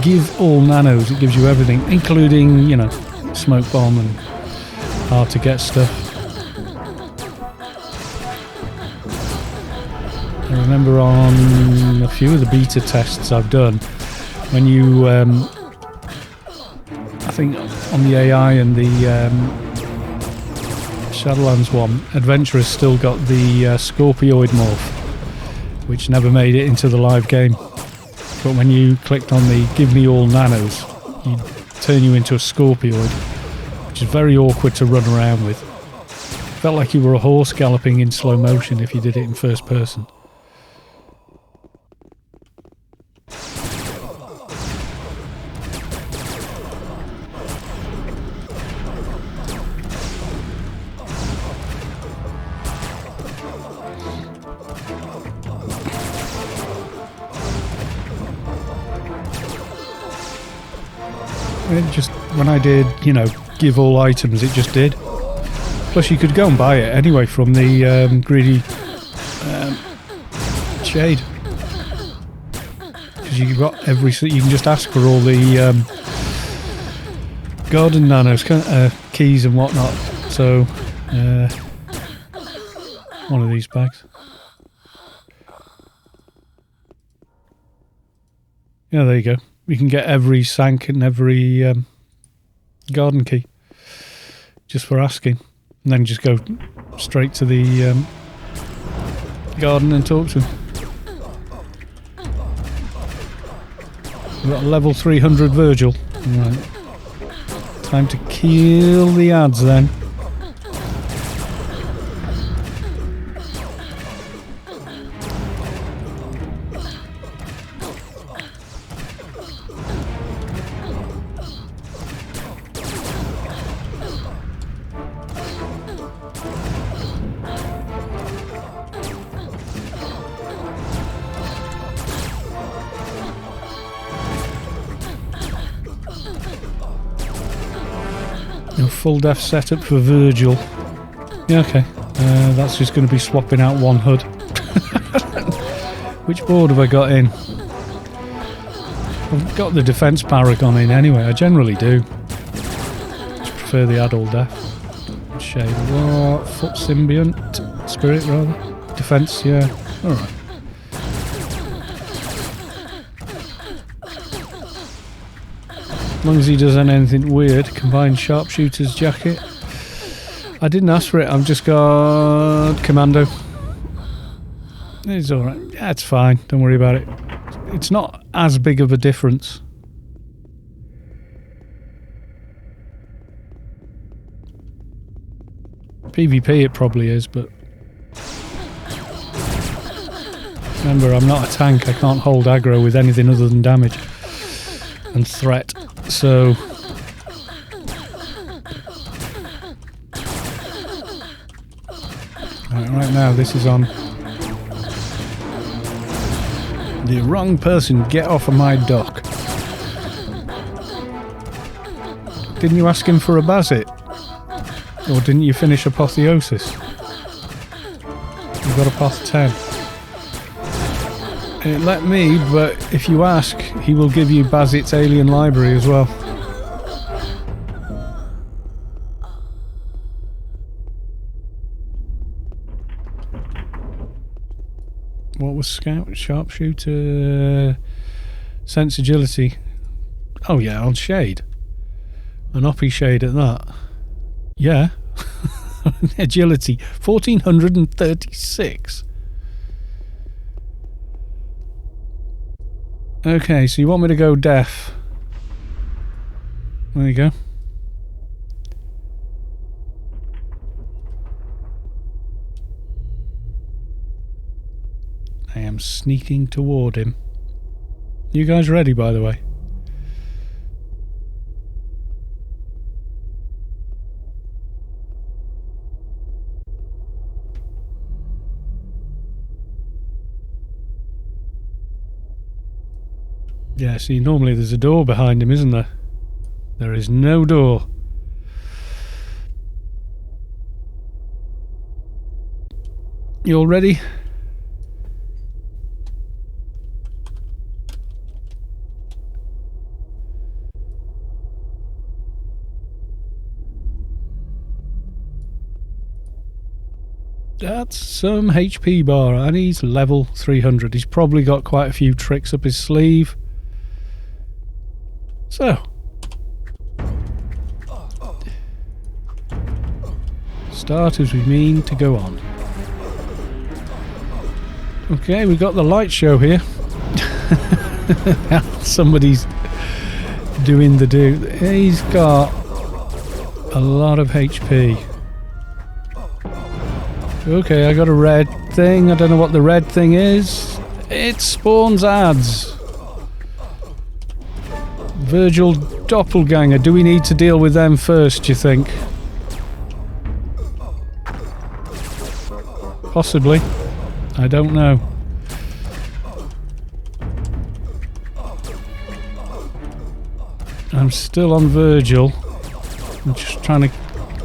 Give all nanos, it gives you everything, including, you know, smoke bomb and hard to get stuff. I remember on a few of the beta tests I've done, when you, I think on the AI and the Shadowlands one, Adventurers still got the Scorpioid morph, which never made it into the live game. But when you clicked on the give me all nanos, you turn you into a Scorpioid, which is very awkward to run around with. Felt like you were a horse galloping in slow motion if you did it in first person. It just, when I did, you know, give all items, it just did. Plus you could go and buy it anyway from the greedy shade. Because you got every, you can just ask for all the garden nanos, keys and whatnot. So, one of these bags. Yeah, there you go. You can get every sank and every garden key just for asking, and then just go straight to the garden and talk to him. We've got a level 300 Virgil. Right. Time to kill the ads then. full death setup for Virgil. Yeah, okay. That's just going to be swapping out one HUD. Which board have I got in? I've got the defense paragon in anyway. I generally do. Just prefer the adult death. Shade. What? Foot symbiont? Spirit, rather? Defense, yeah. Alright. As long as he doesn't anything weird. Combined sharpshooter's jacket. I didn't ask for it. I've just got commando. It's alright. Yeah, it's fine. Don't worry about it. It's not as big of a difference. PvP it probably is, but remember, I'm not a tank. I can't hold aggro with anything other than damage and threat. So right now this is on the wrong person. Get off of my dock. Didn't you ask him for a Bazit? Or didn't you finish Apotheosis? You've got a Poth 10. Let me, but if you ask, he will give you Bazit's Alien Library as well. What was Scout? Sharpshooter? Sense Agility. Oh yeah, on Shade. An Oppie Shade at that. Yeah. Agility. 1436. Okay, so you want me to go deaf. There you go. I am sneaking toward him. You guys ready, by the way? Yeah, see, normally there's a door behind him, isn't there? There is no door. You all ready? That's some HP bar, and he's level 300. He's probably got quite a few tricks up his sleeve. So, start as we mean to go on. Okay, we got the light show here. Somebody's doing the do. He's got a lot of HP. Okay, I got a red thing. I don't know what the red thing is. It spawns ads. Virgil Doppelganger. Do we need to deal with them first, do you think? Possibly. I don't know. I'm still on Virgil. I'm just trying to...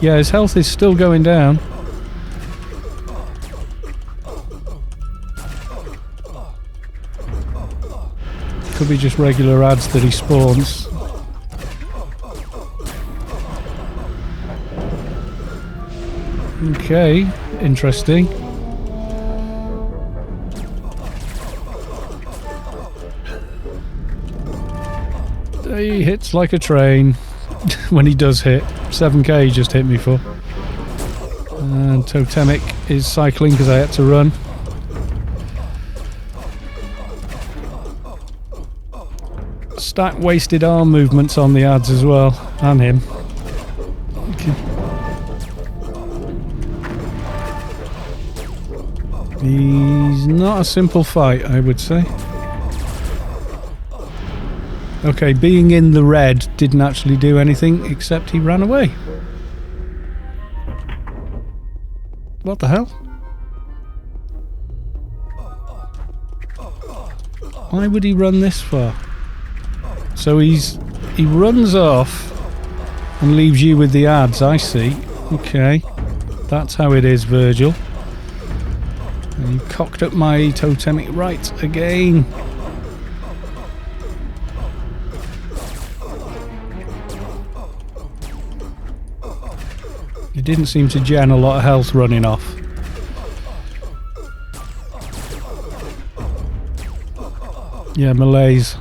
Yeah, his health is still going down. Could be just regular ads that he spawns. Okay, interesting. He hits like a train when he does hit. 7k he just hit me for. And Totemic is cycling because I had to run. Stack wasted arm movements on the ads as well, and him. Okay. He's not a simple fight, I would say. Okay, being in the red didn't actually do anything except he ran away. What the hell? Why would he run this far? So he runs off and leaves you with the ads. I see. Okay. That's how it is, Virgil. And you cocked up my totemic right again. It didn't seem to gen a lot of health running off. Yeah, malaise.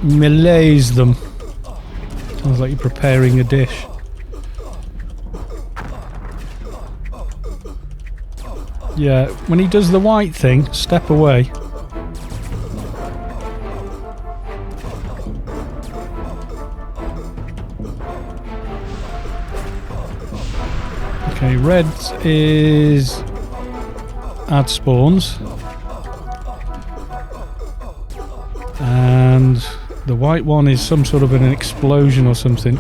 Malaise them. Sounds like you're preparing a dish. Yeah, when he does the white thing, step away. Okay, red is add spawns. And the white one is some sort of an explosion or something.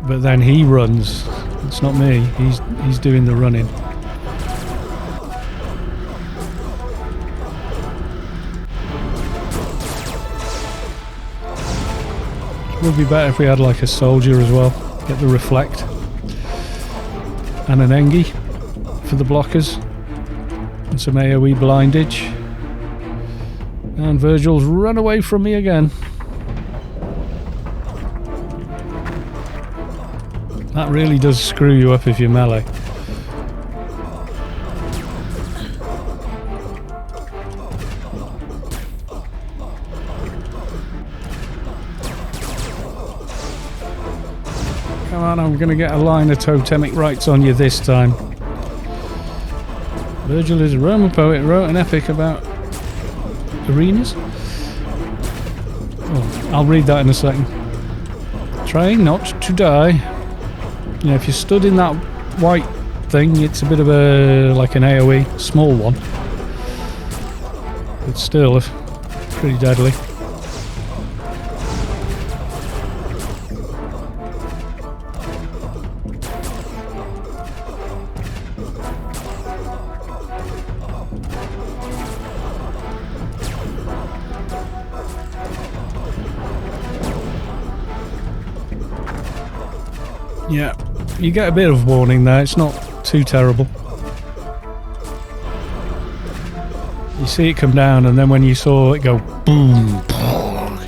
But then he runs. It's not me. He's doing the running. It would be better if we had like a soldier as well. Get the reflect. And an Engie for the blockers. And some AoE blindage. And Virgil's run away from me again. That really does screw you up if you're melee. Come on, I'm going to get a line of totemic rights on you this time. Virgil is a Roman poet, wrote an epic about arenas. Oh, I'll read that in a second. Trying not to die. Yeah, if you stood in that white thing, it's a bit of a like an AoE, small one. But still, pretty deadly. Yeah, you get a bit of warning there, it's not too terrible. You see it come down, and then when you saw it go boom,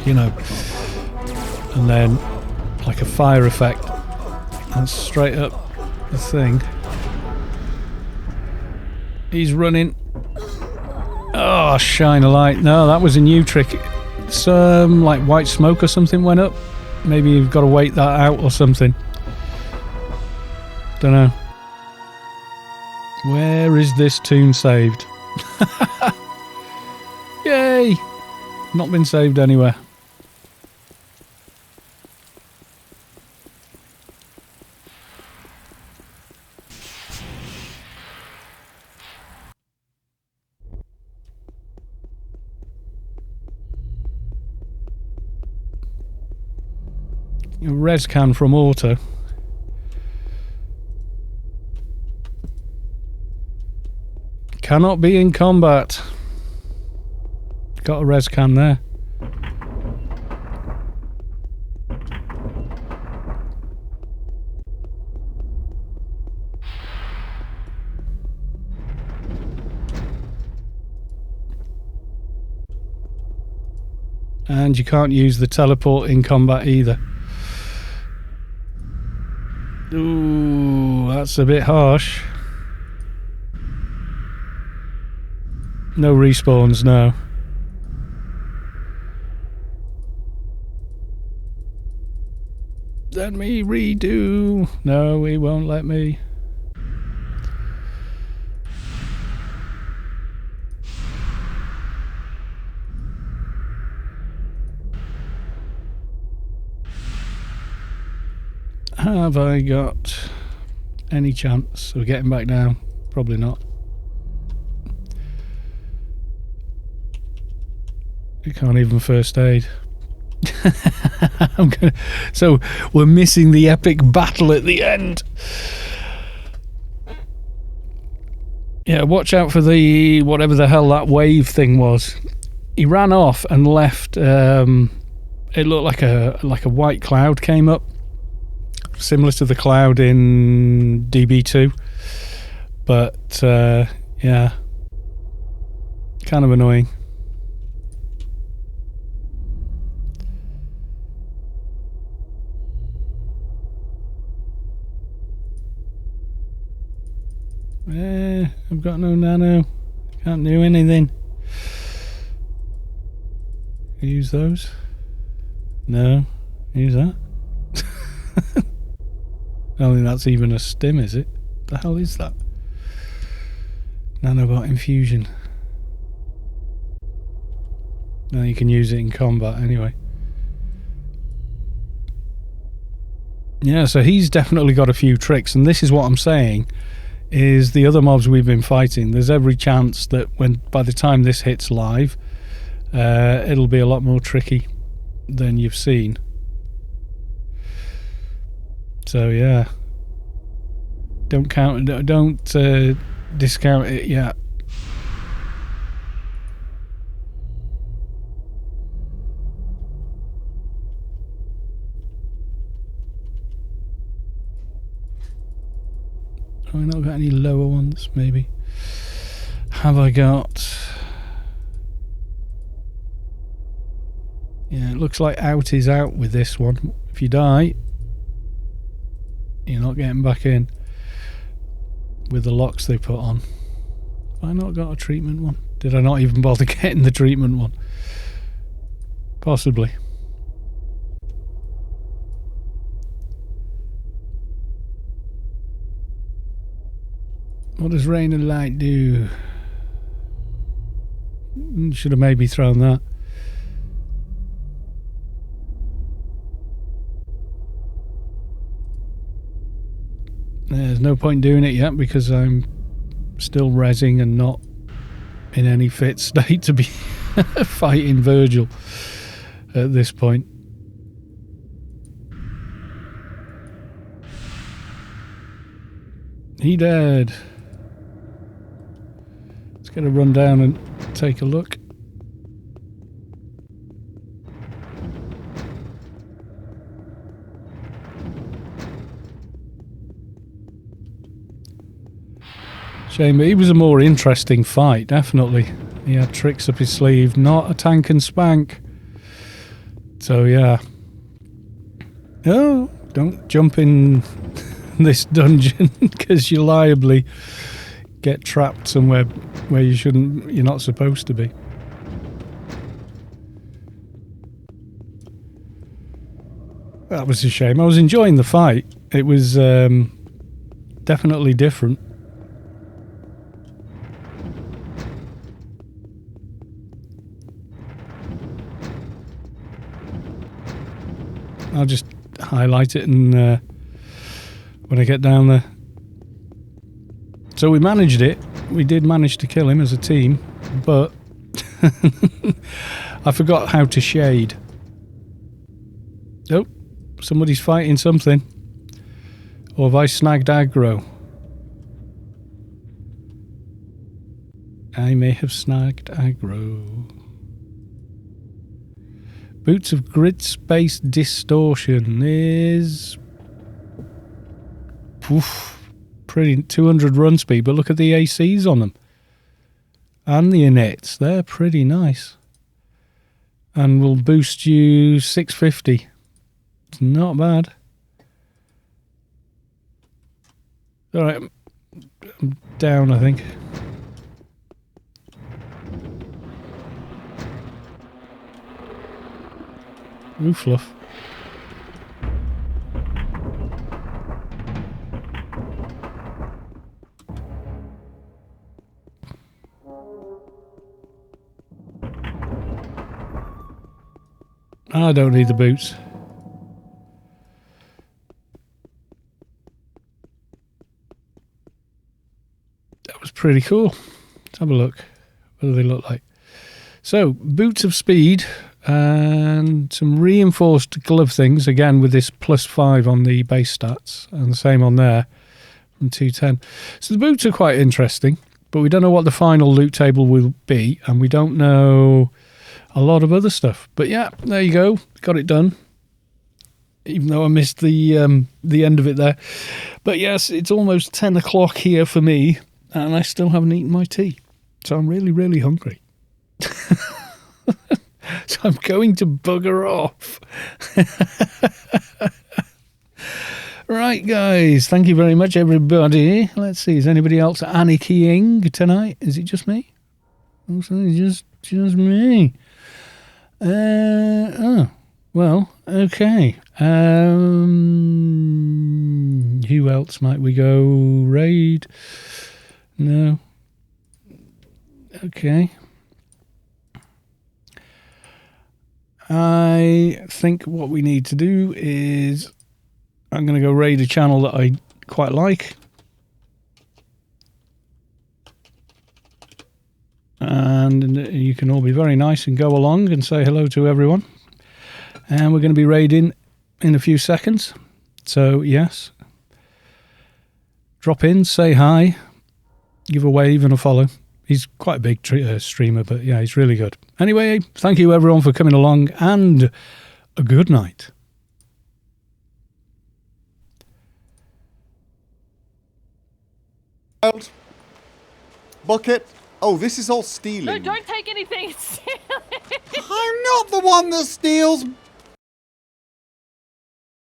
you know, and then like a fire effect, and straight up the thing. He's running. Oh, shine a light. No, that was a new trick. Some like white smoke or something went up. Maybe you've got to wait that out or something. Don't know. Where is this tomb saved? Yay! Not been saved anywhere. A res can from auto. Cannot be in combat. Got a res can there. And you can't use the teleport in combat either. Ooh, that's a bit harsh. No respawns, no. Let me redo. No, he won't let me. Have I got any chance of getting back down? Probably not. You can't even first aid. So we're missing the epic battle at the end. Yeah, watch out for the whatever the hell that wave thing was. he ran off and left. It looked like a white cloud came up, similar to the cloud in DB2. But yeah, kind of annoying. I've got no nano. Can't do anything. Use those? No. Use that? I don't think that's even a stim, is it? The hell is that? Nanobot infusion. No, you can use it in combat anyway. Yeah, so he's definitely got a few tricks, and this is what I'm saying, is the other mobs we've been fighting, there's every chance that by the time this hits live, it'll be a lot more tricky than you've seen. So yeah, don't discount it yet. Have I not got any lower ones? Maybe. Have I got? Yeah, it looks like out is out with this one. If you die, you're not getting back in with the locks they put on. Have I not got a treatment one? Did I not even bother getting the treatment one? Possibly. What does rain and light do? Should have maybe thrown that. There's no point doing it yet because I'm still rezzing and not in any fit state to be fighting Virgil at this point. He dead. Let's get a run down and take a look. Shame, but he was a more interesting fight, definitely. He had tricks up his sleeve, not a tank and spank. So yeah. Oh, don't jump in this dungeon because you liably get trapped somewhere where you're not supposed to be. That was a shame. I was enjoying the fight. It was definitely different. I'll just highlight it and when I get down there. So we managed it. We did manage to kill him as a team, but I forgot how to shade. Oh, somebody's fighting something. Or have I snagged aggro? I may have snagged aggro. Boots of grid space distortion is pretty 200 run speed, but look at the ACs on them and the innits, they're pretty nice, and will boost you 650. It's not bad. All right, I'm down, I think. Ooh, fluff. I don't need the boots. That was pretty cool. Let's have a look. What do they look like? So, boots of speed and some reinforced glove things, again with this +5 on the base stats, and the same on there from 210. So the boots are quite interesting, but we don't know what the final loot table will be, and we don't know a lot of other stuff. But yeah, there you go. Got it done. Even though I missed the end of it there. But yes, it's almost 10 o'clock here for me, and I still haven't eaten my tea. So I'm really, really hungry. So I'm going to bugger off. Right, guys. Thank you very much, everybody. Let's see. Is anybody else anarchying tonight? Is it just me? Just me. Oh, well, okay. Who else might we go raid? No. Okay. I think what we need to do is I'm going to go raid a channel that I quite like. And you can all be very nice and go along and say hello to everyone. And we're going to be raiding in a few seconds. So, yes. Drop in, say hi, give a wave and a follow. He's quite a big streamer, but yeah, he's really good. Anyway, thank you everyone for coming along, and a good night. Bucket. Oh, this is all stealing. No, don't take anything. Steal it. I'm not the one that steals